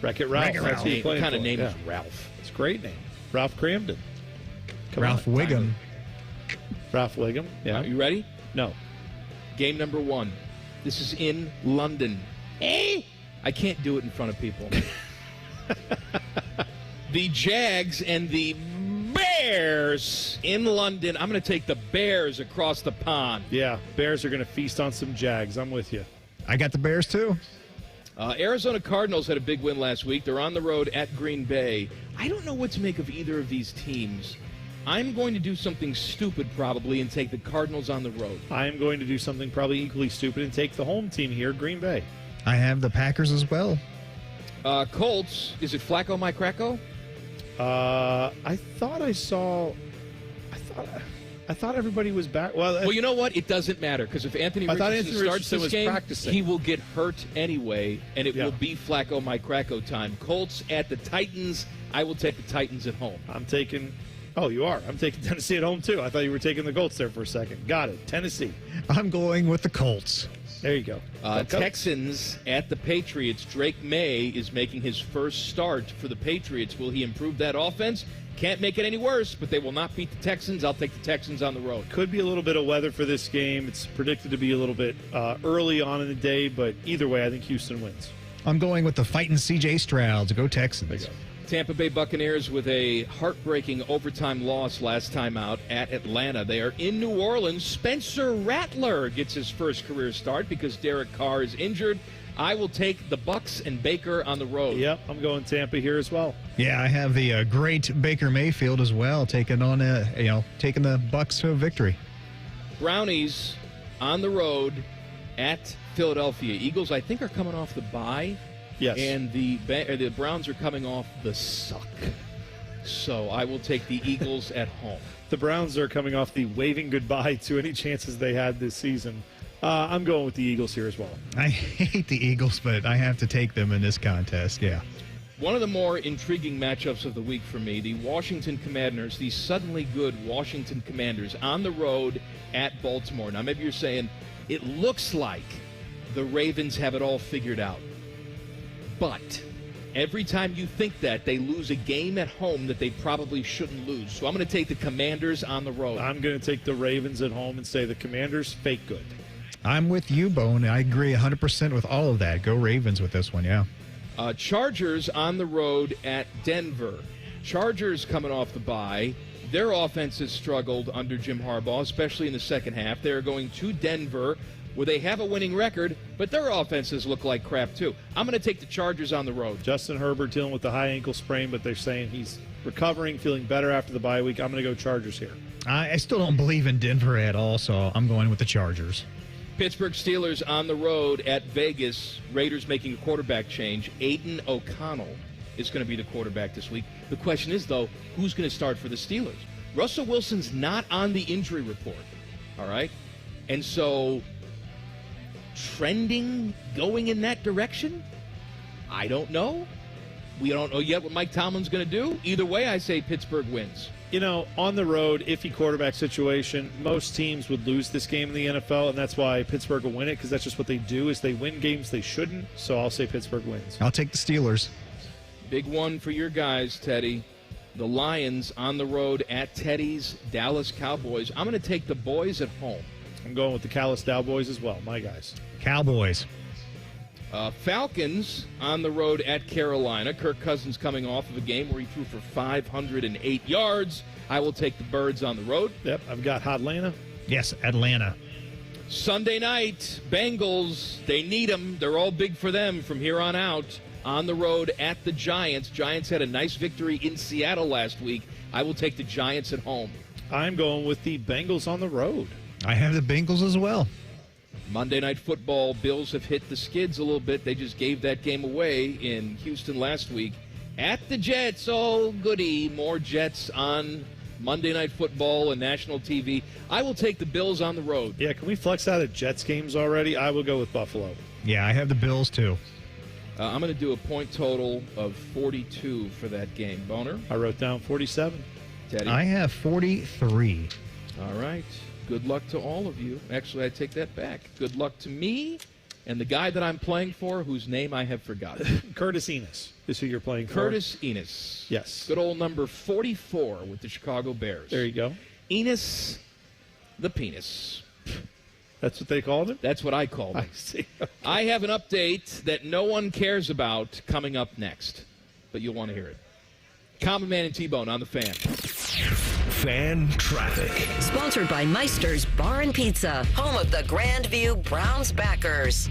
Wreck-It Ralph. Wreck-It That's Ralph. who you're What playing kind of for. name Yeah. is Ralph? It's a great name. Ralph Cramden. Come Ralph on. Wiggum. Ralph Wiggum. Yeah. Are you ready? No. Game number 1. This is in London. I can't do it in front of people. The Jags and the Bears in London. I'm going to take the Bears across the pond. Yeah, Bears are going to feast on some Jags. I'm with you. I got the Bears, too. Arizona Cardinals had a big win last week. They're on the road at Green Bay. I don't know what to make of either of these teams. I'm going to do something stupid probably and take the Cardinals on the road. I'm going to do something probably equally stupid and take the home team here, Green Bay. I have the Packers as well. Colts, is it Flacco, my Cracko? I thought everybody was back. Well, you know what? It doesn't matter because if Anthony Richardson starts this game, practicing. he will get hurt anyway, and it will be Flacco, my Cracko time. Colts at the Titans. I will take the Titans at home. I'm taking. Oh, you are. I'm taking Tennessee at home too. I thought you were taking the Colts there for a second. Got it. Tennessee. I'm going with the Colts. There you go. Texans at the Patriots. Drake May is making his first start for the Patriots. Will he improve that offense? Can't make it any worse, but they will not beat the Texans. I'll take the Texans on the road. Could be a little bit of weather for this game. It's predicted to be a little bit early on in the day, but either way, I think Houston wins. I'm going with the fighting C.J. Stroud. Go Texans. Tampa Bay Buccaneers with a heartbreaking overtime loss last time out at Atlanta. They are in New Orleans. Spencer Rattler gets his first career start because Derek Carr is injured. I will take the Bucks and Baker on the road. Yep, I'm going Tampa here as well. Yeah, I have the great Baker Mayfield as well, taking on taking the Bucks to a victory. Brownies on the road at Philadelphia. Eagles, I think, are coming off the bye. Yes. And the Browns are coming off the suck. So I will take the Eagles at home. The Browns are coming off the waving goodbye to any chances they had this season. I'm going with the Eagles here as well. I hate the Eagles, but I have to take them in this contest, yeah. One of the more intriguing matchups of the week for me, the Washington Commanders, the suddenly good Washington Commanders on the road at Baltimore. Now, maybe you're saying, it looks like the Ravens have it all figured out. But Every time you think that, they lose a game at home that they probably shouldn't lose. So I'm going to take the Commanders on the road. I'm going to take the Ravens at home and say the Commanders fake good. I'm with you, Bone. I agree 100% with all of that. Go Ravens with this one, yeah. Chargers on the road at Denver. Chargers coming off the bye. Their offense has struggled under Jim Harbaugh, especially in the second half. They're going to Denver, where they have a winning record, but their offenses look like crap too. I'm going to take the Chargers on the road. Justin Herbert dealing with the high ankle sprain, but they're saying he's recovering, feeling better after the bye week. I'm going to go Chargers here. I still don't believe in Denver at all, so I'm going with the Chargers. Pittsburgh Steelers on the road at Vegas. Raiders making a quarterback change. Aiden O'Connell is going to be the quarterback this week. The question is, though, who's going to start for the Steelers? Russell Wilson's not on the injury report, all right? And so trending going in that direction? I don't know. We don't know yet what Mike Tomlin's going to do. Either way, I say Pittsburgh wins. You know, on the road, iffy quarterback situation, most teams would lose this game in the NFL, and that's why Pittsburgh will win it, because that's just what they do, is they win games they shouldn't. So I'll say Pittsburgh wins. I'll take the Steelers. Big one for your guys, Teddy. The Lions on the road at Teddy's Dallas Cowboys. I'm going to take the boys at home. I'm going with the Dallas Cowboys as well, my guys. Cowboys. Falcons on the road at Carolina. Kirk Cousins coming off of a game where he threw for 508 yards. I will take the Birds on the road. Yep, I've got Atlanta. Yes, Atlanta. Sunday night, Bengals, they need them. They're all big for them from here on out. On the road at the Giants. Giants had a nice victory in Seattle last week. I will take the Giants at home. I'm going with the Bengals on the road. I have the Bengals as well. Monday Night Football, Bills have hit the skids a little bit. They just gave that game away in Houston last week. At the Jets, oh goody, more Jets on Monday Night Football and national TV. I will take the Bills on the road. Yeah, can we flex out of Jets games already? I will go with Buffalo. Yeah, I have the Bills too. I'm going to do a point total of 42 for that game. Boner? I wrote down 47. Teddy? I have 43. All right. Good luck to all of you. Actually, I take that back. Good luck to me and the guy that I'm playing for, whose name I have forgotten. Curtis Enos is who you're playing for. Curtis Enos. Yes. Good old number 44 with the Chicago Bears. There you go. Enos the penis. That's what they called him? That's what I called him. I see. Okay. I have an update that no one cares about coming up next, but you'll want to hear it. Common Man and T-Bone on the Fan. Fan Traffic. Sponsored by Meister's Bar and Pizza, home of the Grandview Browns backers.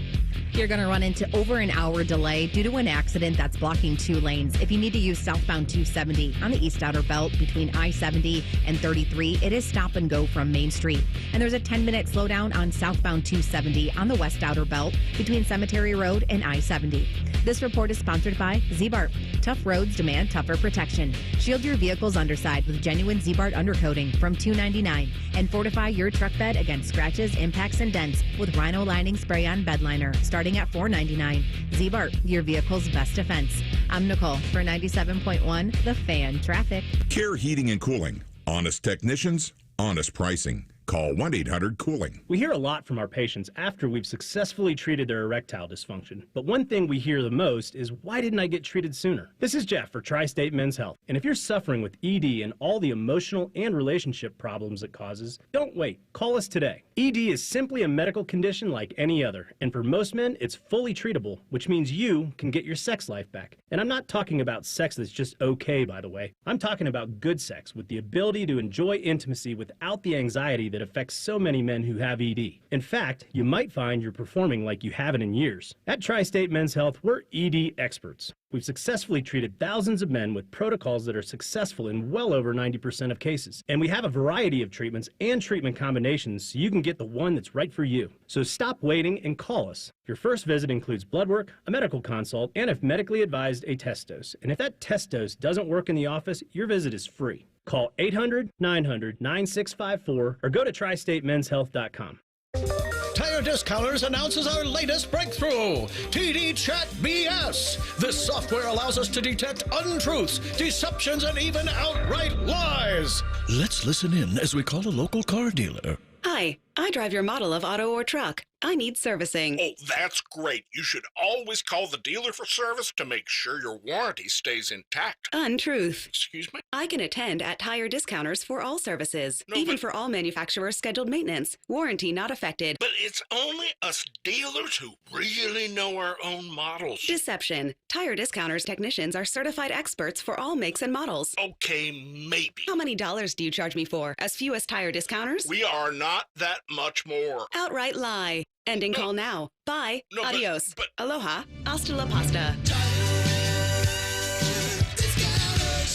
You're going to run into over an hour delay due to an accident that's blocking 2 lanes. If you need to use southbound 270 on the East Outer Belt between I-70 and 33, it is stop and go from Main Street. And there's a 10-minute slowdown on southbound 270 on the West Outer Belt between Cemetery Road and I-70. This report is sponsored by Z-Bart. Tough roads demand tougher protection. Shield your vehicle's underside with genuine Z-Bart undercoating from $2.99 and fortify your truck bed against scratches, impacts, and dents with Rhino Lining Spray-On Bed Liner starting at $4.99. Z-Bart, your vehicle's best defense. I'm Nicole for 97.1 The Fan Traffic. Care Heating and Cooling. Honest technicians, honest pricing. Call 1-800-COOLING. We hear a lot from our patients after we've successfully treated their erectile dysfunction. But one thing we hear the most is, why didn't I get treated sooner? This is Jeff for Tri-State Men's Health. And if you're suffering with ED and all the emotional and relationship problems it causes, don't wait. Call us today. ED is simply a medical condition like any other. And for most men, it's fully treatable, which means you can get your sex life back. And I'm not talking about sex that's just okay, by the way. I'm talking about good sex with the ability to enjoy intimacy without the anxiety that affects so many men who have ED. In fact, you might find you're performing like you haven't in years. At Tri-State Men's Health, we're ED experts. We've successfully treated thousands of men with protocols that are successful in well over 90% of cases. And we have a variety of treatments and treatment combinations so you can get the one that's right for you. So stop waiting and call us. Your first visit includes blood work, a medical consult, and if medically advised, a test dose. And if that test dose doesn't work in the office, your visit is free. Call 800-900-9654 or go to tristatemenshealth.com. Tire Discounters announces our latest breakthrough, TD Chat BS. This software allows us to detect untruths, deceptions, and even outright lies. Let's listen in as we call a local car dealer. Hi, I drive your model of auto or truck. I need servicing. Oh, that's great. You should always call the dealer for service to make sure your warranty stays intact. Untruth. Excuse me? I can attend at tire discounters for all services, even for all manufacturers' scheduled maintenance. Warranty not affected. But it's only us dealers who really know our own models. Deception. Tire discounters technicians are certified experts for all makes and models. Okay, maybe. How many dollars do you charge me for? As few as tire discounters? We are not that much more. Outright lie. Ending call now. Bye. Adios. Aloha. Hasta la pasta.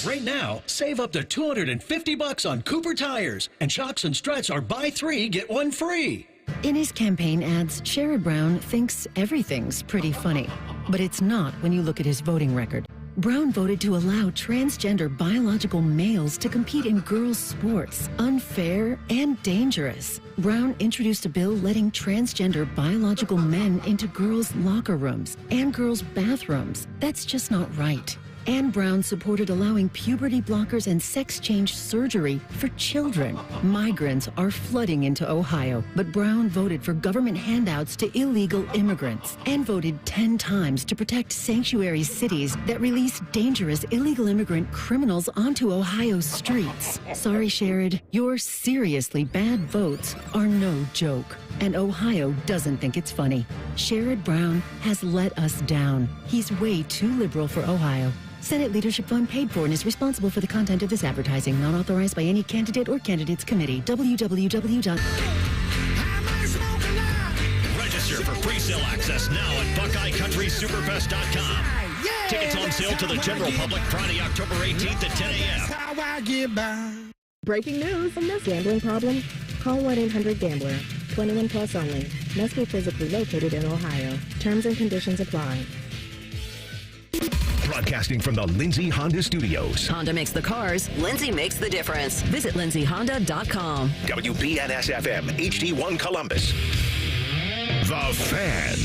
Right now, save up to $250 on Cooper tires, and shocks and struts are buy 3, get 1 free. In his campaign ads, Sherrod Brown thinks everything's pretty funny. But it's not when you look at his voting record. Brown voted to allow transgender biological males to compete in girls' sports. Unfair and dangerous. Brown introduced a bill letting transgender biological men into girls' locker rooms and girls' bathrooms. That's just not right. And Brown supported allowing puberty blockers and sex change surgery for children. Migrants are flooding into Ohio, but Brown voted for government handouts to illegal immigrants and voted 10 times to protect sanctuary cities that release dangerous illegal immigrant criminals onto Ohio's streets. Sorry, Sherrod, your seriously bad votes are no joke. And Ohio doesn't think it's funny. Sherrod Brown has let us down. He's way too liberal for Ohio. Senate Leadership Fund paid for and is responsible for the content of this advertising, not authorized by any candidate or candidates committee. www. Register for pre-sale access now at BuckeyeCountrySuperFest.com. Tickets on sale to the general public Friday, October 18th at 10 a.m. Breaking news from this gambling problem. Call 1-800-GAMBLER. 21 plus only. Must be physically located in Ohio. Terms and conditions apply. Broadcasting from the Lindsay Honda Studios. Honda makes the cars. Lindsay makes the difference. Visit lindsayhonda.com. WBNS-FM, HD1 Columbus. The Fan.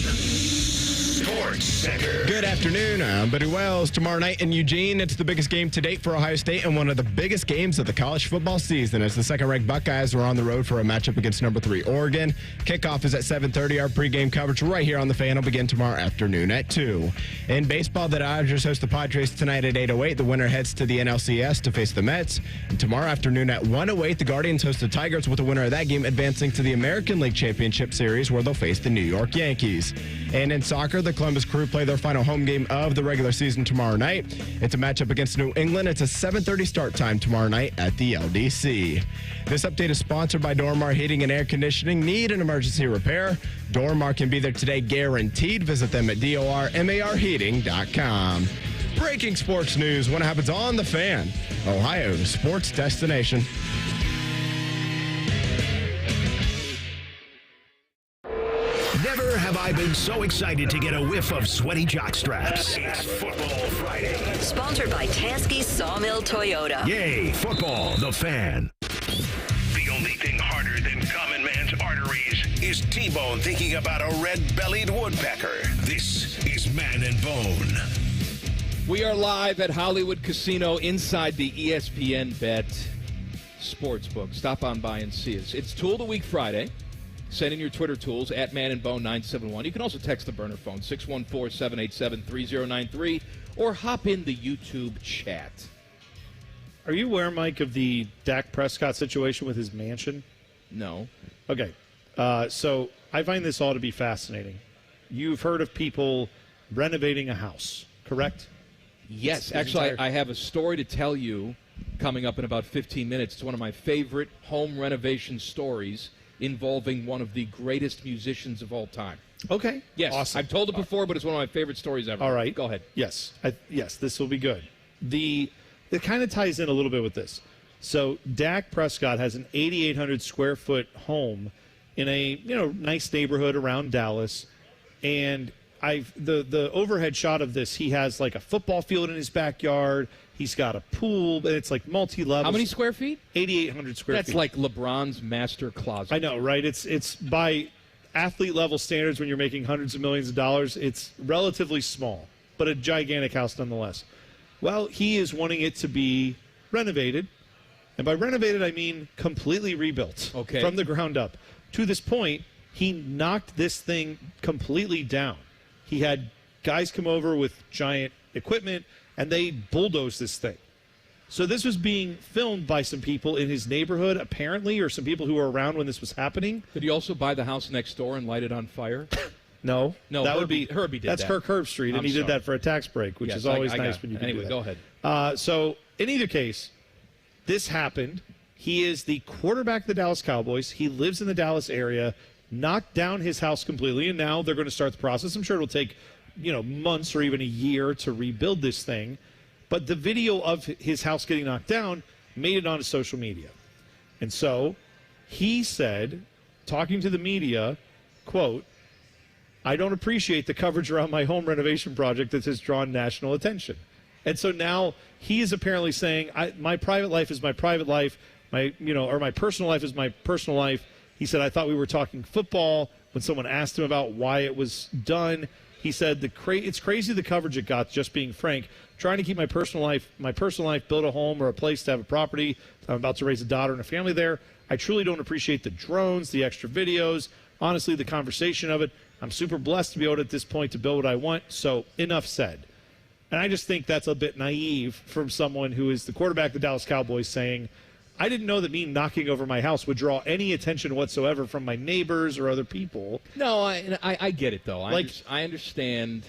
Sports Center. Good afternoon. I'm Buddy Wells. Tomorrow night in Eugene, it's the biggest game to date for Ohio State and one of the biggest games of the college football season as the second-ranked Buckeyes are on the road for a matchup against number 3 Oregon. Kickoff is at 7:30. Our pregame coverage right here on the Fan will begin tomorrow afternoon at 2. In baseball, the Dodgers host the Padres tonight at 8:08. The winner heads to the NLCS to face the Mets. And tomorrow afternoon at 1:08, the Guardians host the Tigers, with the winner of that game advancing to the American League Championship Series, where they'll face the New York Yankees. And in soccer, the Columbus Crew play their final home game of the regular season tomorrow night. It's a matchup against New England. It's a 7:30 start time tomorrow night at the LDC. This update is sponsored by Dormar Heating and Air Conditioning. Need an emergency repair? Dormar can be there today, guaranteed. Visit them at dormarheating.com. Breaking sports news when it happens on The Fan, Ohio's sports destination. Never have I been so excited to get a whiff of sweaty jock straps. It's Football Friday. Sponsored by Tansky Sawmill Toyota. Yay, football, The Fan. The only thing harder than common man's arteries is T-Bone thinking about a red-bellied woodpecker. This is Man and Bone. We are live at Hollywood Casino inside the ESPN Bet Sportsbook. Stop on by and see us. It's Tool of the Week Friday. Send in your Twitter tools at manandbone971. You can also text the burner phone, 614-787-3093, or hop in the YouTube chat. Are you aware, Mike, of the Dak Prescott situation with his mansion? No. Okay. So I find this all to be fascinating. You've heard of people renovating a house, correct? Yes. Actually, I have a story to tell you coming up in about 15 minutes. It's one of my favorite home renovation stories involving one of the greatest musicians of all time. Okay. Yes. Awesome. I've told it before, but it's one of my favorite stories ever. All right. Go ahead. Yes. Yes, this will be good. It kind of ties in a little bit with this. So Dak Prescott has an 8,800 square foot home in a nice neighborhood around Dallas, and the overhead shot of this, he has like a football field in his backyard. He's got a pool, and it's like multi-level. How many square feet? 8,800 square feet. That's like LeBron's master closet. I know, right? It's by athlete-level standards when you're making hundreds of millions of dollars. It's relatively small, but a gigantic house nonetheless. Well, he is wanting it to be renovated. And by renovated, I mean completely rebuilt from the ground up. to this point, he knocked this thing completely down. He had guys come over with giant equipment, and they bulldozed this thing. So this was being filmed by some people in his neighborhood, apparently, or some people who were around when this was happening. Did he also buy the house next door and light it on fire? No, No, that Herbie, would be Herbie did that's that. Kirk Herbstreit, and he did that for a tax break, which Yes, is always I nice got when you it. can Anyway, do that. go ahead. So in either case, this happened. He is the quarterback of the Dallas Cowboys. He lives in the Dallas area, knocked down his house completely, and now they're going to start the process. I'm sure it'll take, months or even a year to rebuild this thing. But the video of his house getting knocked down made it onto social media. And so he said, talking to the media, quote, "I don't appreciate the coverage around my home renovation project that has drawn national attention." And so now he is apparently saying, my private life is my private life, my personal life is my personal life. He said, "I thought we were talking football." When someone asked him about why it was done, he said, "It's crazy the coverage it got, just being frank. Trying to keep my personal life, build a home or a place to have a property. I'm about to raise a daughter and a family there. I truly don't appreciate the drones, the extra videos, honestly, the conversation of it. I'm super blessed to be able at this point to build what I want, so enough said." And I just think that's a bit naive from someone who is the quarterback of the Dallas Cowboys saying, "I didn't know that me knocking over my house would draw any attention whatsoever from my neighbors or other people." No, I get it, though. I understand,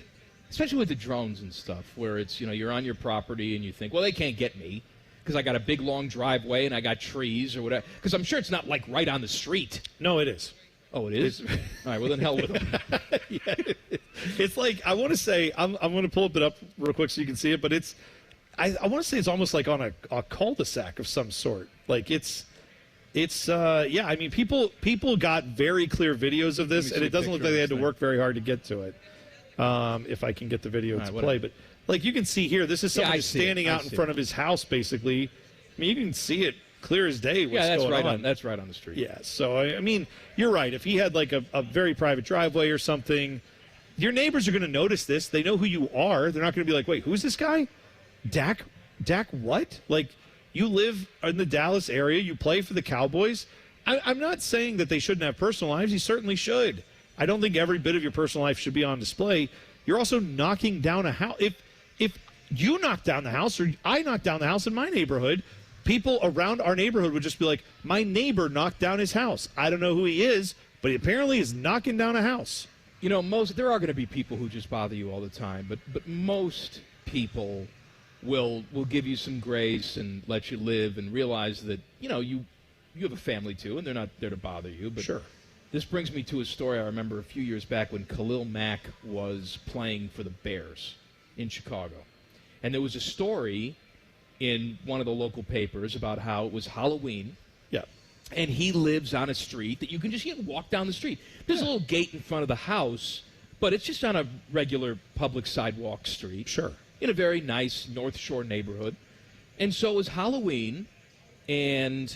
especially with the drones and stuff, where it's, you're on your property and you think, well, they can't get me because I got a big, long driveway and I got trees or whatever. Because I'm sure it's not, like, right on the street. No, it is. Oh, it is? All right, well, then hell with them. Yeah, it's like, I want to say, I'm going to pull it up real quick so you can see it, but it's, I want to say it's almost like on a cul-de-sac of some sort. Like, it's yeah, I mean, people got very clear videos of this, and it doesn't look like they had to work very hard to get to it. If I can get the video to play. But, like, you can see here, this is someone just standing out in front of his house, basically. I mean, you can see it clear as day what's going on. That's right on the street. Yeah, so, I mean, you're right. If he had, like, a very private driveway or something, your neighbors are going to notice this. They know who you are. They're not going to be like, wait, who's this guy? Dak what? Like, you live in the Dallas area. You play for the Cowboys. I'm not saying that they shouldn't have personal lives. You certainly should. I don't think every bit of your personal life should be on display. You're also knocking down a house. If you knock down the house or I knock down the house in my neighborhood, people around our neighborhood would just be like, my neighbor knocked down his house. I don't know who he is, but he apparently is knocking down a house. There are going to be people who just bother you all the time, but most people will give you some grace and let you live and realize that, you have a family too, and they're not there to bother you. But sure. This brings me to a story I remember a few years back when Khalil Mack was playing for the Bears in Chicago. And there was a story in one of the local papers about how it was Halloween. Yeah. And he lives on a street that you can just walk down the street. There's a little gate in front of the house, but it's just on a regular public sidewalk street. Sure. In a very nice North Shore neighborhood. And so it was Halloween, and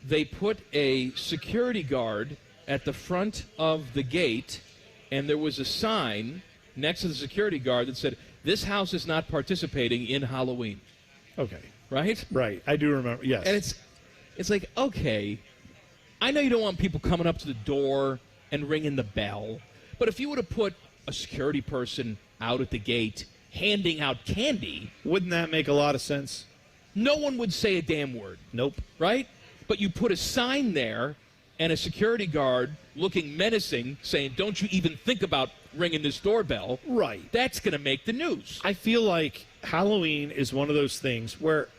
they put a security guard at the front of the gate, and there was a sign next to the security guard that said, "This house is not participating in Halloween." Okay. Right? Right. I do remember, yes. And it's like, okay, I know you don't want people coming up to the door and ringing the bell, but if you would have put a security person out at the gate handing out candy, wouldn't that make a lot of sense? No one would say a damn word. Nope. Right? But you put a sign there and a security guard looking menacing saying, "Don't you even think about ringing this doorbell." Right. That's going to make the news. I feel like Halloween is one of those things where,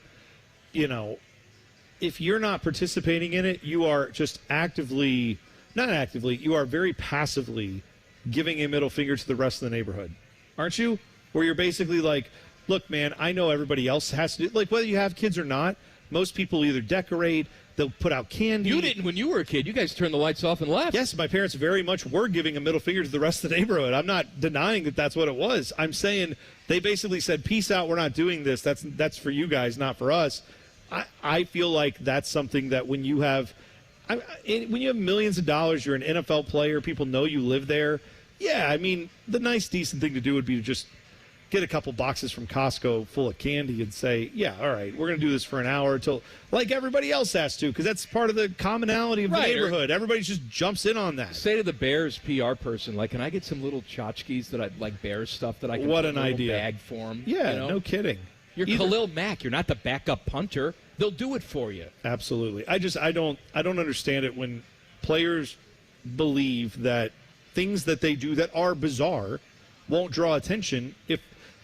if you're not participating in it, you are just you are very passively giving a middle finger to the rest of the neighborhood. Aren't you? Where you're basically like, look, man, I know everybody else has to do, like, whether you have kids or not, most people either decorate, they'll put out candy. You didn't when you were a kid. You guys turned the lights off and left. Yes, my parents very much were giving a middle finger to the rest of the neighborhood. I'm not denying that that's what it was. I'm saying they basically said, peace out, we're not doing this. That's for you guys, not for us. I feel like that's something that when you have millions of dollars, you're an NFL player, people know you live there. Yeah, I mean, the nice, decent thing to do would be to just get a couple boxes from Costco full of candy and say, yeah, all right, we're going to do this for an hour until, like everybody else has to, because that's part of the commonality of the neighborhood. Everybody just jumps in on that. Say to the Bears PR person, like, can I get some little tchotchkes that I like Bears stuff that I can What put an in a little idea. bag for them? Yeah, no kidding. You're Khalil Mack. You're not the backup punter. They'll do it for you. Absolutely. I don't understand it when players believe that things that they do that are bizarre won't draw attention. If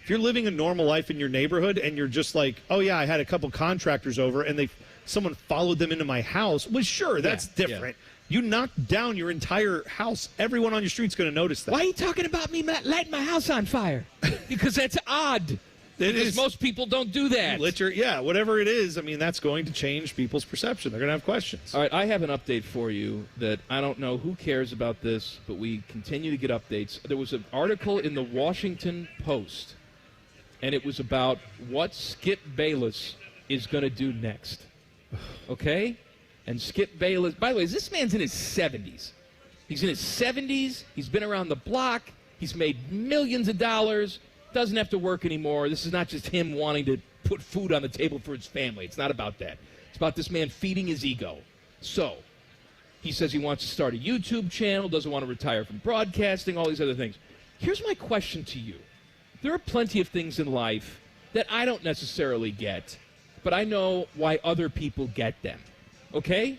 you're living a normal life in your neighborhood and you're just like, oh yeah, I had a couple contractors over and someone followed them into my house, well, sure, that's different. You knock down your entire house, everyone on your street's going to notice that. Why are you talking about me lighting my house on fire? Because that's odd. Because most people don't do that. Whatever it is, I mean, that's going to change people's perception. They're going to have questions. All right, I have an update for you that I don't know who cares about this, but we continue to get updates. There was an article in the Washington Post, and it was about what Skip Bayless is going to do next. Okay? And Skip Bayless, by the way, this man's in his 70s. He's in his 70s. He's been around the block. He's made millions of dollars. Doesn't have to work anymore. This is not just him wanting to put food on the table for his family. It's not about that. It's about this man feeding his ego. So, he says he wants to start a YouTube channel, doesn't want to retire from broadcasting, all these other things. Here's my question to you. There are plenty of things in life that I don't necessarily get, but I know why other people get them. Okay?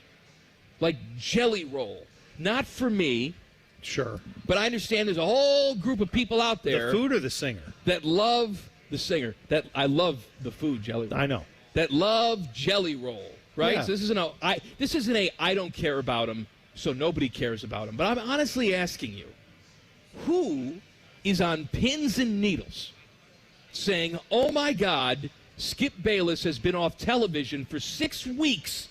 Like Jelly Roll. Not for me. Sure. But I understand there's a whole group of people out there. The food or the singer? That love the singer. That I love the food, Jelly Roll. I know. That love Jelly Roll, right? Yeah. So this isn't a I don't care about him, so nobody cares about him. But I'm honestly asking you, who is on pins and needles saying, oh my God, Skip Bayless has been off television for 6 weeks.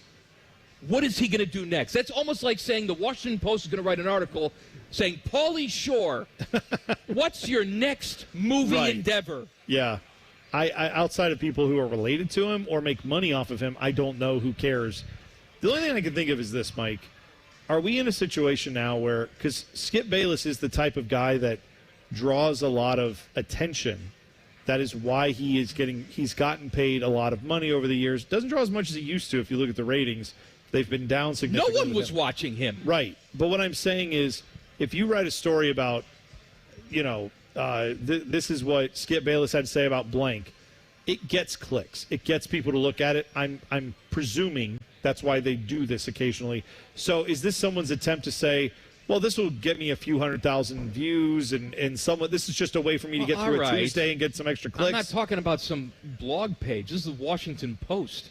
What is he going to do next? That's almost like saying the Washington Post is going to write an article saying, Pauly Shore, what's your next movie endeavor? Yeah. I outside of people who are related to him or make money off of him, I don't know who cares. The only thing I can think of is this, Mike. Are we in a situation now where, because Skip Bayless is the type of guy that draws a lot of attention, that is why he's gotten paid a lot of money over the years. Doesn't draw as much as he used to if you look at the ratings. They've been down significantly. No one was watching him. Right. But what I'm saying is, if you write a story about, this is what Skip Bayless had to say about blank, it gets clicks. It gets people to look at it. I'm presuming that's why they do this occasionally. So is this someone's attempt to say, well, this will get me a few 100,000 views, and this is just a way for me to get through a Tuesday and get some extra clicks? I'm not talking about some blog page. This is the Washington Post.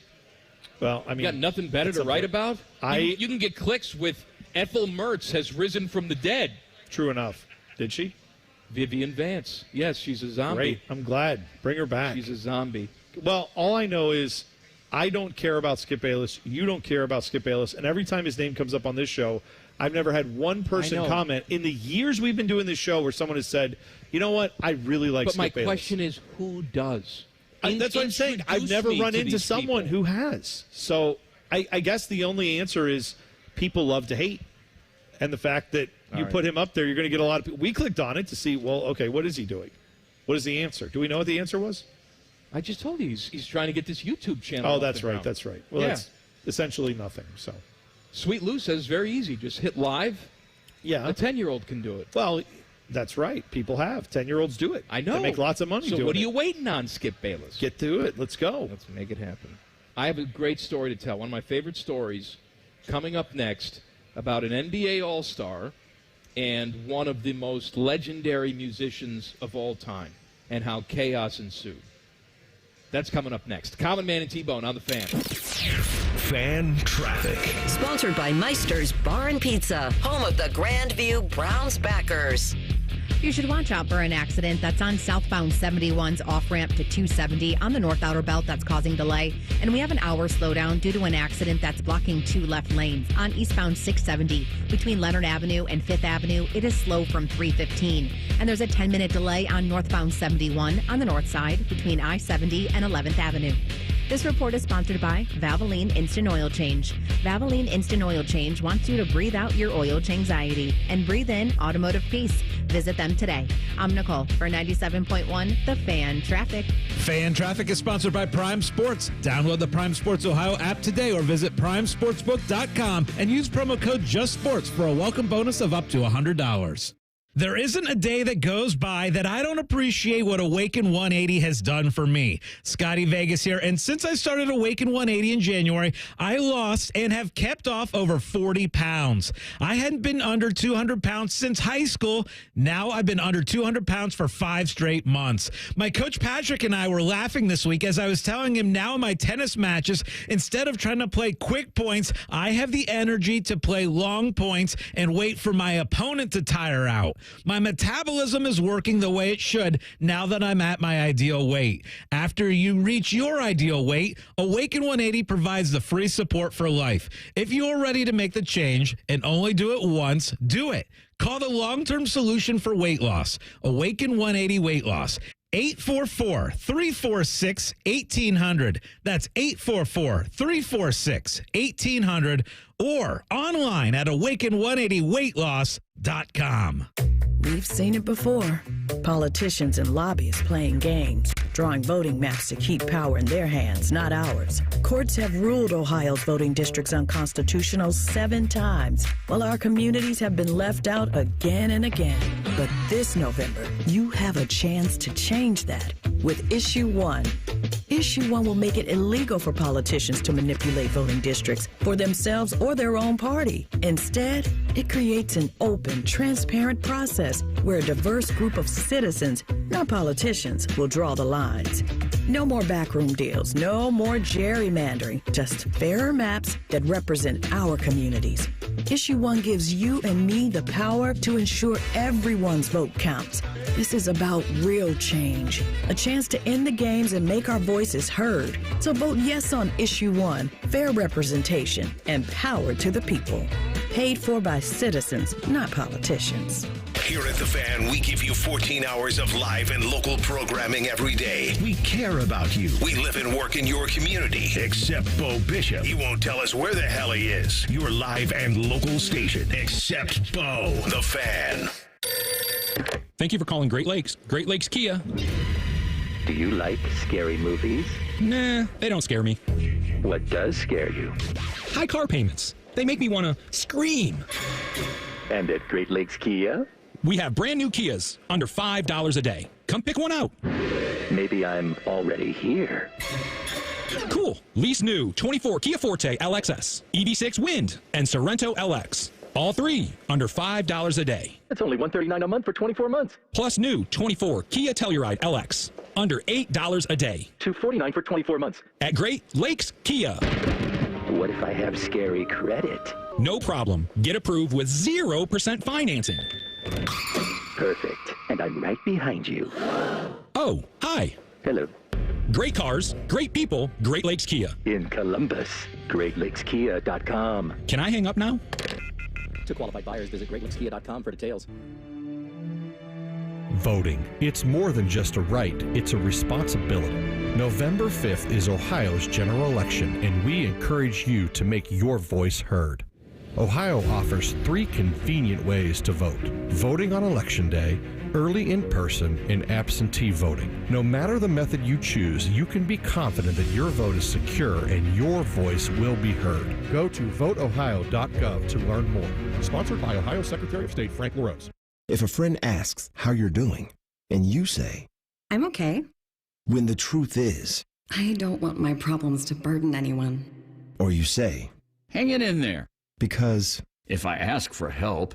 Well, I mean, you got nothing better to write about? You can get clicks with Ethel Mertz has risen from the dead. True enough. Did she? Vivian Vance. Yes, she's a zombie. Great. I'm glad. Bring her back. She's a zombie. Well, all I know is I don't care about Skip Bayless. You don't care about Skip Bayless. And every time his name comes up on this show, I've never had one person comment in the years we've been doing this show where someone has said, you know what, I really like Skip Bayless. But my question is, who does? That's what I'm saying. I've never run into someone who has. So I guess the only answer is people love to hate. And the fact that you put him up there, you're going to get a lot of people. We clicked on it to see, well, okay, what is he doing? What is the answer? Do we know what the answer was? I just told you he's trying to get this YouTube channel. Oh, that's right. That's right. Well, that's essentially nothing. So, Sweet Lou says very easy. Just hit live. Yeah. A 10-year-old can do it. Well, that's right. People have. 10-year-olds do it. I know. They make lots of money doing it. So what are you waiting on, Skip Bayless? Get to it. Let's go. Let's make it happen. I have a great story to tell. One of my favorite stories coming up next about an NBA All-Star and one of the most legendary musicians of all time and how chaos ensued. That's coming up next. Common Man and T-Bone on the Fan. Fan Traffic. Sponsored by Meister's Bar and Pizza, home of the Grandview Browns backers. You should watch out for an accident that's on southbound 71's off-ramp to 270 on the North Outer Belt that's causing delay. And we have an hour slowdown due to an accident that's blocking 2 left lanes on eastbound 670. Between Leonard Avenue and 5th Avenue, it is slow from 315. And there's a 10-minute delay on northbound 71 on the north side between I-70 and 11th Avenue. This report is sponsored by Valvoline Instant Oil Change. Valvoline Instant Oil Change wants you to breathe out your oil anxiety and breathe in automotive peace. Visit them today. I'm Nicole for 97.1 The Fan Traffic. Fan Traffic is sponsored by Prime Sports. Download the Prime Sports Ohio app today or visit primesportsbook.com and use promo code JUSTSPORTS for a welcome bonus of up to $100. There isn't a day that goes by that I don't appreciate what Awaken 180 has done for me. Scotty Vegas here, and since I started Awaken 180 in January, I lost and have kept off over 40 pounds. I hadn't been under 200 pounds since high school. Now I've been under 200 pounds for 5 straight months. My coach Patrick and I were laughing this week as I was telling him now in my tennis matches, instead of trying to play quick points, I have the energy to play long points and wait for my opponent to tire out. My metabolism is working the way it should now that I'm at my ideal weight. After you reach your ideal weight, Awaken 180 provides the free support for life. If you're ready to make the change and only do it once, do it. Call the long-term solution for weight loss. Awaken 180 Weight Loss. 844-346-1800. That's 844-346-1800 or online at awaken180weightloss.com. We've seen it before. Politicians and lobbyists playing games, drawing voting maps to keep power in their hands, not ours. Courts have ruled Ohio's voting districts unconstitutional 7 times, while our communities have been left out again and again. But this November, you have a chance to change that with Issue 1. Issue 1 will make it illegal for politicians to manipulate voting districts for themselves or their own party. Instead, it creates an open, transparent process where a diverse group of citizens, not politicians, will draw the lines. No more backroom deals, no more gerrymandering, just fairer maps that represent our communities. Issue 1 gives you and me the power to ensure everyone's vote counts. This is about real change, a chance to end the games and make our voices heard. So vote yes on Issue 1, fair representation, and power to the people. Paid for by citizens, not politicians. Here at The Fan, we give you 14 hours of live and local programming every day. We care about you. We live and work in your community. Except Bo Bishop. He won't tell us where the hell he is. Your live and local station. Except Bo. The Fan. Thank you for calling Great Lakes. Great Lakes Kia. Do you like scary movies? Nah, they don't scare me. What does scare you? High car payments. They make me want to scream. And at Great Lakes Kia? We have brand new Kias, under $5 a day. Come pick one out. Maybe I'm already here. Cool. Lease new 24 Kia Forte LXS, EV6 Wind, and Sorrento LX. All 3 under $5 a day. That's only $139 a month for 24 months. Plus new 24 Kia Telluride LX, under $8 a day. $249 for 24 months. At Great Lakes Kia. What if I have scary credit? No problem. Get approved with 0% financing. Perfect. And I'm right behind you. Oh, hi. Hello. Great cars, great people, Great Lakes Kia. In Columbus, GreatLakesKia.com. Can I hang up now? To qualified buyers, visit GreatLakesKia.com for details. Voting. It's more than just a right, it's a responsibility. November 5th is Ohio's general election, and we encourage you to make your voice heard. Ohio offers 3 convenient ways to vote: voting on Election Day, early in person, and absentee voting. No matter the method you choose, you can be confident that your vote is secure and your voice will be heard. Go to voteohio.gov to learn more. Sponsored by Ohio Secretary of State Frank LaRose. If a friend asks how you're doing, and you say, I'm okay, when the truth is, I don't want my problems to burden anyone. Or you say, hang it in there. Because if I ask for help,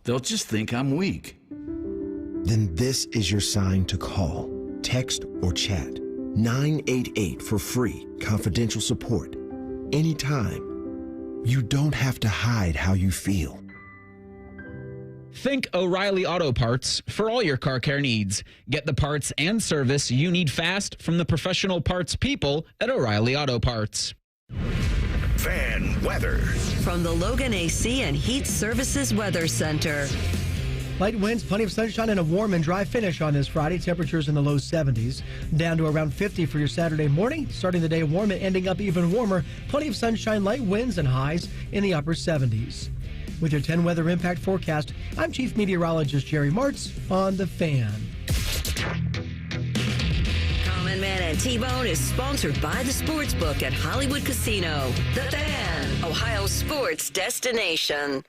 they'll just think I'm weak. Then this is your sign to call, text, or chat 988 for free, confidential support. Anytime. You don't have to hide how you feel. Think O'Reilly Auto Parts for all your car care needs. Get the parts and service you need fast from the professional parts people at O'Reilly Auto Parts. Fan weather. From the Logan AC and Heat Services Weather Center. Light winds, plenty of sunshine, and a warm and dry finish on this Friday. Temperatures in the low 70s. Down to around 50 for your Saturday morning. Starting the day warm and ending up even warmer. Plenty of sunshine, light winds, and highs in the upper 70s. With your 10 weather impact forecast, I'm Chief Meteorologist Jerry Martz on The Fan. Common Man and T-Bone is sponsored by the Sportsbook at Hollywood Casino. The Fan, Ohio sports destination.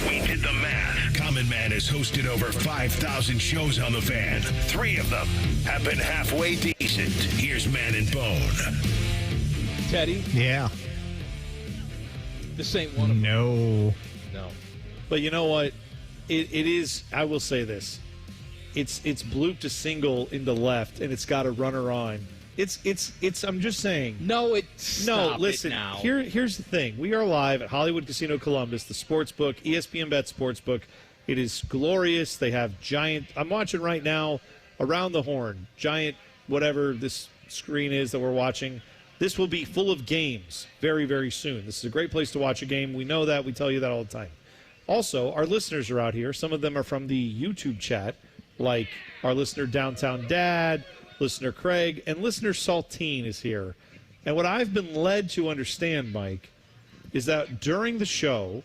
We did the math. Common Man has hosted over 5,000 shows on the Fan. 3 of them have been halfway decent. Here's Man and Bone. Teddy? Yeah. This ain't one of them. No. No. But you know what? It is, I will say this. It's blooped a single into left, and it's got a runner on. It's. I'm just saying. No, listen. now. Here's the thing. We are live at Hollywood Casino Columbus, the sportsbook, ESPN Bet Sportsbook. It is glorious. They have giant. I'm watching right now, around the horn, giant whatever this screen is that we're watching. This will be full of games very, very soon. This is a great place to watch a game. We know that. We tell you that all the time. Also, our listeners are out here. Some of them are from the YouTube chat, like our listener Downtown Dad, listener Craig, and listener Saltine is here. And what I've been led to understand, Mike, is that during the show,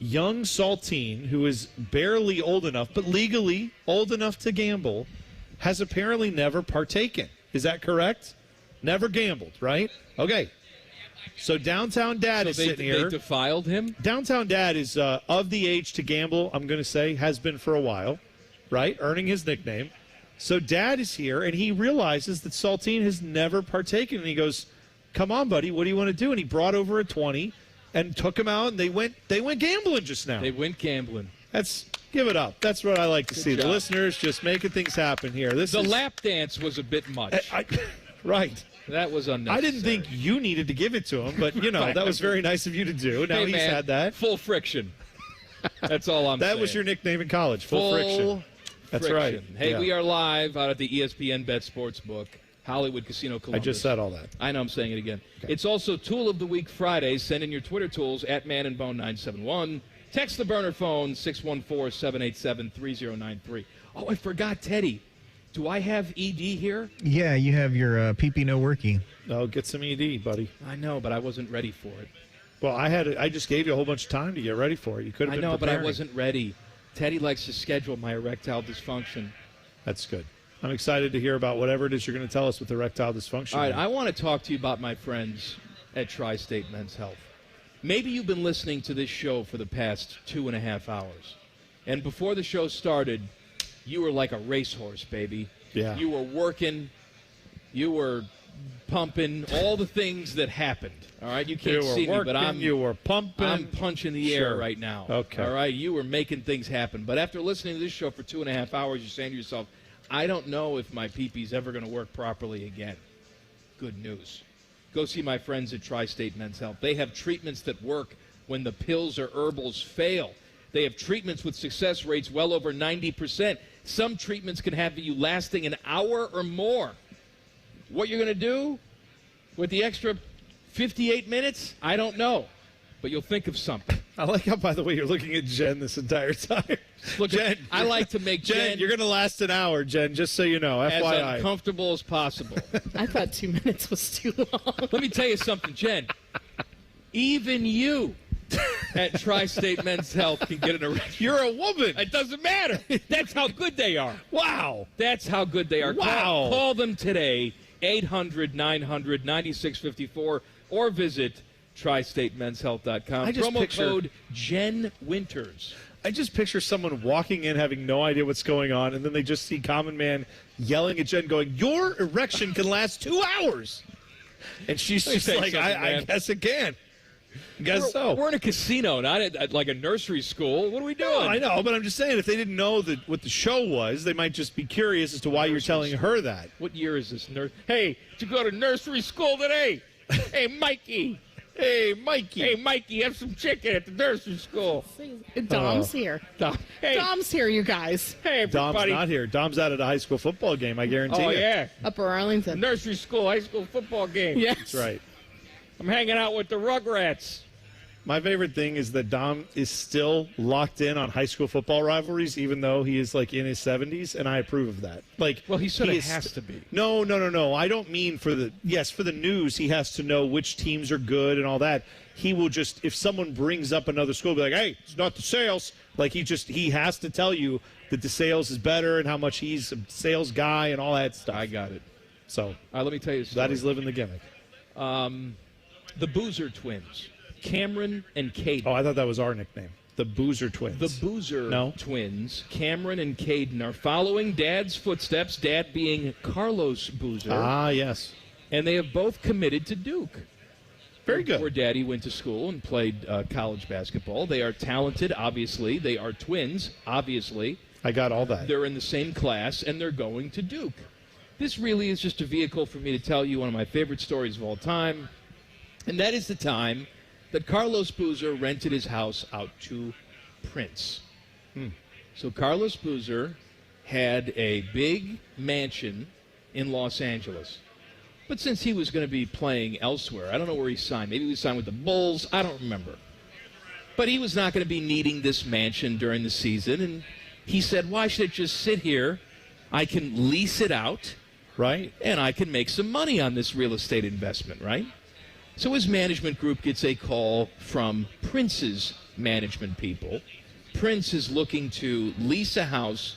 young Saltine, who is barely old enough, but legally old enough to gamble, has apparently never partaken. Is that correct? Never gambled, right? Okay. So Downtown Dad is sitting here. They defiled him? Downtown Dad is of the age to gamble, I'm going to say, has been for a while, right? Earning his nickname. So Dad is here, and he realizes that Saltine has never partaken. And he goes, come on, buddy, what do you want to do? And he brought over a 20 and took him out, and they went gambling just now. They went gambling. Give it up. That's what I like to see. Job. The listeners just making things happen here. The lap dance was a bit much. Right. That was unnecessary. I didn't think you needed to give it to him, but, that was very nice of you to do. Now he's had that. Full friction. That's all I'm saying. That was your nickname in college, Full Friction. That's right. Hey, we are live out at the ESPN Bet Sportsbook, Hollywood Casino Columbus. I just said all that. I know, I'm saying it again. Okay. It's also Tool of the Week Fridays. Send in your Twitter tools at manandbone971. Text the burner phone, 614-787-3093. Oh, I forgot, Teddy. Do I have ED here? Yeah, you have your PP no working. Oh, get some ED, buddy. I know, but I wasn't ready for it. Well, I just gave you a whole bunch of time to get ready for it. You could have been preparing. But I wasn't ready. Teddy likes to schedule my erectile dysfunction. That's good. I'm excited to hear about whatever it is you're going to tell us with erectile dysfunction. All right, I want to talk to you about my friends at Tri-State Men's Health. Maybe you've been listening to this show for the past 2.5 hours. And before the show started, you were like a racehorse, baby. Yeah. You were working. You were pumping. All the things that happened. All right? You can't see me, but you were pumping. I'm punching the air right now. Okay. All right? You were making things happen. But after listening to this show for 2.5 hours, you're saying to yourself, I don't know if my pee-pee's ever going to work properly again. Good news. Go see my friends at Tri-State Men's Health. They have treatments that work when the pills or herbals fail. They have treatments with success rates well over 90%. Some treatments can have you lasting an hour or more. What you're going to do with the extra 58 minutes, I don't know. But you'll think of something. I like how, by the way, you're looking at Jen this entire time. Look, Jen, I like to make Jen, you're going to last an hour, Jen, just so you know. as FYI. uncomfortable as possible. I thought 2 minutes was too long. Let me tell you something, Jen. Even you at Tri-State Men's Health can get an erection. You're a woman. It doesn't matter. That's how good they are. Wow. That's how good they are. Wow. Call them today, 800-900-9654, or visit TriStateMen'sHealth.com. Promo code Jen Winters. I just picture someone walking in having no idea what's going on, and then they just see Common Man yelling at Jen going, your erection can last 2 hours. And she's just like, I guess it can. We're in a casino, not at like a nursery school. What are we doing? No, I know, but I'm just saying, if they didn't know what the show was, they might just be curious as to why you're telling her that. What year is this? Hey, did you go to nursery school today? Hey, Mikey. Hey, Mikey. Hey, Mikey, have some chicken at the nursery school. Dom's here. Hey. Dom's here, you guys. Hey, everybody. Dom's not here. Dom's out at a high school football game, I guarantee you. Oh, yeah. Upper Arlington. Nursery school, high school football game. Yes. That's right. I'm hanging out with the Rugrats. My favorite thing is that Dom is still locked in on high school football rivalries, even though he is like in his 70s, and I approve of that. Like, well, he sort of has to be. No. I don't mean for the news. He has to know which teams are good and all that. He will just, if someone brings up another school, be like, "Hey, it's not the Sales." Like he has to tell you that the Sales is better and how much he's a sales guy and all that stuff. I got it. So let me tell you a story. That he's living the gimmick. The Boozer twins. Cameron and Caden. Oh, I thought that was our nickname. The Boozer twins. The Boozer twins, Cameron and Caden, are following Dad's footsteps, Dad being Carlos Boozer. Ah, yes. And they have both committed to Duke. Very good. Where Daddy went to school and played college basketball. They are talented, obviously. They are twins, obviously. I got all that. They're in the same class, and they're going to Duke. This really is just a vehicle for me to tell you one of my favorite stories of all time, and that is the time that Carlos Boozer rented his house out to Prince. So Carlos Boozer had a big mansion in Los Angeles. But since he was going to be playing elsewhere, I don't know where he signed. Maybe he signed with the Bulls. I don't remember. But he was not going to be needing this mansion during the season. And he said, why should it just sit here? I can lease it out. Right. And I can make some money on this real estate investment, right? So his management group gets a call from Prince's management people. Prince is looking to lease a house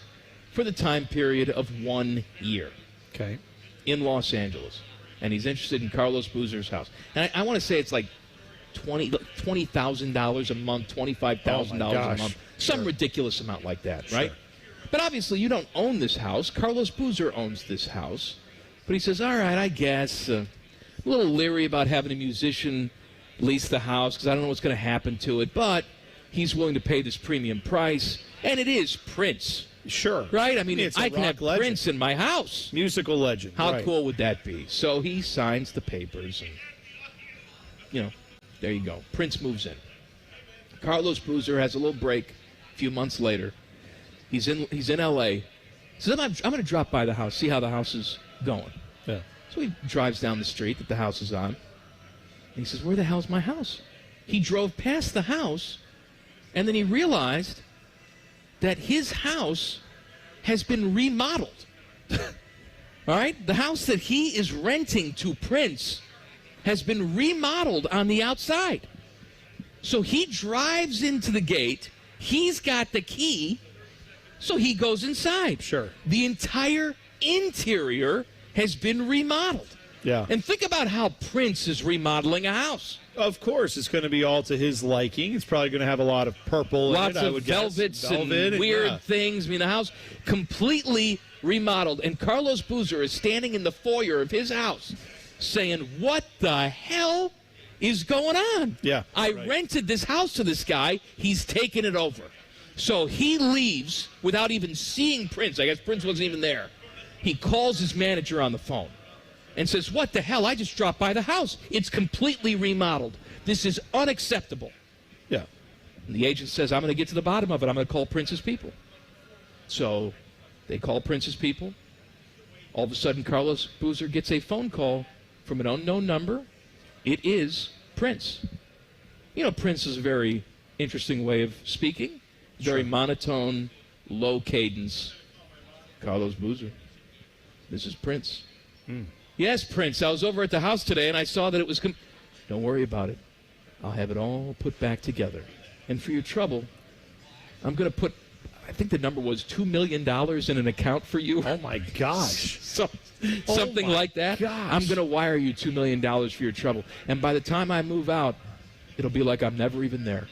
for the time period of 1 year. Okay. In Los Angeles. And he's interested in Carlos Boozer's house. And I want to say it's like $20,000 a month, $25,000 a month. Some ridiculous amount like that, right? Sure. But obviously you don't own this house. Carlos Boozer owns this house. But he says, all right, I guess... a little leery about having a musician lease the house because I don't know what's going to happen to it, but he's willing to pay this premium price, and it is Prince. Sure. Right? I mean, I can have legend. Prince in my house. Musical legend. How cool would that be? So he signs the papers, and, there you go. Prince moves in. Carlos Boozer has a little break a few months later. He's in L.A. He says, I'm going to drop by the house, see how the house is going. Yeah. So he drives down the street that the house is on. And he says, where the hell's my house? He drove past the house, and then he realized that his house has been remodeled. All right? The house that he is renting to Prince has been remodeled on the outside. So he drives into the gate. He's got the key, so he goes inside. Sure. The entire interior has been remodeled. Yeah. And think about how Prince is remodeling a house. Of course, it's going to be all to his liking. It's probably going to have a lot of purple Lots in it, I of would velvets guess. and weird things. I mean, the house completely remodeled. And Carlos Boozer is standing in the foyer of his house saying, what the hell is going on? Yeah. I rented this house to this guy. He's taken it over. So he leaves without even seeing Prince. I guess Prince wasn't even there. He calls his manager on the phone and says, what the hell? I just dropped by the house. It's completely remodeled. This is unacceptable. Yeah. And the agent says, I'm going to get to the bottom of it. I'm going to call Prince's people. So they call Prince's people. All of a sudden, Carlos Boozer gets a phone call from an unknown number. It is Prince. Prince is a very interesting way of speaking. Very monotone, low cadence. Carlos Boozer. This is Prince. Yes, Prince. I was over at the house today, and I saw that it was... Don't worry about it. I'll have it all put back together. And for your trouble, I'm going to put... I think the number was $2 million in an account for you. Oh, my gosh. Something like that. Gosh. I'm going to wire you $2 million for your trouble. And by the time I move out, it'll be like I'm never even there.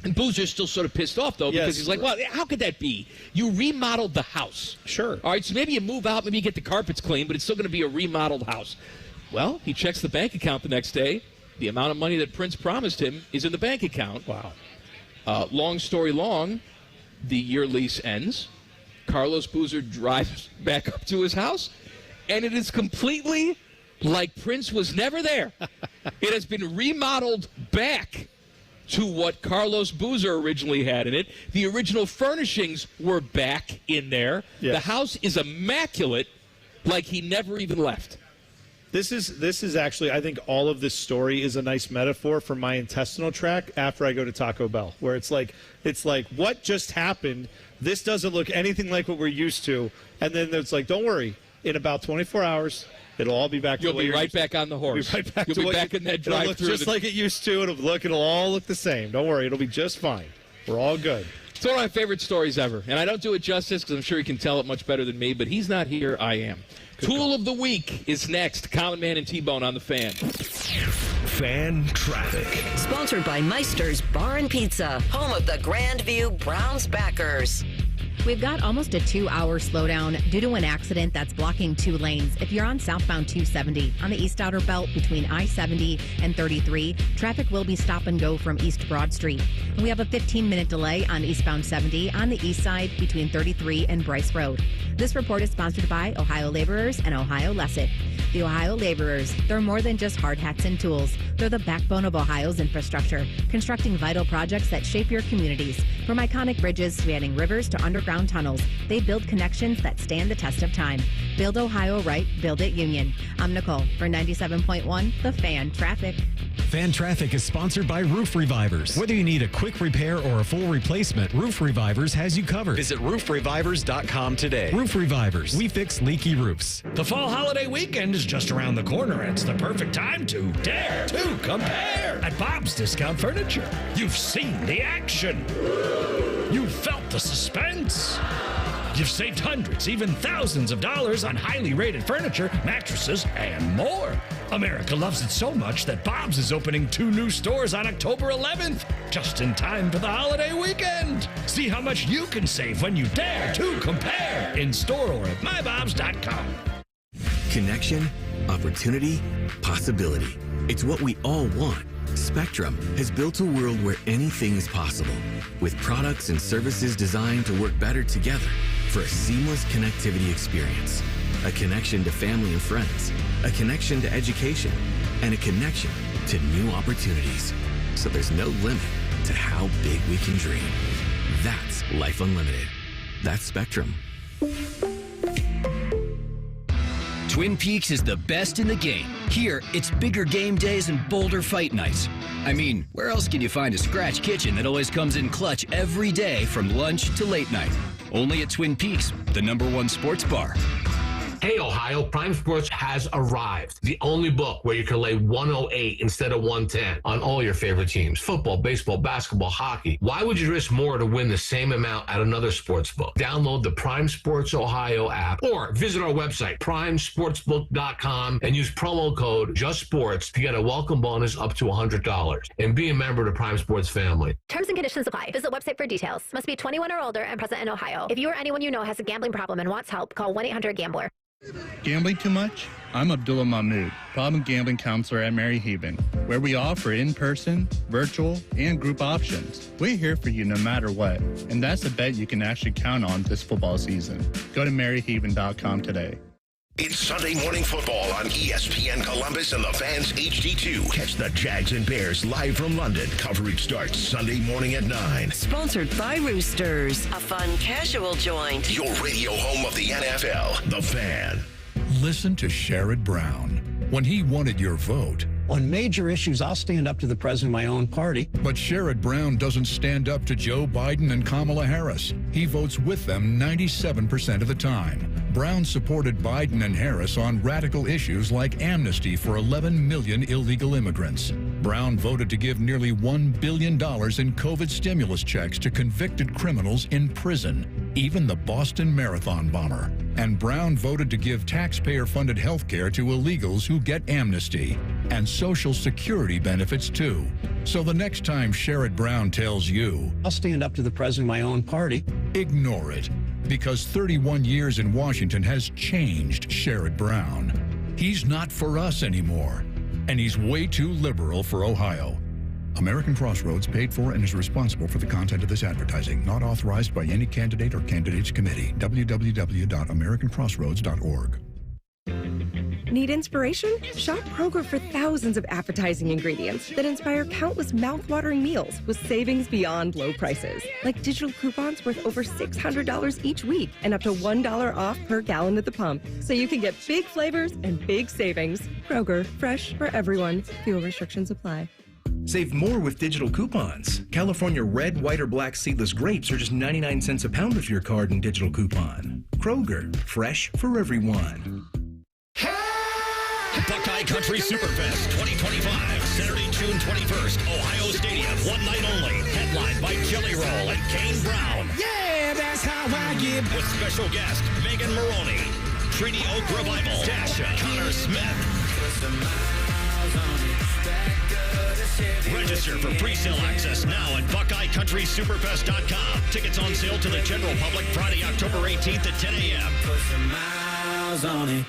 And Boozer's still sort of pissed off, though, because he's like, well, how could that be? You remodeled the house. Sure. All right, so maybe you move out, maybe you get the carpets clean, but it's still going to be a remodeled house. Well, he checks the bank account the next day. The amount of money that Prince promised him is in the bank account. Wow. Long story long, the year lease ends. Carlos Boozer drives back up to his house, and it is completely like Prince was never there. It has been remodeled back to what Carlos Boozer originally had in it. The original furnishings were back in there. Yes. The house is immaculate, like he never even left. This is actually, I think all of this story is a nice metaphor for my intestinal tract after I go to Taco Bell, where it's like what just happened? This doesn't look anything like what we're used to. And then it's like, don't worry, in about 24 hours, it'll all be back. You'll be right back on the horse. You'll be right back, You'll be back in that drive-thru. It'll look just like it used to. It'll all look the same. Don't worry, it'll be just fine. We're all good. It's one of my favorite stories ever, and I don't do it justice because I'm sure he can tell it much better than me, but he's not here, I am. Tool of the Week is next. Common Man and T-Bone on the Fan. Fan Traffic. Sponsored by Meister's Bar and Pizza, home of the Grandview Browns backers. We've got almost a 2-hour slowdown due to an accident that's blocking 2 lanes. If you're on southbound 270 on the East Outer Belt between I-70 and 33, traffic will be stop and go from East Broad Street. We have a 15-minute delay on eastbound 70 on the east side between 33 and Bryce Road. This report is sponsored by Ohio Laborers and Ohio Lesset. The Ohio Laborers, they're more than just hard hats and tools. They're the backbone of Ohio's infrastructure, constructing vital projects that shape your communities. From iconic bridges spanning rivers to underground tunnels, they build connections that stand the test of time. Build Ohio right, build it Union. I'm Nicole for 97.1 The Fan Traffic. Fan Traffic is sponsored by Roof Revivers. Whether you need a quick repair or a full replacement, Roof Revivers has you covered. Visit roofrevivers.com today. Roof Revivers. We fix leaky roofs. The fall holiday weekend is just around the corner. It's the perfect time to dare to compare at Bob's Discount Furniture. You've seen the action. You've felt the suspense. You've saved hundreds, even thousands of dollars on highly rated furniture, mattresses, and more. America loves it so much that Bob's is opening 2 new stores on October 11th, just in time for the holiday weekend. See how much you can save when you dare to compare in store or at mybobs.com. Connection, opportunity, possibility. It's what we all want. Spectrum has built a world where anything is possible, with products and services designed to work better together for a seamless connectivity experience. A connection to family and friends, a connection to education, and a connection to new opportunities. So there's no limit to how big we can dream. That's Life Unlimited. That's Spectrum. Twin Peaks is the best in the game. Here, it's bigger game days and bolder fight nights. I mean, where else can you find a scratch kitchen that always comes in clutch every day from lunch to late night? Only at Twin Peaks, the #1 sports bar. Hey, Ohio, Prime Sports has arrived. The only book where you can lay 108 instead of 110 on all your favorite teams. Football, baseball, basketball, hockey. Why would you risk more to win the same amount at another sports book? Download the Prime Sports Ohio app or visit our website, primesportsbook.com, and use promo code JUSTSPORTS to get a welcome bonus up to $100. And be a member of the Prime Sports family. Terms and conditions apply. Visit website for details. Must be 21 or older and present in Ohio. If you or anyone you know has a gambling problem and wants help, call 1-800-GAMBLER. Gambling too much? I'm Abdullah Mahmood, problem gambling counselor at Mary Heben, where we offer in-person, virtual, and group options. We're here for you no matter what, and that's a bet you can actually count on this football season. Go to maryhaven.com today. It's Sunday Morning Football on ESPN Columbus and the Fans HD2. Catch the Jags and Bears live from London. Coverage starts Sunday morning at 9. Sponsored by Roosters, a fun casual joint. Your radio home of the NFL, The Fan. Listen to Sherrod Brown. When he wanted your vote. On major issues, I'll stand up to the president of my own party. But Sherrod Brown doesn't stand up to Joe Biden and Kamala Harris. He votes with them 97% of the time. Brown supported Biden and Harris on radical issues like amnesty for 11 million illegal immigrants. Brown voted to give nearly $1 billion in COVID stimulus checks to convicted criminals in prison, even the Boston Marathon bomber. And Brown voted to give taxpayer-funded health care to illegals who get amnesty and Social Security benefits, too. So the next time Sherrod Brown tells you, I'll stand up to the president of my own party. Ignore it, because 31 years in Washington has changed Sherrod Brown. He's not for us anymore, and he's way too liberal for Ohio. American Crossroads paid for and is responsible for the content of this advertising, not authorized by any candidate or candidates committee. www.americancrossroads.org. Need inspiration? Shop Kroger for thousands of appetizing ingredients that inspire countless mouth-watering meals with savings beyond low prices. Like digital coupons worth over $600 each week and up to $1 off per gallon at the pump. So you can get big flavors and big savings. Kroger, fresh for everyone. Fuel restrictions apply. Save more with digital coupons. California red, white, or black seedless grapes are just 99 cents a pound with your card and digital coupon. Kroger, fresh for everyone. Buckeye Country Superfest 2025, Saturday, June 21st, Ohio Stadium, one night only. Headlined by Jelly Roll and Kane Brown. Yeah, that's how I get. With special guest Megan Maroney, Treaty Oak Revival, Dasha, Connor Smith. Register for pre-sale access now at BuckeyeCountrySuperfest.com. Tickets on sale to the general public Friday, October 18th at 10 a.m. Put some miles on it.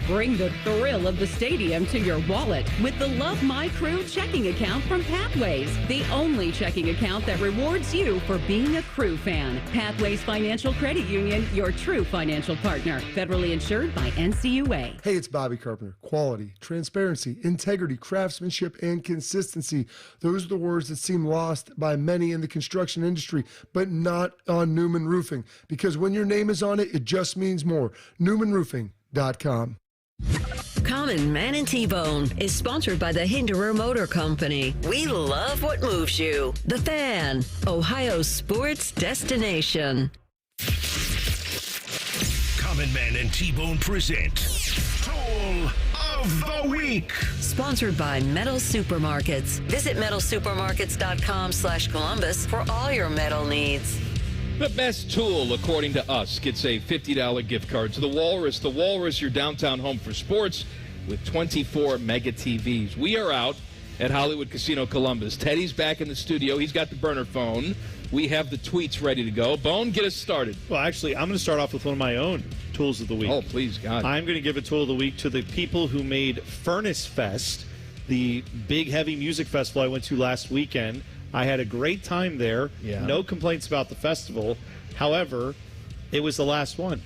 Bring the thrill of the stadium to your wallet with the Love My Crew checking account from Pathways, the only checking account that rewards you for being a Crew fan. Pathways Financial Credit Union, your true financial partner. Federally insured by NCUA. Hey, it's Bobby Carpenter. Quality, transparency, integrity, craftsmanship, and consistency. Those are the words that seem lost by many in the construction industry, but not on Newman Roofing. Because when your name is on it, it just means more. NewmanRoofing.com. Common Man and T-Bone is sponsored by the Hinderer Motor Company. We love what moves you. The Fan, Ohio's sports destination. Common Man and T-Bone present Tool of the Week. Sponsored by Metal Supermarkets. Visit metalsupermarkets.com/Columbus for all your metal needs. The best tool, according to us, gets a $50 gift card to the Walrus. The Walrus, your downtown home for sports with 24 mega TVs. We are out at Hollywood Casino Columbus. Teddy's back in the studio. He's got the burner phone. We have the tweets ready to go. Bone, get us started. Well, actually, I'm going to start off with one of my own tools of the week. Oh, please, God. I'm going to give a tool of the week to the people who made Furnace Fest, the big, heavy music festival I went to last weekend. I had a great time there. Yeah. No complaints about the festival. However, it was the last one.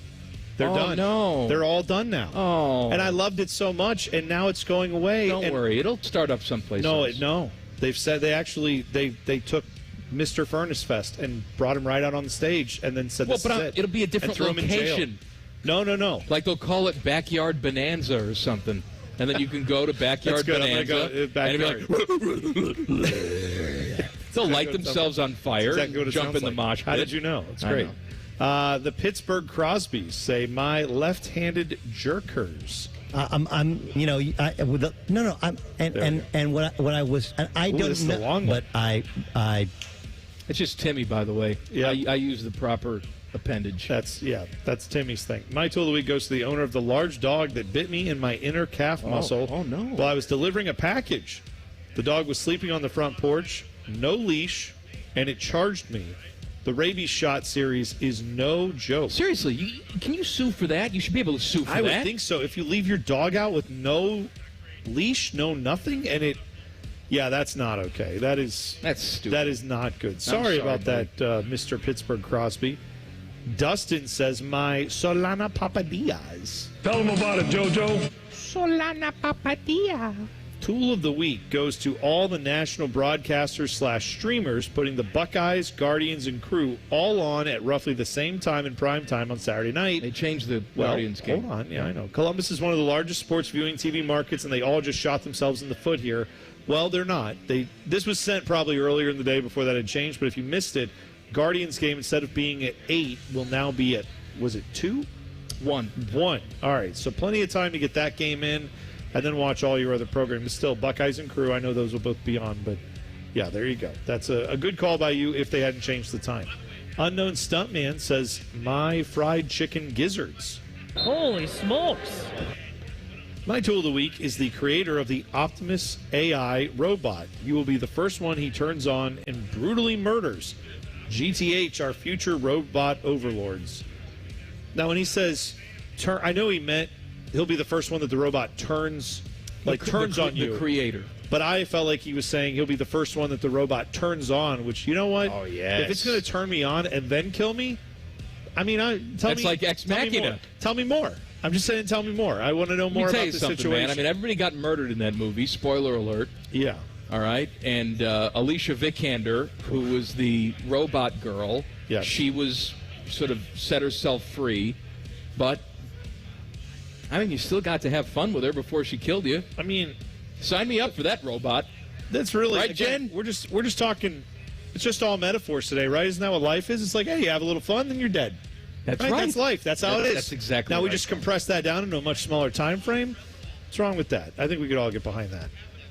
They're done. No. They're all done now. Oh. And I loved it so much, and now it's going away. Don't worry. It'll start up someplace else. No. They've said they took Mr. Furnace Fest and brought him right out on the stage and then said, this is it. It'll be a different location. No. Like they'll call it Backyard Bonanza or something. And then you can go to Backyard Bonanza. I'm gonna go backyard. They'll light themselves on fire, exactly jump in the mosh pit. How did you know? It's great. The Pittsburgh Crosbys say, my left-handed jerkers. What I was, I don't know, but I. It's just Timmy, by the way. Yeah, I use the proper appendage. That's Timmy's thing. My tool of the week goes to the owner of the large dog that bit me in my inner calf muscle. Oh no! While I was delivering a package, the dog was sleeping on the front porch, no leash, and it charged me. The rabies shot series is no joke. Seriously, can you sue for that? You should be able to sue for that. I would think so. If you leave your dog out with no leash, no nothing, and it, that's not okay. That's stupid. That is not good. Sorry about that, Mr. Pittsburgh Crosby. Dustin says, my Solana Papadillas. Tell him about it, JoJo. Solana Papadilla. Tool of the week goes to all the national broadcasters / streamers putting the Buckeyes, Guardians, and Crew all on at roughly the same time in prime time on Saturday night. They changed the Guardians game. Hold on. Yeah, I know. Columbus is one of the largest sports viewing TV markets, and they all just shot themselves in the foot here. Well, they're not. This was sent probably earlier in the day before that had changed, but if you missed it, Guardians game, instead of being at 8, will now be at, was it 2? 1. All right, so plenty of time to get that game in and then watch all your other programs. Still, Buckeyes and Crew, I know those will both be on, but yeah, there you go. That's a good call by you if they hadn't changed the time. Unknown Stuntman says, my fried chicken gizzards. Holy smokes. My tool of the week is the creator of the Optimus AI robot. You will be the first one he turns on and brutally murders. GTH, our future robot overlords. Now, when he says, I know he meant he'll be the first one that the robot turns on you. The creator. But I felt like he was saying he'll be the first one that the robot turns on, which, you know what? Oh, yes. If it's going to turn me on and then kill me, I mean, That's like Ex Machina. Tell me more. I'm just saying, tell me more. I want to know more about the situation. Man. I mean, everybody got murdered in that movie. Spoiler alert. Yeah. All right. And Alicia Vikander, who was the robot girl, she was sort of set herself free. But, I mean, you still got to have fun with her before she killed you. I mean, sign me up for that robot. That's really right, again, Jen. We're just talking. It's just all metaphors today, right? Isn't that what life is? It's like, hey, you have a little fun, then you're dead. That's right. That's life. That's how it is. That's exactly now right. we just compress that down into a much smaller time frame. What's wrong with that? I think we could all get behind that.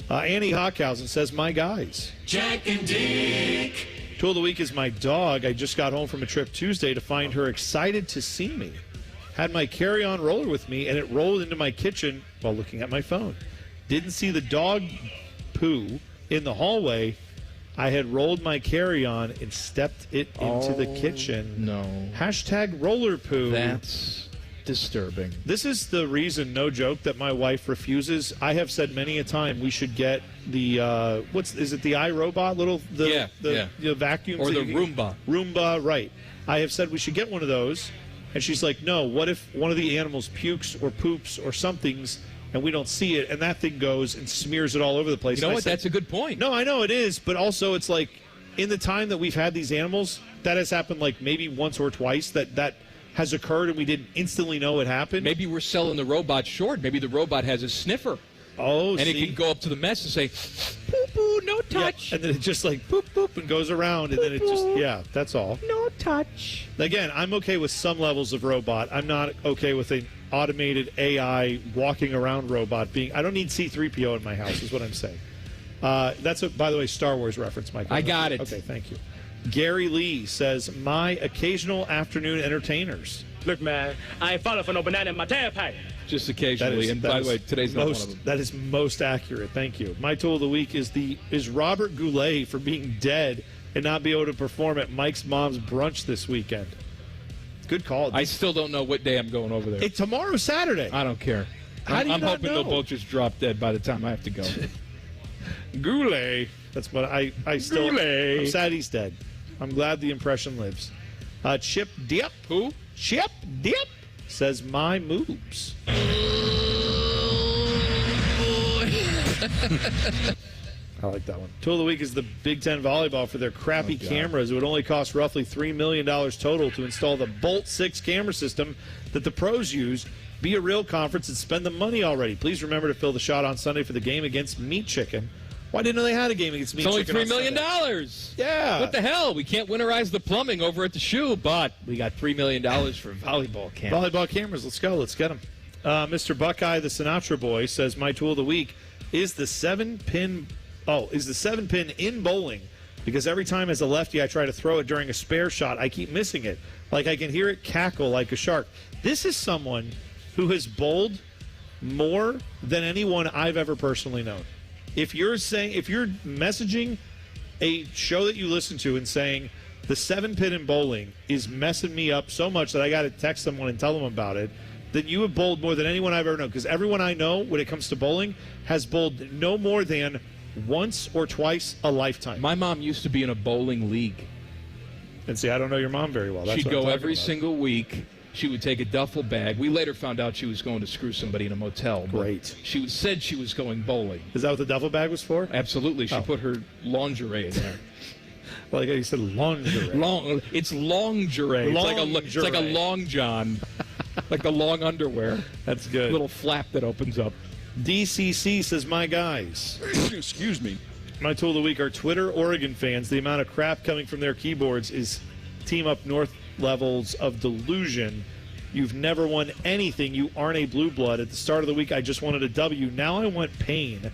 Annie Hockhausen says, my guys. Jack and Dick. Tool of the week is my dog. I just got home from a trip Tuesday to find her excited to see me. Had my carry-on roller with me, and it rolled into my kitchen while looking at my phone. Didn't see the dog poo in the hallway. I had rolled my carry-on and stepped it into the kitchen. No. Hashtag roller poo. That's disturbing. This is the reason, no joke, that my wife refuses. I have said many a time we should get the is it the iRobot the vacuum or the Roomba. Roomba, right. I have said we should get one of those, and she's like, no, what if one of the animals pukes or poops or something's and we don't see it, and that thing goes and smears it all over the place. You know what? That's a good point. No, I know it is, but also it's like in the time that we've had these animals, that has happened like maybe once or twice that has occurred and we didn't instantly know it happened. Maybe we're selling the robot short. Maybe the robot has a sniffer. Oh, and see? it can go up to the mess and say, "Poo poo, no touch," and then it just like poop poop and goes around, and then it just that's all. No touch. Again, I'm okay with some levels of robot. I'm not okay with an automated AI walking around robot being. I don't need C-3PO in my house, is what I'm saying. That's by the way, Star Wars reference, Mike. I got it. Okay, thank you. Gary Lee says, my occasional afternoon entertainers. Look, man, I ain't falling for no banana in my tailpipe. Just occasionally. And by the way, today's not one of them. That is most accurate. Thank you. My tool of the week is Robert Goulet for being dead and not be able to perform at Mike's mom's brunch this weekend. Good call. I still don't know what day I'm going over there. Tomorrow's Saturday. I don't care. I'm hoping they'll both just drop dead by the time I have to go. Goulet. That's what I still. Goulet. I'm sad he's dead. I'm glad the impression lives. Chip Dip. Who? Chip Dip says my moves. I like that one. Tool of the week is the Big Ten volleyball for their crappy cameras. It would only cost roughly $3 million total to install the Bolt 6 camera system that the pros use. Be a real conference and spend the money already. Please remember to fill the shot on Sunday for the game against Meat Chicken. Well, I didn't know they had a game against Meat Chicken. It's only $3 million. Yeah. What the hell? We can't winterize the plumbing over at the shoe, but we got $3 million for volleyball cameras. Volleyball cameras. Let's go. Let's get them. Mr. Buckeye, the Sinatra boy, says my tool of the week is the 7-pin. Is the 7-pin in bowling? Because every time as a lefty I try to throw it during a spare shot, I keep missing it. Like I can hear it cackle like a shark. This is someone who has bowled more than anyone I've ever personally known. If you're messaging a show that you listen to and saying the 7-pin in bowling is messing me up so much that I got to text someone and tell them about it, then you have bowled more than anyone I've ever known. Because everyone I know when it comes to bowling has bowled no more than once or twice a lifetime. My mom used to be in a bowling league. And see, I don't know your mom very well. That's She'd what I'm go talking every about. single week. She would take a duffel bag. We later found out she was going to screw somebody in a motel. Great. She said she was going bowling. Is that what the duffel bag was for? Absolutely. She put her lingerie in there. Well, like you said, lingerie. It's lingerie. It's like a long john. Like the long underwear. That's good. Little flap that opens up. DCC says, my guys. Excuse me. My tool of the week are Twitter Oregon fans. The amount of crap coming from their keyboards is team up north levels of delusion. You've never won anything. You aren't a blue blood. At the start of the week, I just wanted a W. Now I want pain.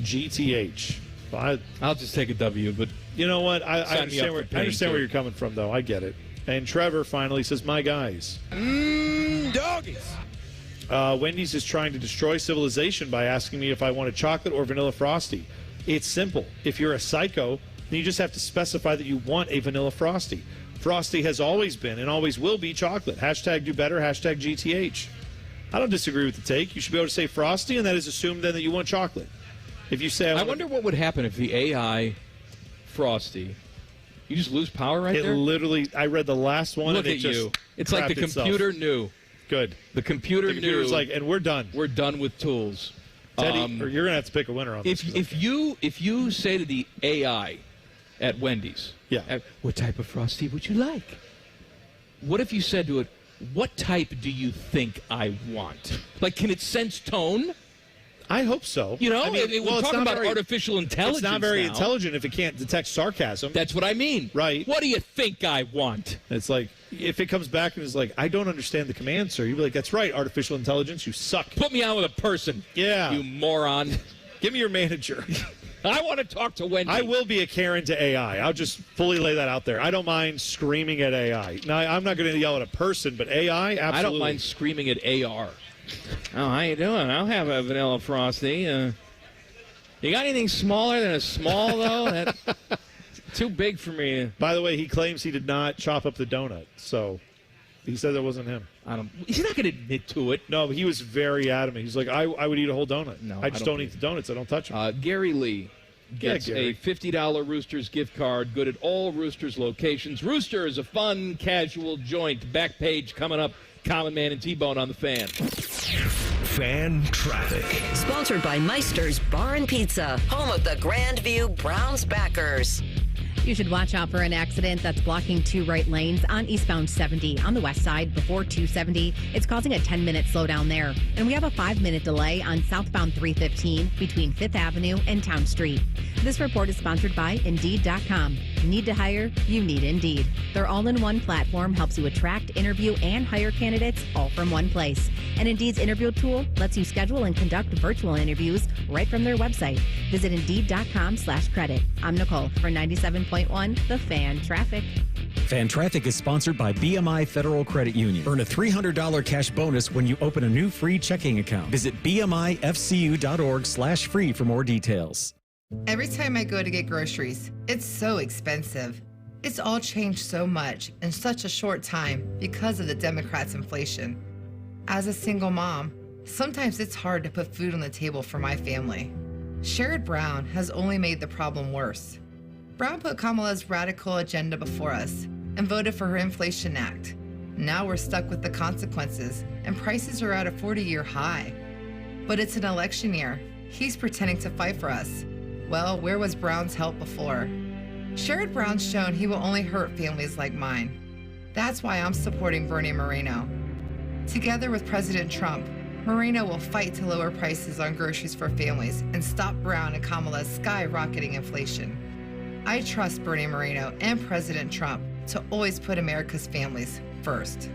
GTH. Well, I'll just take a W, but you know what? I understand where you're coming from, though. I get it. And Trevor finally says, my guys. Doggies. Wendy's is trying to destroy civilization by asking me if I want a chocolate or vanilla Frosty. It's simple. If you're a psycho, then you just have to specify that you want a vanilla Frosty. Frosty has always been and always will be chocolate. Hashtag do better, hashtag GTH. I don't disagree with the take. You should be able to say Frosty, and that is assumed then that you want chocolate. If you say, I wonder what would happen if the AI Frosty, you just lose power right there? It literally, I read the last one. Look and at it just you. It's like the computer knew. Good. The computer knew. Was like, and we're done. We're done with tools. Teddy, or you're going to have to pick a winner on this. If you say to the AI at Wendy's, what type of Frosty would you like? What if you said to it, what type do you think I want? Like, can it sense tone? I hope so. You know, we're talking about artificial intelligence. It's not very now. intelligent if it can't detect sarcasm. That's what I mean. Right. What do you think I want? It's like, if it comes back and is like, I don't understand the command, sir, you'd be like, that's right, artificial intelligence, you suck. Put me on with a person. Yeah. You moron. Give me your manager. I want to talk to Wendy. I will be a Karen to AI. I'll just fully lay that out there. I don't mind screaming at AI. Now, I'm not going to yell at a person, but AI, absolutely. I don't mind screaming at AR. Oh, how you doing? I'll have a vanilla Frosty. You got anything smaller than a small, though? That's too big for me. By the way, he claims he did not chop up the donut, so he said that wasn't him. He's not going to admit to it. No, but he was very adamant. He's like, I would eat a whole donut. No, I just don't eat the donuts. I don't touch them. Gary Lee gets a $50 Roosters gift card, good at all Roosters locations. Rooster is a fun, casual joint. Back page coming up. Common Man and T-Bone on the Fan. Fan traffic. Sponsored by Meister's Bar and Pizza, home of the Grandview Browns backers. You should watch out for an accident that's blocking 2 right lanes on eastbound 70 on the west side before 270. It's causing a 10-minute slowdown there. And we have a 5-minute delay on southbound 315 between 5th Avenue and Town Street. This report is sponsored by Indeed.com. Need to hire? You need Indeed. Their all-in-one platform helps you attract, interview, and hire candidates all from one place. And Indeed's interview tool lets you schedule and conduct virtual interviews right from their website. Visit Indeed.com/credit. I'm Nicole for 97.1 The Fan Traffic. Fan Traffic is sponsored by BMI Federal Credit Union. Earn a $300 cash bonus when you open a new free checking account. Visit bmifcu.org/free for more details. Every time I go to get groceries, it's so expensive. It's all changed so much in such a short time because of the Democrats' inflation. As a single mom, sometimes it's hard to put food on the table for my family. Sherrod Brown has only made the problem worse. Brown put Kamala's radical agenda before us and voted for her Inflation Act. Now we're stuck with the consequences, and prices are at a 40-year high. But it's an election year. He's pretending to fight for us. Well, where was Brown's help before? Sherrod Brown's shown he will only hurt families like mine. That's why I'm supporting Bernie Moreno. Together with President Trump, Moreno will fight to lower prices on groceries for families and stop Brown and Kamala's skyrocketing inflation. I trust Bernie Moreno and President Trump to always put America's families first.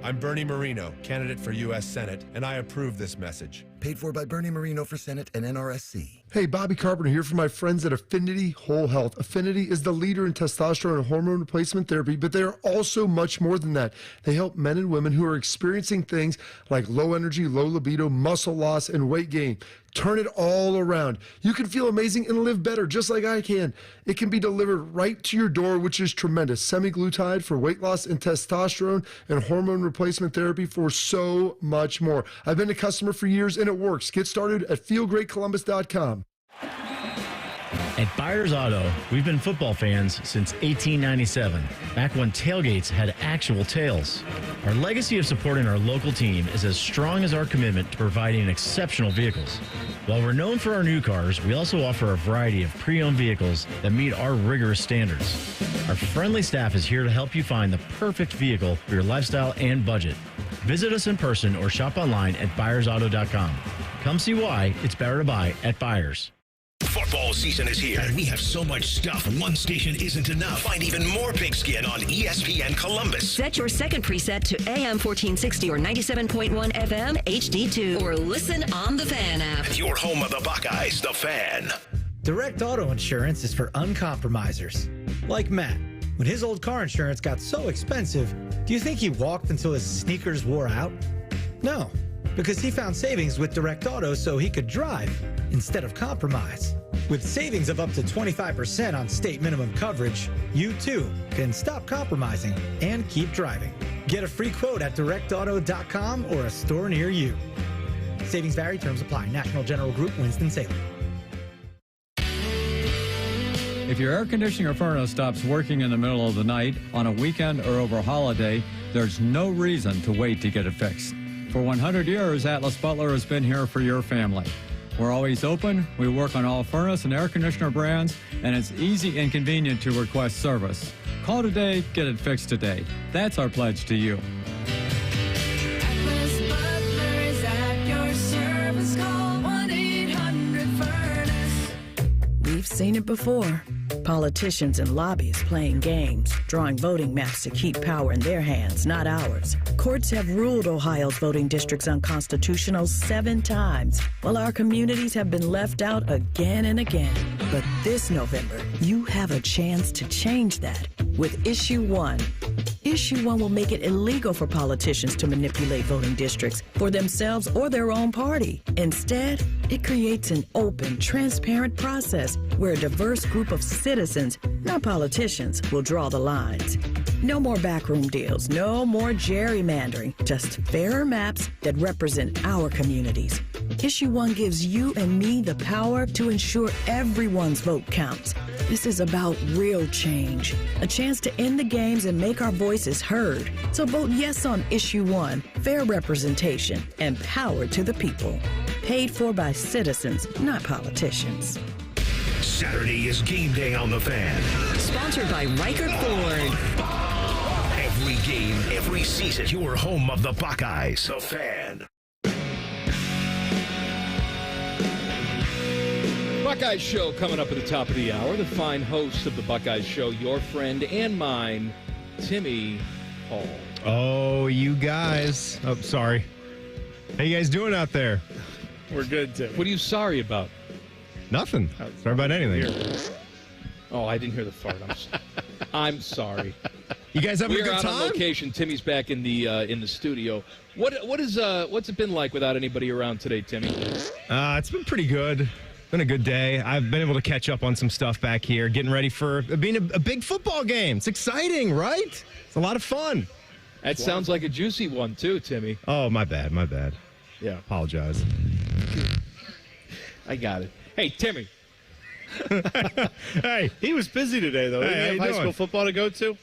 I'm Bernie Moreno, candidate for U.S. Senate, and I approve this message. Paid for by Bernie Moreno for Senate and NRSC. Hey, Bobby Carpenter here for my friends at Affinity Whole Health. Affinity is the leader in testosterone and hormone replacement therapy, but they are also much more than that. They help men and women who are experiencing things like low energy, low libido, muscle loss, and weight gain. Turn it all around. You can feel amazing and live better just like I can. It can be delivered right to your door, which is tremendous. Semaglutide for weight loss and testosterone and hormone replacement therapy for so much more. I've been a customer for years and it works. Get started at feelgreatcolumbus.com. At Byers Auto, we've been football fans since 1897, back when tailgates had actual tails. Our legacy of supporting our local team is as strong as our commitment to providing exceptional vehicles. While we're known for our new cars, we also offer a variety of pre-owned vehicles that meet our rigorous standards. Our friendly staff is here to help you find the perfect vehicle for your lifestyle and budget. Visit us in person or shop online at buyersauto.com. Come see why it's better to buy at Byers. Football season is here, and we have so much stuff. One station isn't enough. Find even more pigskin on ESPN Columbus. Set your second preset to AM 1460 or 97.1 FM HD2, or listen on the Fan app. Your home of the Buckeyes, the Fan. Direct auto insurance is for uncompromisers, like Matt. When his old car insurance got so expensive, do you think he walked until his sneakers wore out? No, because he found savings with Direct Auto so he could drive instead of compromise. With savings of up to 25% on state minimum coverage, you too can stop compromising and keep driving. Get a free quote at directauto.com or a store near you. Savings vary, terms apply. National General Group, Winston-Salem. If your air conditioning or furnace stops working in the middle of the night, on a weekend, or over a holiday, there's no reason to wait to get it fixed. For 100 years, Atlas Butler has been here for your family. We're always open, we work on all furnace and air conditioner brands, and it's easy and convenient to request service. Call today, get it fixed today. That's our pledge to you. Atlas Butler is at your service. Call 1-800-FURNACE. We've seen it before. Politicians and lobbyists playing games, drawing voting maps to keep power in their hands, not ours. Courts have ruled Ohio's voting districts unconstitutional 7 times, while our communities have been left out again and again. But this November, you have a chance to change that with Issue 1. Issue 1 will make it illegal for politicians to manipulate voting districts for themselves or their own party. Instead, it creates an open, transparent process where a diverse group of citizens, not politicians, will draw the lines. No more backroom deals, no more gerrymandering, just fairer maps that represent our communities. Issue 1 gives you and me the power to ensure everyone's vote counts. This is about real change, a chance to end the games and make our voices heard. So vote yes on Issue 1, fair representation, and power to the people. Paid for by citizens, not politicians. Saturday is game day on The Fan. Sponsored by Riker Ford. Every game, every season, your home of the Buckeyes. The Fan. Buckeyes Show coming up at the top of the hour. The fine host of the Buckeyes Show, your friend and mine, Timmy Hall. Oh, you guys. Oh, sorry. How you guys doing out there? We're good, Timmy. What are you sorry about? Nothing. Sorry about anything. Oh, I didn't hear the fart. I'm sorry. You guys having a good We're out time? on location. Timmy's back in the studio. What's it been like without anybody around today, Timmy? It's been pretty good. Been a good day. I've been able to catch up on some stuff back here, getting ready for being a big football game. It's exciting, right? It's a lot of fun. That sounds like a juicy one, too, Timmy. Oh, my bad. Yeah. Apologize. I got it. Hey, Timmy. Hey, he was busy today, though. Did he have high school football to go to?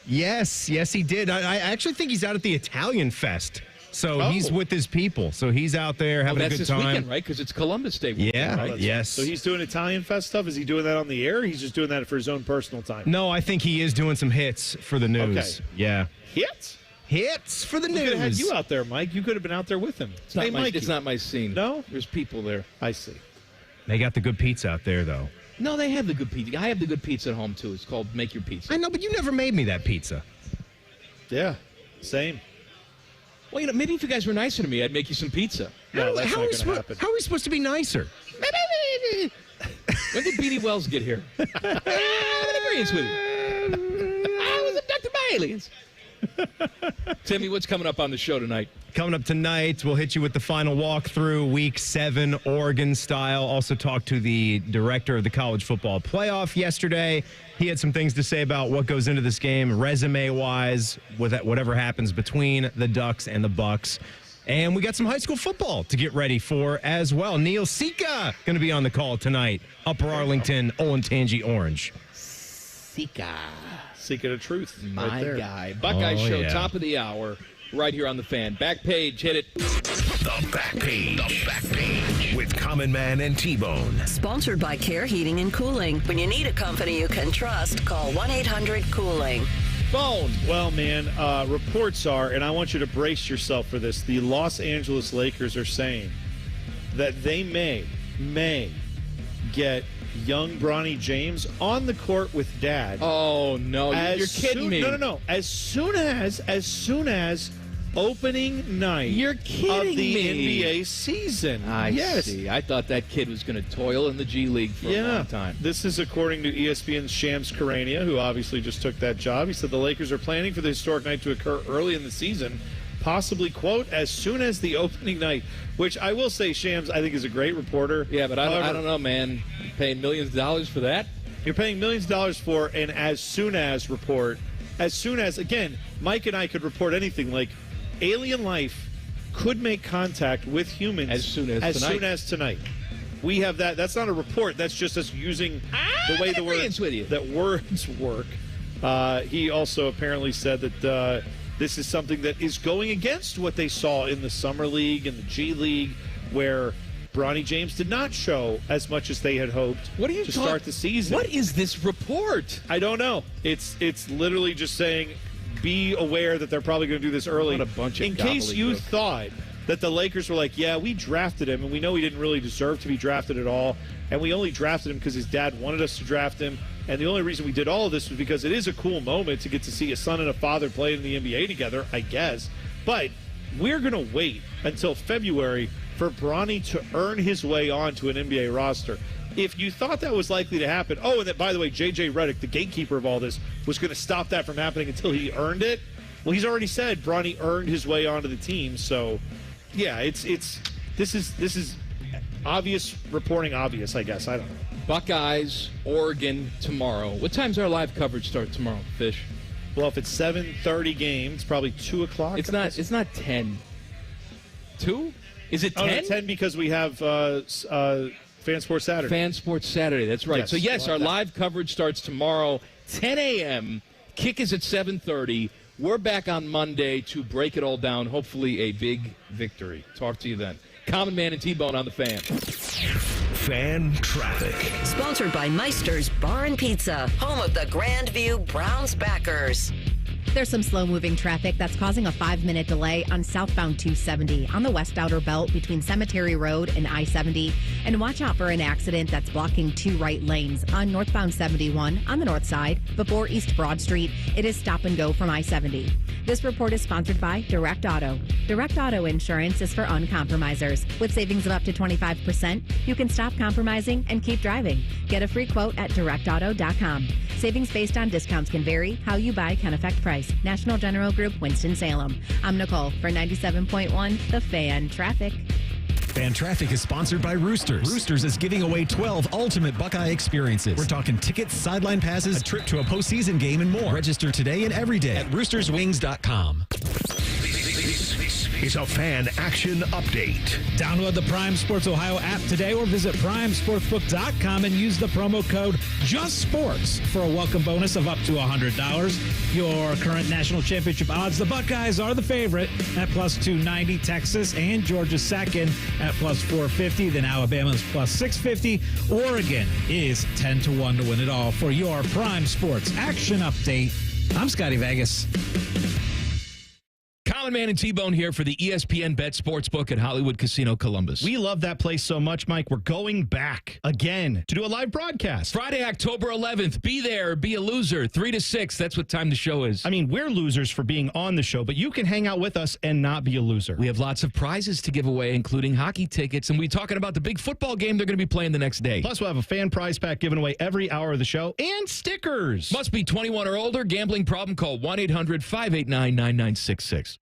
Yes, he did. I actually think he's out at the Italian Fest. So he's with his people. So he's out there having a good time. That's this weekend, right? Because it's Columbus Day weekend, yeah, right? Yes. So he's doing Italian Fest stuff? Is he doing that on the air, or he's just doing that for his own personal time? No, I think he is doing some hits for the news. Okay. Yeah. Hits? Hits for the We news. could have had you out there, Mike. You could have been out there with him. It's not my scene. No? There's people there. I see. They got the good pizza out there, though. No, they have the good pizza. I have the good pizza at home, too. It's called Make Your Pizza. I know, but you never made me that pizza. Yeah, same. Well, maybe if you guys were nicer to me, I'd make you some pizza. No, that's not going to happen. How are we supposed to be nicer? When did B.D. Wells get here? I'm in agreement with you. I was abducted by aliens. Timmy, what's coming up on the show tonight? Coming up tonight, we'll hit you with the final walkthrough, Week 7, Oregon style. Also talk to the director of the college football playoff yesterday. He had some things to say about what goes into this game, resume-wise, with whatever happens between the Ducks and the Bucks. And we got some high school football to get ready for as well. Neil Sika going to be on the call tonight. Upper Arlington, Olentangy Orange. Sika. Seeking the truth. My right there. guy. Buckeye Show, top of the hour, right here on The Fan. Back page, hit it. The Back Page. The Back Page. With Common Man and T-Bone. Sponsored by Care Heating and Cooling. When you need a company you can trust, call 1-800-COOLING. Bone. Well, man, reports are, and I want you to brace yourself for this, the Los Angeles Lakers are saying that they may get young Bronny James on the court with dad. Oh, no. You're kidding me. No. As soon as opening night You're kidding of the me. NBA season. I see. I thought that kid was going to toil in the G League for a long time. This is according to ESPN's Shams Charania, who obviously just took that job. He said the Lakers are planning for the historic night to occur early in the season, possibly, quote, as soon as the opening night, which I will say Shams, I think, is a great reporter. Yeah, but I don't know, man. You're paying millions of dollars for that? You're paying millions of dollars for an as soon as report. As soon as, again, Mike and I could report anything like alien life could make contact with humans as soon as tonight. We have that. That's not a report. That's just us using the way that words work. He also apparently said that this is something that is going against what they saw in the Summer League and the G League, where Bronny James did not show as much as they had hoped to start the season. What is this report? I don't know. It's literally just saying, be aware that they're probably going to do this early. What a bunch of in case you thought that the Lakers were like, yeah, we drafted him, and we know he didn't really deserve to be drafted at all, and we only drafted him because his dad wanted us to draft him, and the only reason we did all of this was because it is a cool moment to get to see a son and a father play in the NBA together, I guess. But we're going to wait until February for Bronny to earn his way onto an NBA roster. If you thought that was likely to happen, and that, by the way, J.J. Redick, the gatekeeper of all this, was going to stop that from happening until he earned it, well, he's already said Bronny earned his way onto the team. So, yeah, this is obvious reporting obvious, I guess. I don't know. Buckeyes, Oregon tomorrow. What time's our live coverage start tomorrow, Fish? Well, if it's 7:30 game, it's probably 2 o'clock. It's not 10. 2? Is it 10? Oh, no, 10 because we have Fan Sports Saturday. Fan Sports Saturday, that's right. Yes, so, yes, our live coverage starts tomorrow, 10 a.m. Kick is at 7:30. We're back on Monday to break it all down, hopefully a big victory. Talk to you then. Common Man and T-Bone on the Fan. Fan traffic. Sponsored by Meister's Bar and Pizza, home of the Grandview Browns backers. There's some slow-moving traffic that's causing a 5-minute delay on southbound 270 on the west outer belt between Cemetery Road and I-70. And watch out for an accident that's blocking 2 right lanes on northbound 71 on the north side before East Broad Street. It is stop and go from I-70. This report is sponsored by Direct Auto. Direct Auto insurance is for uncompromisers. With savings of up to 25%, you can stop compromising and keep driving. Get a free quote at directauto.com. Savings based on discounts can vary. How you buy can affect price. National General Group, Winston-Salem. I'm Nicole for 97.1 The Fan Traffic. Fan Traffic is sponsored by Roosters. Roosters is giving away 12 ultimate Buckeye experiences. We're talking tickets, sideline passes, a trip to a postseason game, and more. Register today and every day at roosterswings.com. This is a Fan Action Update. Download the Prime Sports Ohio app today or visit primesportsbook.com and use the promo code JUSTSPORTS for a welcome bonus of up to $100. Your current national championship odds, the Buckeyes are the favorite at plus 290, Texas and Georgia second at plus 450, then Alabama's plus 650. Oregon is 10-1 to win it all. For your Prime Sports Action Update, I'm Scotty Vegas. Common Man and T-Bone here for the ESPN Bet Sportsbook at Hollywood Casino Columbus. We love that place so much, Mike. We're going back again to do a live broadcast. Friday, October 11th. Be there, be a loser. 3 to 6. That's what time the show is. I mean, we're losers for being on the show, but you can hang out with us and not be a loser. We have lots of prizes to give away, including hockey tickets, and we're talking about the big football game they're going to be playing the next day. Plus, we'll have a fan prize pack given away every hour of the show and stickers. Must be 21 or older. Gambling problem? Call 1-800-589-9966.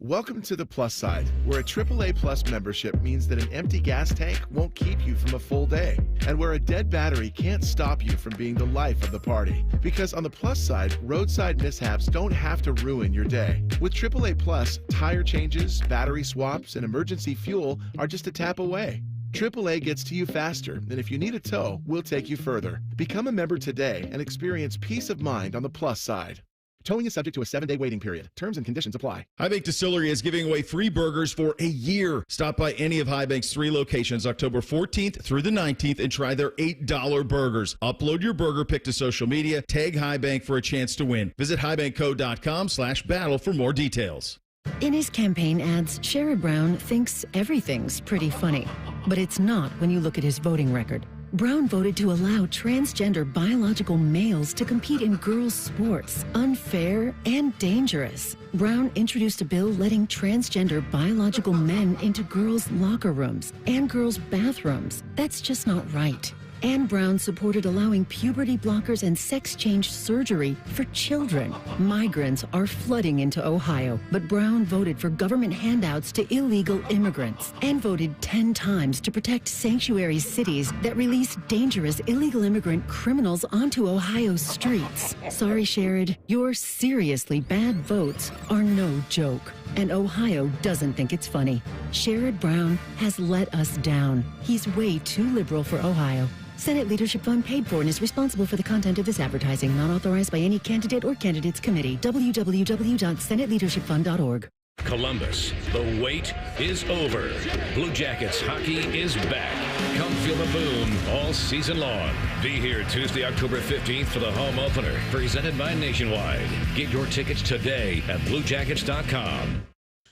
Welcome to the plus side, where a AAA Plus membership means that an empty gas tank won't keep you from a full day, and where a dead battery can't stop you from being the life of the party. Because on the plus side, roadside mishaps don't have to ruin your day. With AAA Plus, tire changes, battery swaps, and emergency fuel are just a tap away. AAA gets to you faster, and if you need a tow, we'll take you further. Become a member today and experience peace of mind on the plus side. Towing is subject to a 7-day waiting period. Terms and conditions apply. High Bank Distillery is giving away free burgers for a year. Stop by any of High Bank's 3 locations October 14th through the 19th and try their $8 burgers. Upload your burger pic to social media. Tag High Bank for a chance to win. Visit highbankco.com/battle for more details. In his campaign ads, Sherrod Brown thinks everything's pretty funny. But it's not when you look at his voting record. Brown voted to allow transgender biological males to compete in girls' sports. Unfair and dangerous. Brown introduced a bill letting transgender biological men into girls' locker rooms and girls' bathrooms. That's just not right. Ann Brown supported allowing puberty blockers and sex change surgery for children. Migrants are flooding into Ohio, but Brown voted for government handouts to illegal immigrants and voted 10 times to protect sanctuary cities that release dangerous illegal immigrant criminals onto Ohio's streets. Sorry, Sherrod, your seriously bad votes are no joke. And Ohio doesn't think it's funny. Sherrod Brown has let us down. He's way too liberal for Ohio. Senate Leadership Fund paid for and is responsible for the content of this advertising, not authorized by any candidate or candidates committee. www.senateleadershipfund.org. Columbus, the wait is over. Blue Jackets hockey is back. Come feel the boom all season long. Be here Tuesday, October 15th for the home opener, presented by Nationwide. Get your tickets today at BlueJackets.com.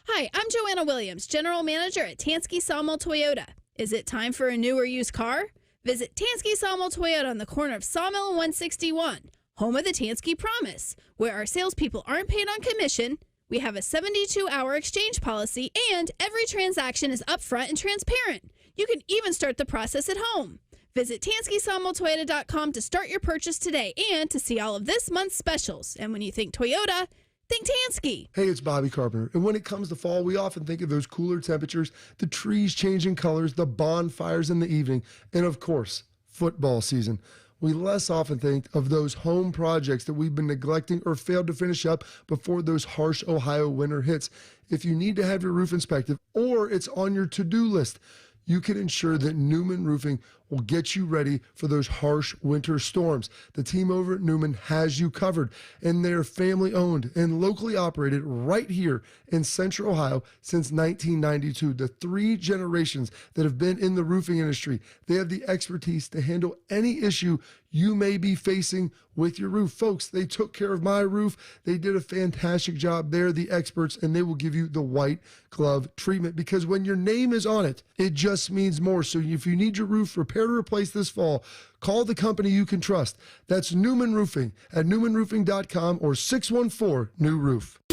Hi, I'm Joanna Williams, General Manager at Tansky Sawmill Toyota. Is it time for a new or used car? Visit Tansky Sawmill Toyota on the corner of Sawmill and 161, home of the Tansky Promise, where our salespeople aren't paid on commission. We have a 72-hour exchange policy, and every transaction is upfront and transparent. You can even start the process at home. Visit TanskySawmillToyota.com to start your purchase today and to see all of this month's specials. And when you think Toyota, think Tansky. Hey, it's Bobby Carpenter. And when it comes to fall, we often think of those cooler temperatures, the trees changing colors, the bonfires in the evening, and of course, football season. We less often think of those home projects that we've been neglecting or failed to finish up before those harsh Ohio winter hits. If you need to have your roof inspected or it's on your to-do list, you can ensure that Newman Roofing will get you ready for those harsh winter storms. The team over at Newman has you covered, and they're family owned and locally operated right here in Central Ohio since 1992. The 3 generations that have been in the roofing industry, they have the expertise to handle any issue you may be facing with your roof. Folks, they took care of my roof. They did a fantastic job. They're the experts, and they will give you the white glove treatment, because when your name is on it, it just means more. So if you need your roof repaired or replaced this fall, call the company you can trust. That's Newman Roofing at newmanroofing.com or 614-NEW-ROOF.